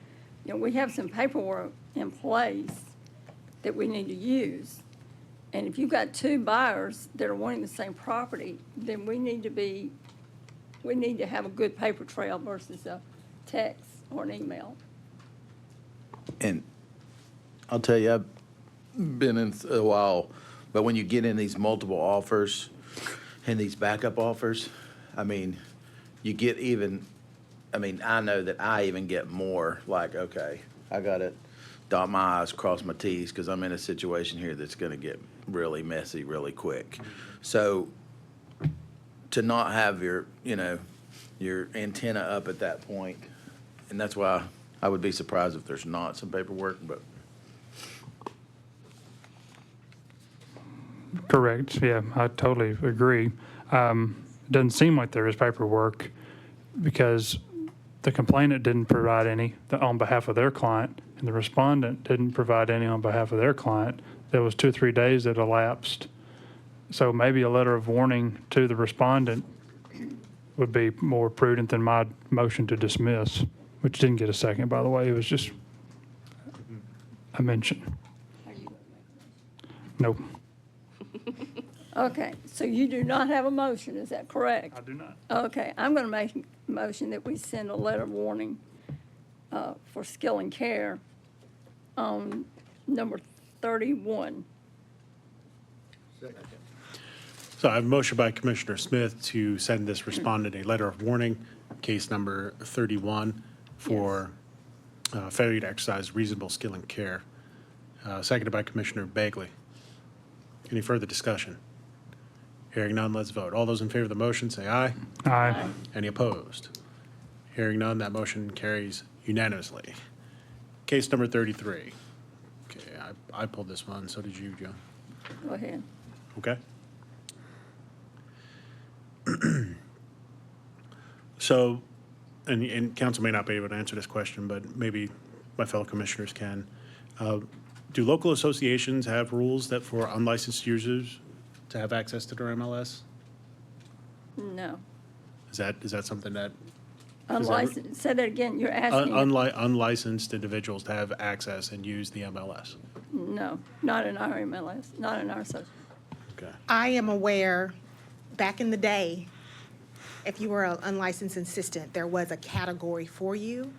we have some paperwork in place that we need to use. And if you've got two buyers that are wanting the same property, then we need to have a good paper trail versus a text or an email. And I'll tell you, I've been in a while, but when you get in these multiple offers and these backup offers, I mean, you get even, I know that I even get more like, okay, I got to dot my I's, cross my T's, because I'm in a situation here that's going to get really messy really quick. So to not have your antenna up at that point, and that's why I would be surprised if there's not some paperwork, but. Correct, yeah, I totally agree. Doesn't seem like there is paperwork because the complainant didn't provide any on behalf of their client, and the respondent didn't provide any on behalf of their client. There was 2 or 3 days that elapsed. So maybe a letter of warning to the respondent would be more prudent than my motion to dismiss, which didn't get a second, by the way. It was just a mention. Nope. Okay, so you do not have a motion, is that correct? I do not. Okay, I'm going to make a motion that we send a letter of warning for skill and care on number 31. So I have a motion by Commissioner Smith to send this respondent a letter of warning, case number 31, for failure to exercise reasonable skill and care. Seconded by Commissioner Bagley. Any further discussion? Hearing none, let's vote. All those in favor of the motion, say aye. Aye. Any opposed? Hearing none, that motion carries unanimously. Case number 33. Okay, I pulled this one, so did you, Joe. Go ahead. Okay. So, and council may not be able to answer this question, but maybe my fellow commissioners can. Do local associations have rules that for unlicensed users to have access to their MLS? No. Is that something that? Unlicensed, say that again, you're asking. Unlicensed individuals to have access and use the MLS? No, not in our MLS, not in our association. Okay. I am aware, back in the day, if you were an unlicensed assistant, there was a category for you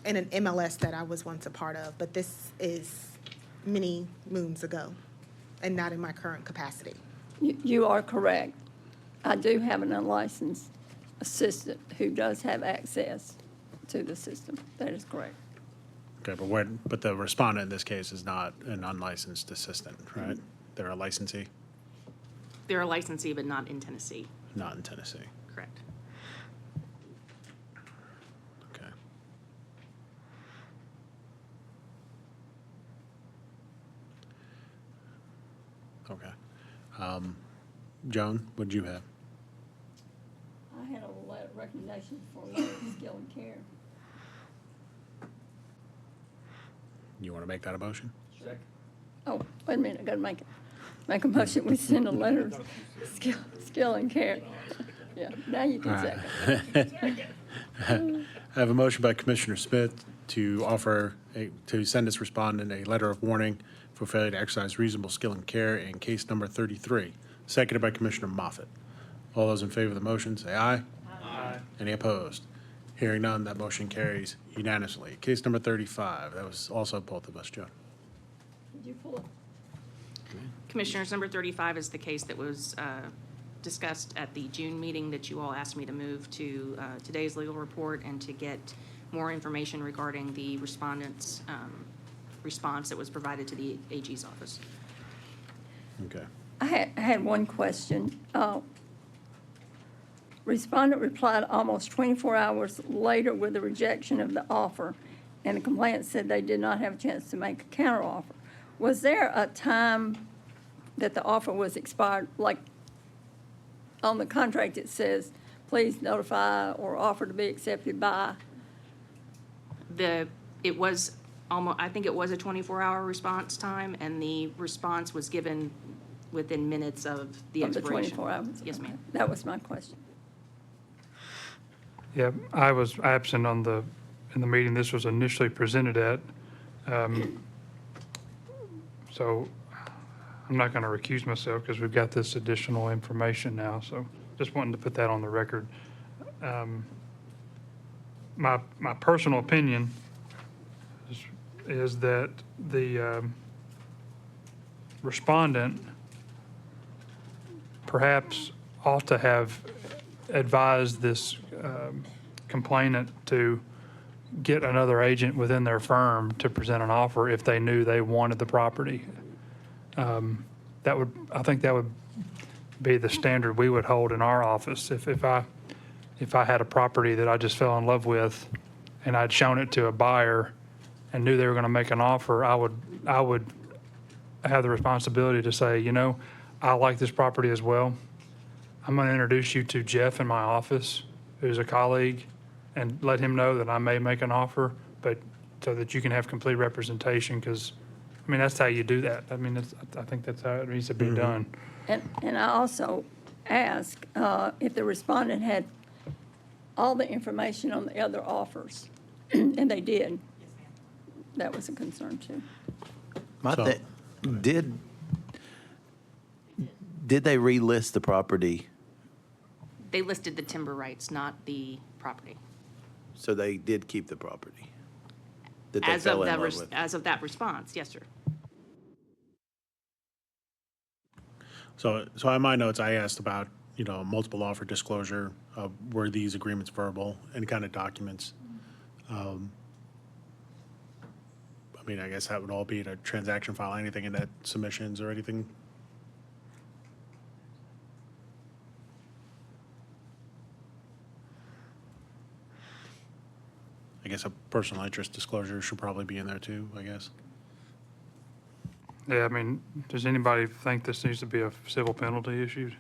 in an MLS that I was once a part of, but this is many moons ago and not in my current capacity. You are correct. I do have an unlicensed assistant who does have access to the system. That is correct. Okay, but the respondent in this case is not an unlicensed assistant, right? They're a licensee? They're a licensee, but not in Tennessee. Not in Tennessee. Correct. Okay. Okay. Joan, what'd you have? I had a recommendation for a letter of skill and care. You want to make that a motion? Oh, wait a minute, I gotta make a motion, we send a letter of skill and care. Yeah, now you can second. I have a motion by Commissioner Smith to to send this respondent a letter of warning for failure to exercise reasonable skill and care in case number 33, seconded by Commissioner Moffett. All those in favor of the motion, say aye. Aye. Any opposed? Hearing none, that motion carries unanimously. Case number 35, that was also both of us, Joe. Did you pull it? Commissioners, number 35 is the case that was discussed at the June meeting that you all asked me to move to today's legal report and to get more information regarding the respondent's response that was provided to the AG's office. Okay. I had one question. Respondent replied almost 24 hours later with a rejection of the offer, and the complainant said they did not have a chance to make a counteroffer. Was there a time that the offer was expired, like on the contract it says, please notify or offer to be accepted by? It was almost, I think it was a 24-hour response time, and the response was given within minutes of the Of the expiration. 24 hours? Yes, ma'am. That was my question. Yeah, I was absent in the meeting this was initially presented at. So I'm not going to recuse myself because we've got this additional information now. So just wanted to put that on the record. My personal opinion is that the respondent perhaps ought to have advised this complainant to get another agent within their firm to present an offer if they knew they wanted the property. I think that would be the standard we would hold in our office. If I had a property that I just fell in love with and I'd shown it to a buyer and knew they were going to make an offer, I would have the responsibility to say, you know, I like this property as well. I'm going to introduce you to Jeff in my office, who's a colleague, and let him know that I may make an offer, but so that you can have complete representation, because, I mean, that's how you do that. I mean, I think that's how it needs to be done. And I also asked if the respondent had all the information on the other offers, and they did. That was a concern, too. Did they relist the property? They listed the timber rights, not the property. So they did keep the property that they As fell of in that, love with? as of that response, yes, sir. So in my notes, I asked about, you know, multiple offer disclosure, were these agreements verbal, any kind of documents? I mean, I guess that would all be in a transaction file, anything in that submissions or anything? I guess a personal interest disclosure should probably be in there too, I guess. Yeah, I mean, does anybody think this needs to be a civil penalty issued?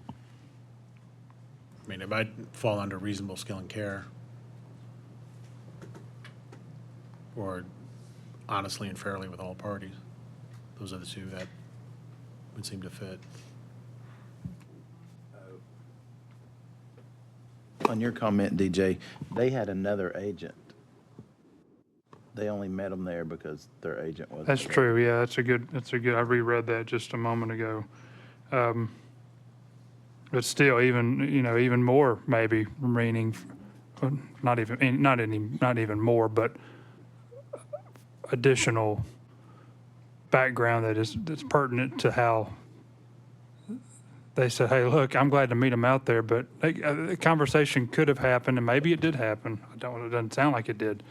I mean, it might fall under reasonable skill and care. Or honestly and fairly with all parties. Those are the two that would seem to fit. On your comment, DJ, they had another agent. They only met them there because their agent wasn't That's there. true, yeah, I reread that just a moment ago. But still, even more maybe meaning, not even more, but additional background that's pertinent to how they said, hey, look, I'm glad to meet them out there, but the conversation could have happened, and maybe it did happen. It doesn't sound like it did.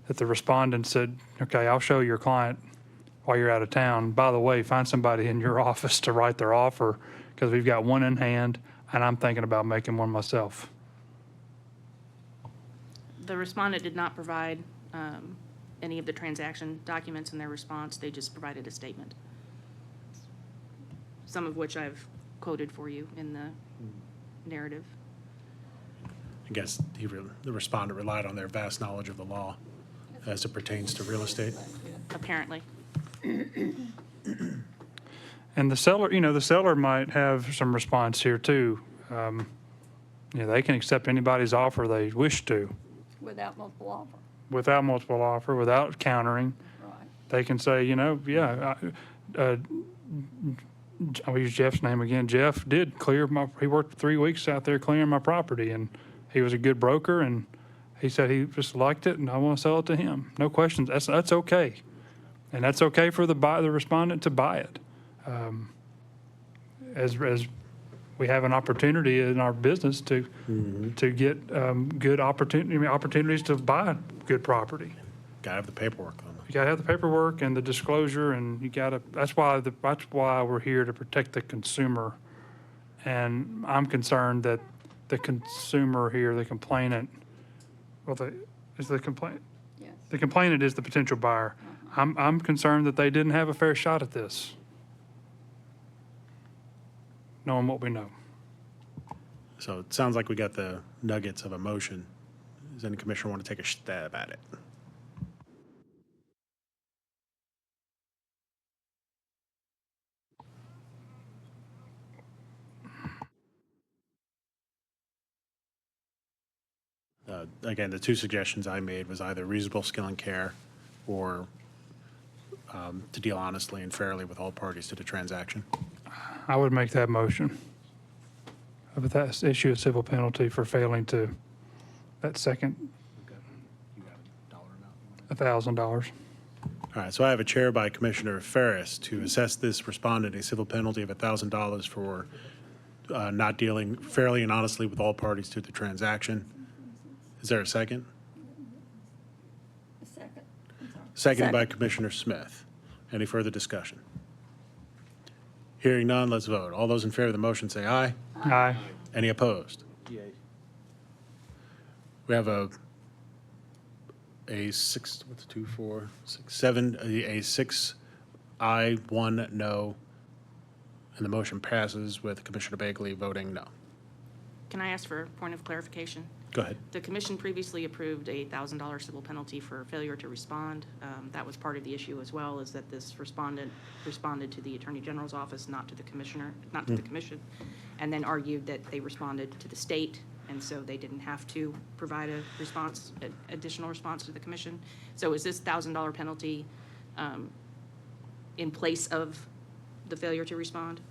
That the respondent said, okay, I'll show your client while you're out of town. By the way, find somebody in your office to write their offer, because we've got one in hand, and I'm thinking about making one myself. The respondent did not provide any of the transaction documents in their response. They just provided a statement, some of which I've quoted for you in the narrative. I guess the respondent relied on their vast knowledge of the law as it pertains to real estate. Apparently. And the seller might have some response here too. They can accept anybody's offer they wish to, Without multiple offer. without multiple offer, without countering. Right. They can say, I'll use Jeff's name again. Jeff did he worked 3 weeks out there clearing my property, and he was a good broker, and he said he just liked it, and I want to sell it to him. No questions. That's okay. And that's okay for the respondent to buy it. As we have an opportunity in our business to get good opportunities to buy good property. Gotta have the paperwork on it. You gotta have the paperwork and the disclosure, and that's why we're here, to protect the consumer. And I'm concerned that the consumer here, the complainant, the complainant is the potential buyer. I'm concerned that they didn't have a fair shot at this, knowing what we know. So it sounds like we got the nuggets of a motion. Does any commissioner want to take a stab at it? Again, the two suggestions I made was either reasonable skill and care or to deal honestly and fairly with all parties to the transaction. I would make that motion. But that's issue a civil penalty for failing to, that second, $1,000. All right, so I have a chair by Commissioner Ferris to assess this respondent a civil penalty of $1,000 for not dealing fairly and honestly with all parties to the transaction. Is there a second? Seconded by Commissioner Smith. Any further discussion? Hearing none, let's vote. All those in favor of the motion say aye. Aye. Any opposed? We have a 6, what's 2, 4, 6, 7, a 6 aye, 1 no, and the motion passes with Commissioner Bagley voting no. Can I ask for a point of clarification? Go ahead. The commission previously approved a $1,000 civil penalty for failure to respond. That was part of the issue as well, is that this respondent responded to the Attorney General's office, not to the commissioner, not to the commission, and then argued that they responded to the state, and so they didn't have to provide a response, additional response to the commission. So is this $1,000 penalty in place of the failure to respond?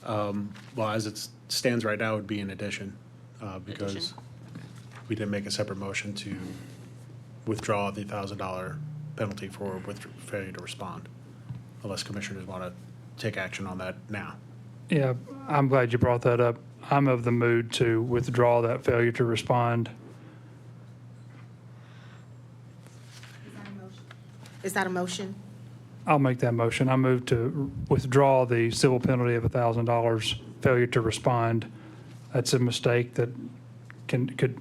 Well, as it stands right now, it would be in addition, because Addition? we didn't make a separate motion to withdraw the $1,000 penalty for failure to respond, unless commissioners want to take action on that now. Yeah, I'm glad you brought that up. I'm of the mood to withdraw that failure to respond. Is that a motion? I'll make that motion. I move to withdraw the civil penalty of $1,000 failure to respond. That's a mistake that could,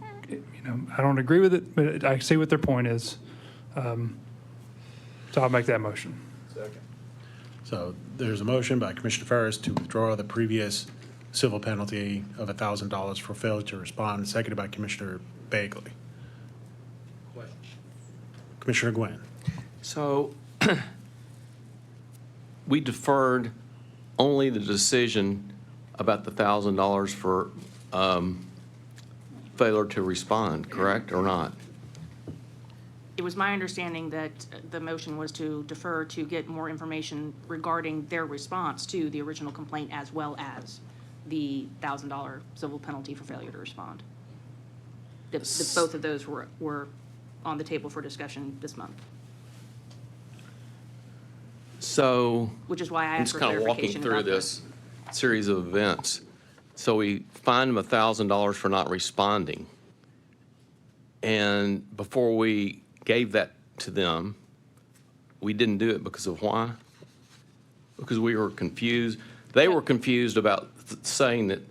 I don't agree with it, but I see what their point is. So I'll make that motion. So there's a motion by Commissioner Ferris to withdraw the previous civil penalty of $1,000 for failure to respond, seconded by Commissioner Bagley. Commissioner Gwynn. So we deferred only the decision about the $1,000 for failure to respond, correct, or not? It was my understanding that the motion was to defer to get more information regarding their response to the original complaint, as well as the $1,000 civil penalty for failure to respond. Both of those were on the table for discussion this month, So which is why I I'm asked just for kind of walking clarification through about this series of events. So we fined them $1,000 for not responding. And before we gave that to them, we didn't do it because of why? Because we were confused. They were confused about saying that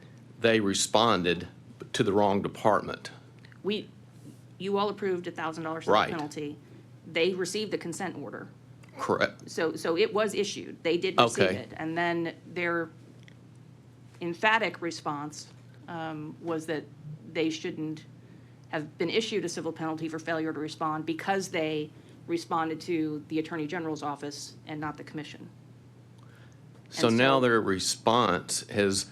they responded to the wrong department. You all approved a $1,000 civil Right. penalty. They received the consent order. Correct. So it was issued. They did receive Okay. it. And then their emphatic response was that they shouldn't have been issued a civil penalty for failure to respond because they responded to the Attorney General's office and not the commission. So And now so- their response has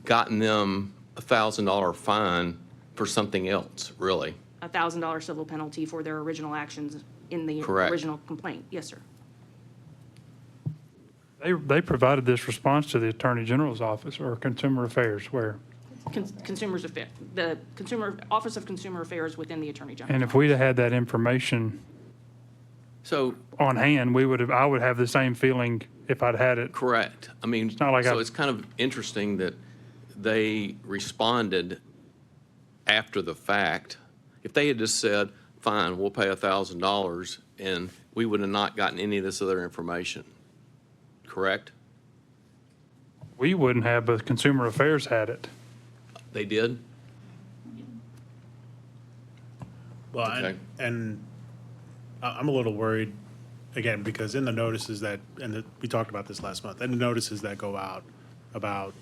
gotten them a $1,000 fine for something else, really. $1,000 civil penalty for their original actions in the Correct. original complaint. Yes, sir. They provided this response to the Attorney General's office or Consumer Affairs where, Consumers Affair, the Office of Consumer Affairs within the Attorney General. and if we'd have had that information So, on hand, I would have the same feeling if I'd had it. correct. I mean, not like so I- it's kind of interesting that they responded after the fact. If they had just said, fine, we'll pay $1,000, and we would have not gotten any of this other information, correct? We wouldn't have, but Consumer Affairs had it. They did? Well, Okay. and I'm a little worried, again, because in the notices that, we talked about this last month, in the notices that go out about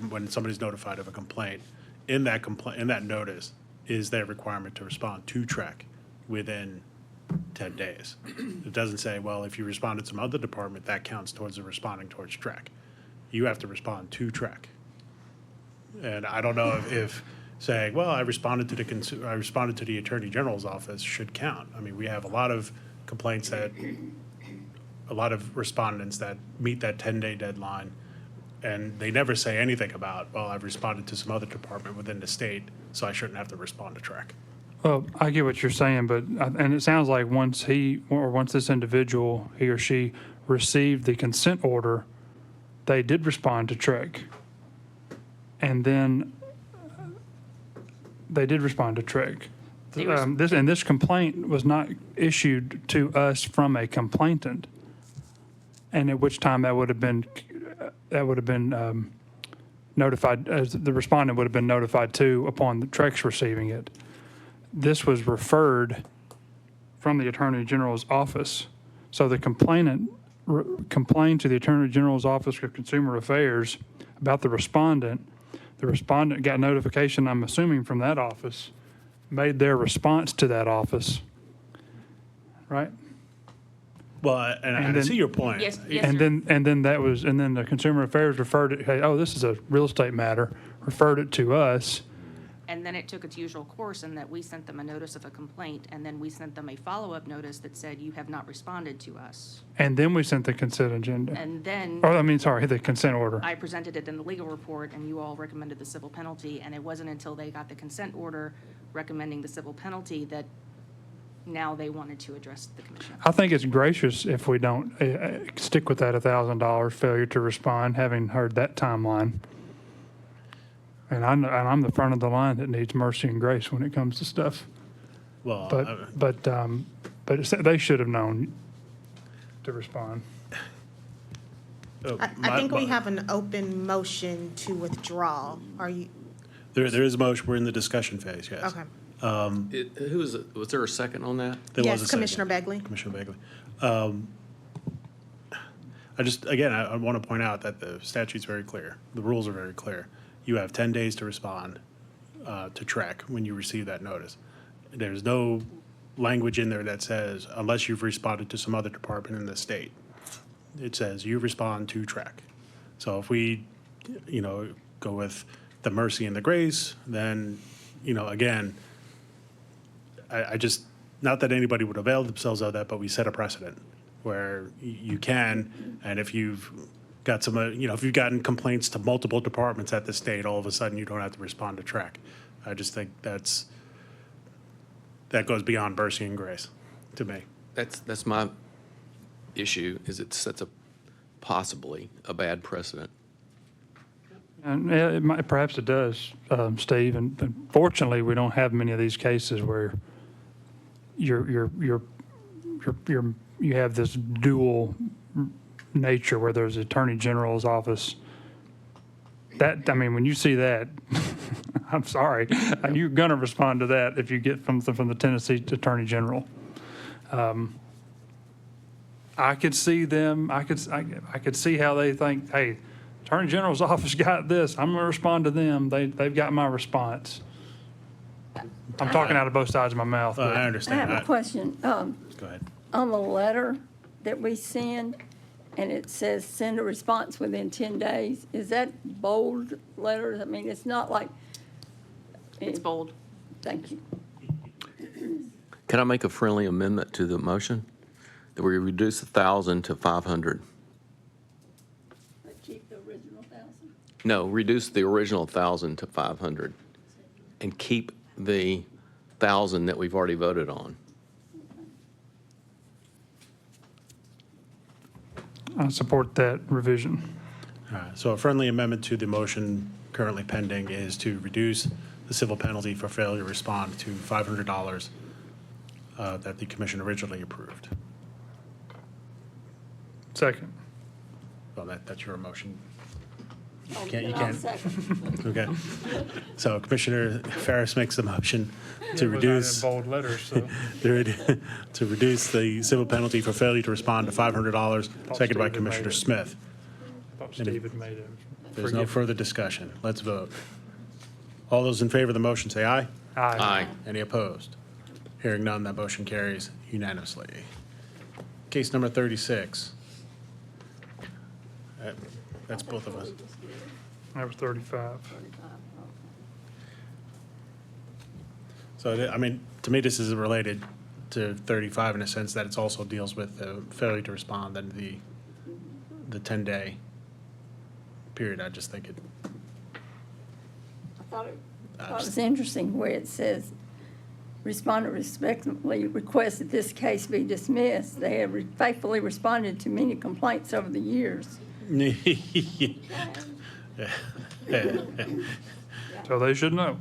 when somebody's notified of a complaint, in that notice is their requirement to respond to TREC within 10 days. It doesn't say, well, if you responded to some other department, that counts towards the responding towards TREC. You have to respond to TREC. And I don't know if saying, well, I responded to the Attorney General's office should count. I mean, we have a lot of complaints a lot of respondents that meet that 10-day deadline, and they never say anything about, well, I've responded to some other department within the state, so I shouldn't have to respond to TREC. Well, I get what you're saying, but, and it sounds like once this individual, he or she, received the consent order, they did respond to TREC. And then they did respond to TREC. This complaint was not issued to us from a complainant, and at which time that would have been notified, as the respondent would have been notified too upon the TREC's receiving it. This was referred from the Attorney General's office. So the complainant complained to the Attorney General's Office of Consumer Affairs about the respondent. The respondent got notification, I'm assuming, from that office, made their response to that office, right? Well, and I then- see your point. Yes, And sir. then the Consumer Affairs referred it, hey, oh, this is a real estate matter, referred it to us. And then it took its usual course in that we sent them a notice of a complaint, and then we sent them a follow-up notice that said, you have not responded to us. And then we sent the consent agenda. And then The consent order. I presented it in the legal report, and you all recommended the civil penalty, and it wasn't until they got the consent order recommending the civil penalty that now they wanted to address the commission. I think it's gracious if we don't stick with that $1,000 failure to respond, having heard that timeline. And I'm the front of the line that needs mercy and grace when it comes to stuff. Well, But they should have known to respond. I think we have an open motion to withdraw. Are you, There is a motion, we're in the discussion phase, yes. okay. Was there a second on that? There was a Yes, second. Commissioner Begley. Commissioner Bagley. I want to point out that the statute's very clear. The rules are very clear. You have 10 days to respond to TREC when you receive that notice. There's no language in there that says, unless you've responded to some other department in the state. It says you respond to TREC. So if we, go with the mercy and the grace, then, again, I just, not that anybody would avail themselves of that, but we set a precedent where you can, and if you've got some, if you've gotten complaints to multiple departments at the state, all of a sudden you don't have to respond to TREC. I just think that goes beyond mercy and grace to me. That's my issue, is it sets possibly a bad precedent. And perhaps it does, Steve, and fortunately, we don't have many of these cases where you have this dual nature where there's Attorney General's office. When you see that, I'm sorry, you're gonna respond to that if you get from the Tennessee Attorney General. I could see them, I could see how they think, hey, Attorney General's office got this, I'm gonna respond to them, they've got my response. I'm talking out of both sides of my mouth. I but- I understand. have a question. Go ahead. On the letter that we send, and it says send a response within 10 days, is that bold letters? I mean, it's not like. It's bold. Thank you. Can I make a friendly amendment to the motion? That we reduce 1,000 to 500? Keep the original 1,000. No, reduce the original 1,000 to 500 and keep the 1,000 that we've already voted on. I support that revision. All right, so a friendly amendment to the motion currently pending is to reduce the civil penalty for failure to respond to $500 that the commission originally approved. Second. Well, that's your motion. You I'll can't. second. Okay. So Commissioner Ferris makes the motion to It was not in reduce, bold letters, so. to reduce the civil penalty for failure to respond to $500, seconded by Steve had Commissioner made it. Smith. I thought Steve had made it. There's no further discussion. Let's vote. All those in favor of the motion say aye. Aye. Any opposed? Hearing none, that motion carries unanimously. Case number 36. That's both of us. That was 35. So, I mean, to me, this is related to 35 in a sense that it also deals with the failure to respond and the 10-day period. I just think it, I thought it was interesting where it says, respondent respectfully requests that this case be dismissed. They have faithfully responded to many complaints over the years. So they should know.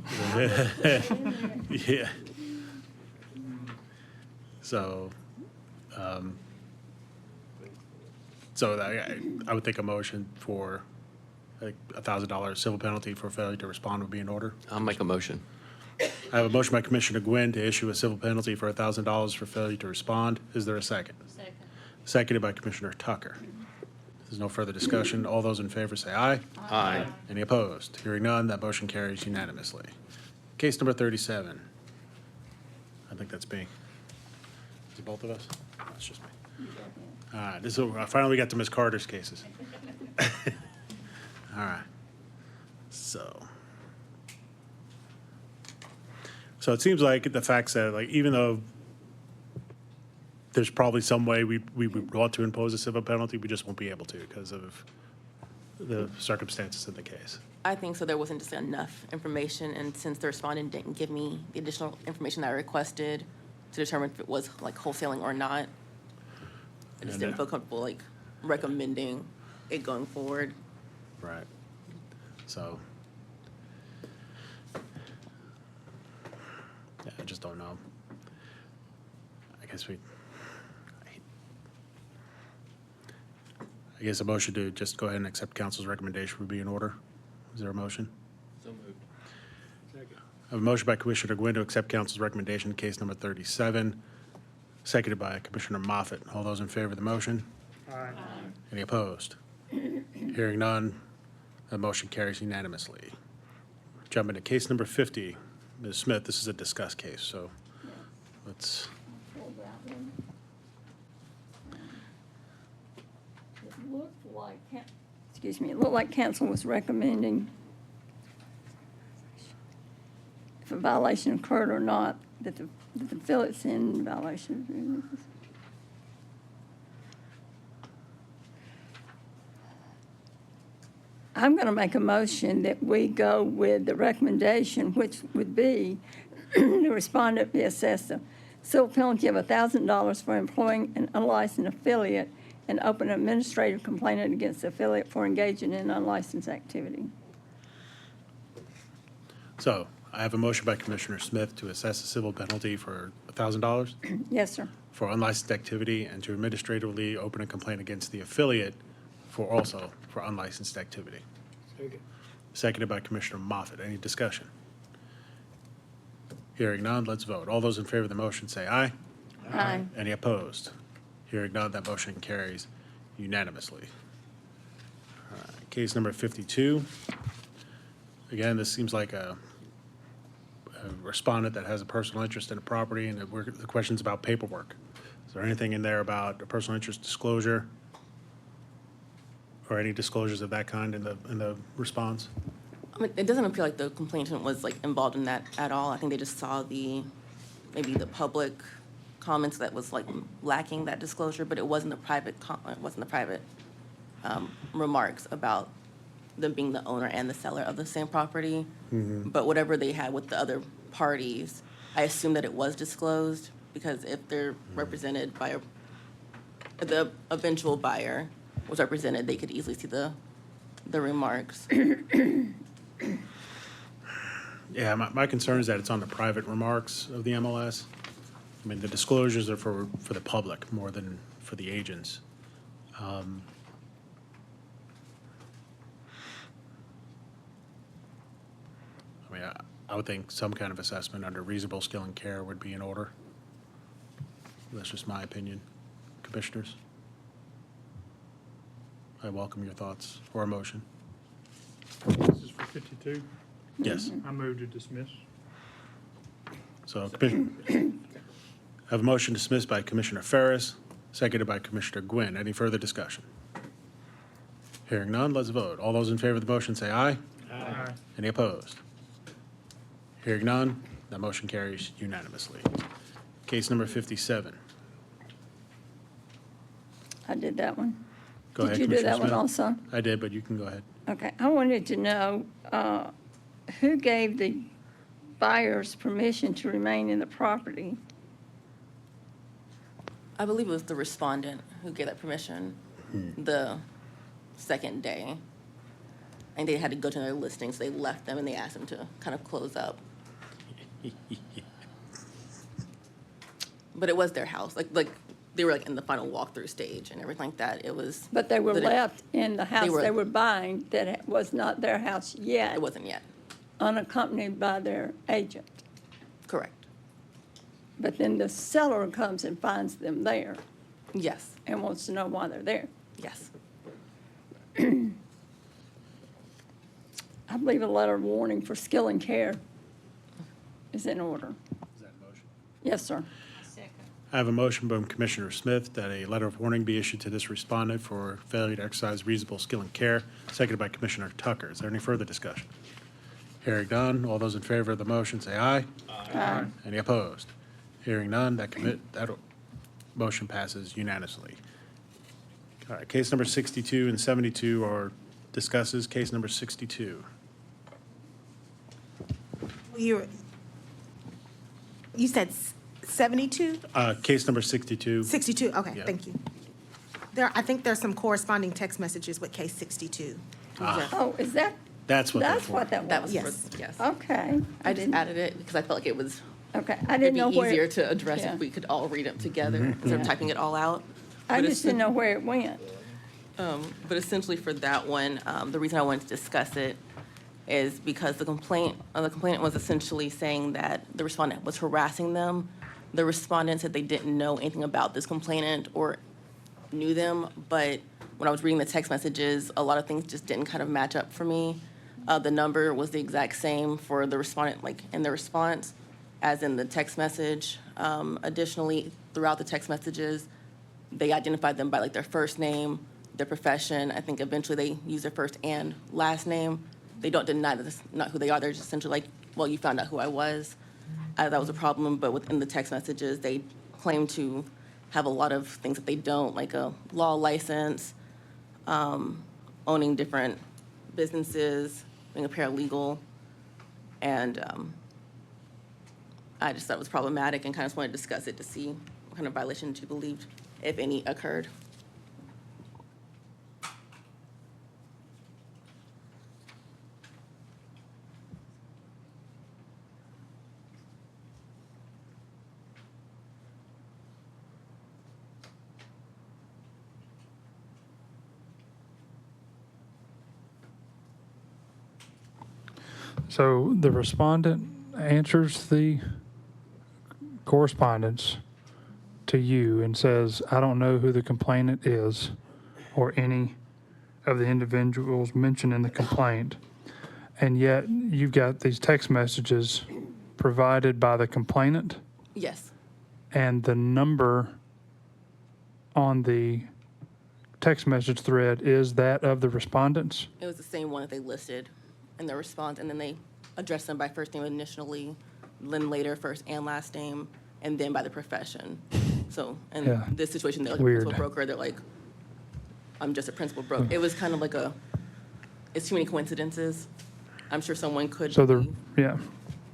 Yeah. So, I would think a motion for like $1,000 civil penalty for failure to respond would be in order. I'll make a motion. I have a motion by Commissioner Gwynn to issue a civil penalty for $1,000 for failure to respond. Is there a second? Second. Seconded by Commissioner Tucker. There's no further discussion. All those in favor say aye. Aye. Any opposed? Hearing none, that motion carries unanimously. Case number 37. I think that's me. Is it both of us? No, it's just me. All right, finally we got to Ms. Carter's cases. All right. So it seems like the facts that, like, even though there's probably some way we would want to impose a civil penalty, we just won't be able to because of the circumstances in the case. I think so. There wasn't just enough information, and since the respondent didn't give me the additional information that I requested to determine if it was like wholesaling or not, I just didn't feel comfortable like recommending it going forward. Right. So, yeah, I just don't know. I guess a motion to just go ahead and accept council's recommendation would be in order. Is there a motion? So moved. I have a motion by Commissioner Gwynn to accept council's recommendation in case number 37, seconded by Commissioner Moffett. All those in favor of the motion? Aye. Any opposed? Hearing none, the motion carries unanimously. Jumping to case number 50. Ms. Smith, this is a discussed case, so let's, It looked like council was recommending if a violation occurred or not, that the affiliate's in violation. I'm going to make a motion that we go with the recommendation, which would be the respondent be assessed a civil penalty of $1,000 for employing an unlicensed affiliate and open an administrative complaint against the affiliate for engaging in unlicensed activity. so I have a motion by Commissioner Smith to assess a civil penalty for $1,000 Yes, sir. for unlicensed activity and to administratively open a complaint against the affiliate for unlicensed activity. Seconded by Commissioner Moffett. Any discussion? Hearing none, let's vote. All those in favor of the motion say aye. Aye. Any opposed? Hearing none, that motion carries unanimously. All right, case number 52. Again, this seems like a respondent that has a personal interest in a property, and the question's about paperwork. Is there anything in there about a personal interest disclosure or any disclosures of that kind in the response? I mean, it doesn't appear like the complainant was like involved in that at all. I think they just saw maybe the public comments that was like lacking that disclosure, but it wasn't the private remarks about them being the owner and the seller of the same property. But whatever they had with the other parties, I assume that it was disclosed, because if they're represented by the eventual buyer was represented, they could easily see the remarks. Yeah, my concern is that it's on the private remarks of the MLS. I mean, the disclosures are for the public more than for the agents. I mean, I would think some kind of assessment under reasonable skill and care would be in order. That's just my opinion. Commissioners? I welcome your thoughts or a motion. This is for 52. Yes. I move to dismiss. So, I have a motion dismissed by Commissioner Ferris, seconded by Commissioner Gwynn. Any further discussion? Hearing none, let's vote. All those in favor of the motion say aye. Aye. Any opposed? Hearing none, that motion carries unanimously. Case number 57. I did that one. Go ahead, Did you do Commissioner that one Smith. also? I did, but you can go ahead. Okay, I wanted to know, who gave the buyers permission to remain in the property? I believe it was the respondent who gave that permission the second day. And they had to go to their listing, so they left them and they asked them to kind of close up. But it was their house, like they were like in the final walkthrough stage and everything like that. It was. But they were but left in the house were- they were buying that was not their house yet, It wasn't yet, unaccompanied by their agent. correct. But then the seller comes and finds them there Yes, and wants to know why they're there. yes. I believe a letter of warning for skill and care is in order. Is that a motion? Yes, sir. I have a motion from Commissioner Smith that a letter of warning be issued to this respondent for failure to exercise reasonable skill and care, seconded by Commissioner Tucker. Is there any further discussion? Hearing none, all those in favor of the motion say aye. Aye. Any opposed? Hearing none, that motion passes unanimously. All right, case number 62 and 72 are discusses. Case number 62. You said 72? Case number 62. 62, okay, Yeah. thank you. I think there's some corresponding text messages with case 62. Oh, is that, That's what they're that's for. what that That was? was Yes. for, yes. Okay. I just added it because I felt like it was, Okay, I it'd didn't be know where. easier to address yeah. if we could all read it together instead of typing it all out. I But just didn't know where it went. But essentially for that one, the reason I wanted to discuss it is because the complainant was essentially saying that the respondent was harassing them. The respondent said they didn't know anything about this complainant or knew them, but when I was reading the text messages, a lot of things just didn't kind of match up for me. The number was the exact same for the respondent, like in the response, as in the text message. Additionally, throughout the text messages, they identified them by like their first name, their profession. I think eventually they use their first and last name. They don't deny that that's not who they are. They're just essentially like, well, you found out who I was. That was a problem, but within the text messages, they claim to have a lot of things that they don't, like a law license, owning different businesses, being a paralegal. And I just thought it was problematic and kind of just wanted to discuss it to see what kind of violations you believed, if any, occurred. So the respondent answers the correspondence to you and says, I don't know who the complainant is or any of the individuals mentioned in the complaint. And yet you've got these text messages provided by the complainant, Yes, and the number on the text message thread is that of the respondents. it was the same one that they listed in their response, and then they addressed them by first name initially, then later first and last name, and then by the profession. So in Yeah. this situation, they're like Weird. a principal broker, they're like, I'm just a principal broker. It was kind of like it's too many coincidences. I'm sure someone could. So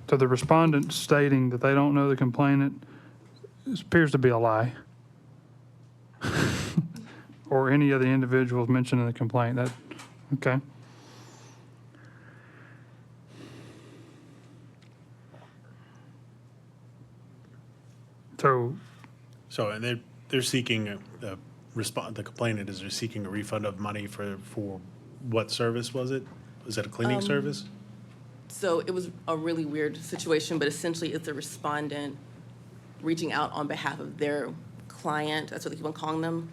so the respondent stating that they don't know the complainant appears to be a lie. Or any of the individuals mentioned in the complaint, okay. So, and they're seeking the complainant is they're seeking a refund of money for what service was it? Was it a cleaning service? So it was a really weird situation, but essentially it's a respondent reaching out on behalf of their client. That's what they keep on calling them.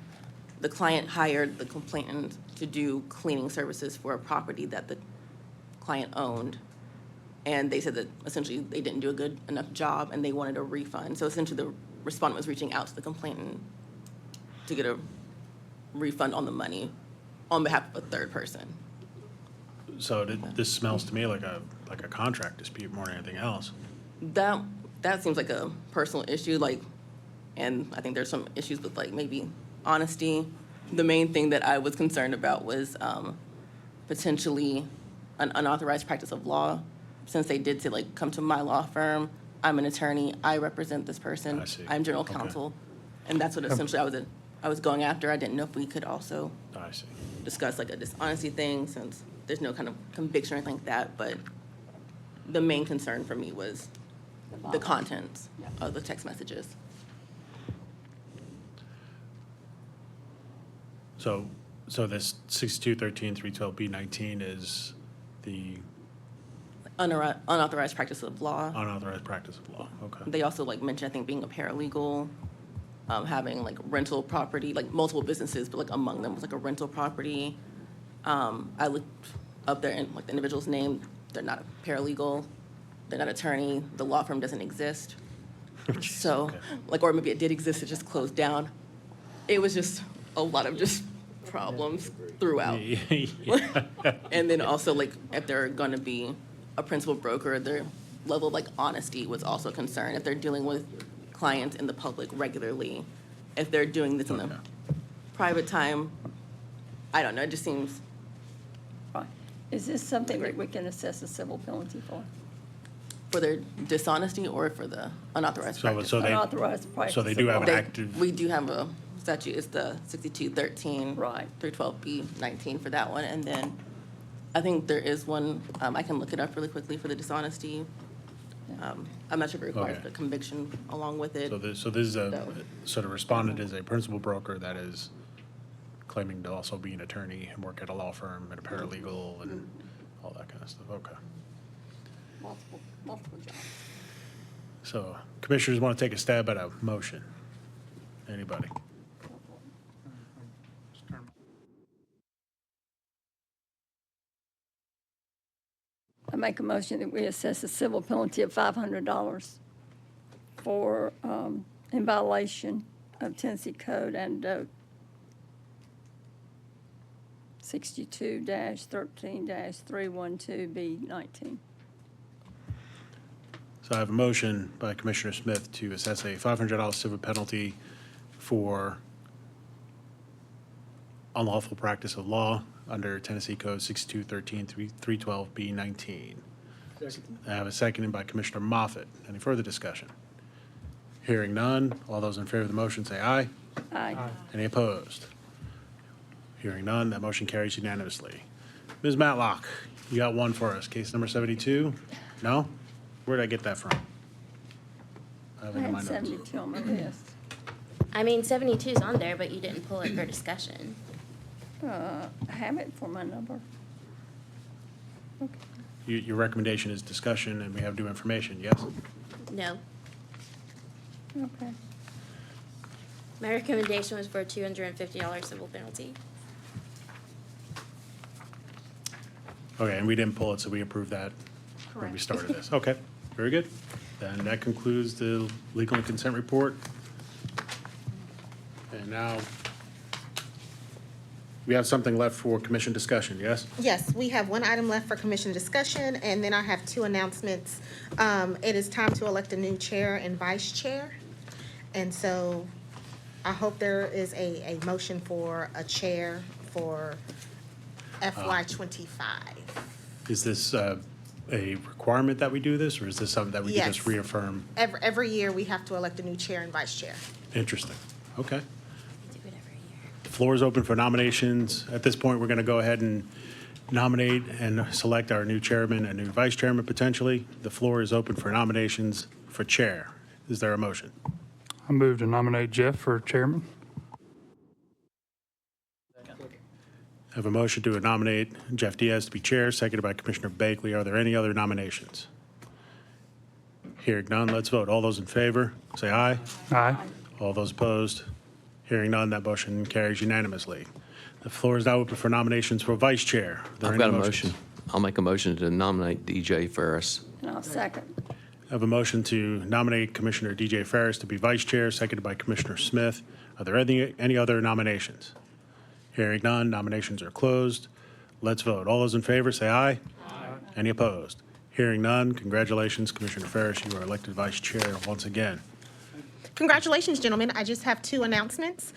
The client hired the complainant to do cleaning services for a property that the client owned. And they said that essentially they didn't do a good enough job and they wanted a refund. So essentially the respondent was reaching out to the complainant to get a refund on the money on behalf of a third person. So this smells to me like a contract dispute more than anything else. That seems like a personal issue, and I think there's some issues with maybe honesty. The main thing that I was concerned about was potentially an unauthorized practice of law, since they did say come to my law firm. I'm an attorney. I represent this person. I see. I'm general Okay. counsel, and that's what essentially I was going after. I didn't know if we could also I see. discuss a dishonesty thing, since there's no kind of conviction or anything like that. But the main concern for me was the contents of the text messages. So this 6213-312B19 is the Unauthorized practice of law. unauthorized practice of law. Okay. They also mentioned, I think, being a paralegal, having rental property, multiple businesses, but among them was a rental property. I looked up there and the individual's name. They're not a paralegal. They're not attorney. The law firm doesn't exist. So, or maybe it did exist, it just closed down. It was just a lot of just problems throughout. And then also, if they're going to be a principal broker, their level of honesty was also a concern. If they're dealing with clients in the public regularly, if they're doing this in the private time, I don't know, it just seems. Right. Is this something that we can assess a civil penalty for? For their dishonesty or for the unauthorized practice? Unauthorized practice. So they do have an They- active. We do have a statute, it's the 6213. Right. 312B19 for that one, and then I think there is one, I can look it up really quickly for the dishonesty. I'm not sure if it requires Okay. the conviction along with it. So this is so the respondent is a principal broker that is claiming to also be an attorney and work at a law firm and a paralegal and all that kind of stuff. Okay. Multiple jobs. So commissioners want to take a stab at a motion? Anybody? I make a motion that we assess a civil penalty of $500 for, in violation of Tennessee Code and 62-13-312B19. So I have a motion by Commissioner Smith to assess a $500 civil penalty for unlawful practice of law under Tennessee Code 6213-312B19. I have a second by Commissioner Moffett. Any further discussion? Hearing none, all those in favor of the motion say aye. Aye. Any opposed? Hearing none, that motion carries unanimously. Ms. Matlock, you got one for us, case number 72? No? Where did I get that from? I have I it in my had notes. 72 on my list. I mean, 72 is on there, but you didn't pull it for discussion. I have it for my number. Okay. Your recommendation is discussion, and we have new information, yes? No. Okay. My recommendation was for a $250 civil penalty. Okay, and we didn't pull it, so we approved that when we started this. Okay, very good. Then that concludes the legal and consent report. And now, we have something left for commission discussion, yes? Yes, we have one item left for commission discussion, and then I have two announcements. It is time to elect a new chair and vice chair. And so I hope there is a motion for a chair for FY '25. Is this a requirement that we do this, or is this something that we can just Yes. reaffirm? Every year, we have to elect a new chair and vice chair. Interesting. Okay. We do it every year. The floor is open for nominations. At this point, we're going to go ahead and nominate and select our new chairman and new vice chairman potentially. The floor is open for nominations for chair. Is there a motion? I move to nominate Jeff for chairman. I have a motion to nominate Jeff Diaz to be chair, seconded by Commissioner Bakley. Are there any other nominations? Hearing none, let's vote. All those in favor, say aye. Aye. All those opposed? Hearing none, that motion carries unanimously. The floor is now open for nominations for vice chair. Are there I've any got a motions? motion. I'll make a motion to nominate DJ Ferris. And I'll second. I have a motion to nominate Commissioner DJ Ferris to be vice chair, seconded by Commissioner Smith. Are there any other nominations? Hearing none, nominations are closed. Let's vote. All those in favor, say aye. Aye. Any opposed? Hearing none, congratulations, Commissioner Ferris. You are elected vice chair once again. Congratulations, gentlemen. I just have two announcements.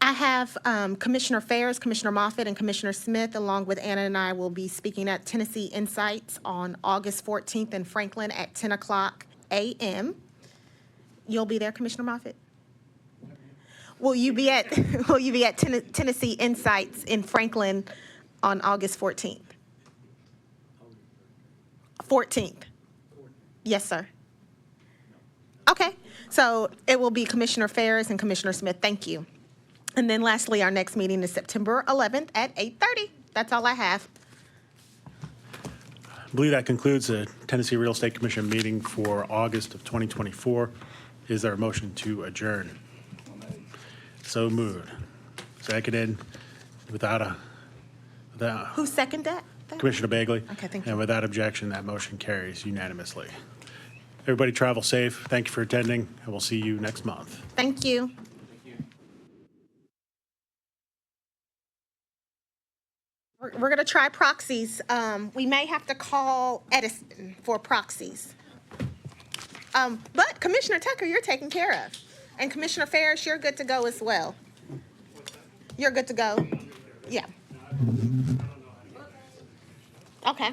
I have Commissioner Ferris, Commissioner Moffitt, and Commissioner Smith, along with Anna and I, will be speaking at Tennessee Insights on August 14th in Franklin at 10 o'clock a.m. You'll be there, Commissioner Moffitt? Will you be at Tennessee Insights in Franklin on August 14th? 14th. Yes, sir. Okay, so it will be Commissioner Ferris and Commissioner Smith. Thank you. And then lastly, our next meeting is September 11th at 8:30. That's all I have. I believe that concludes the Tennessee Real Estate Commission meeting for August of 2024. Is there a motion to adjourn? So moved. Seconded without Who seconded that? Commissioner Bagley. Okay, thank you. And without objection, that motion carries unanimously. Everybody travel safe. Thank you for attending, and we'll see you next month. Thank you. We're going to try proxies. We may have to call Edison for proxies. But Commissioner Tucker, you're taken care of. And Commissioner Ferris, you're good to go as well. You're good to go? Yeah. Okay.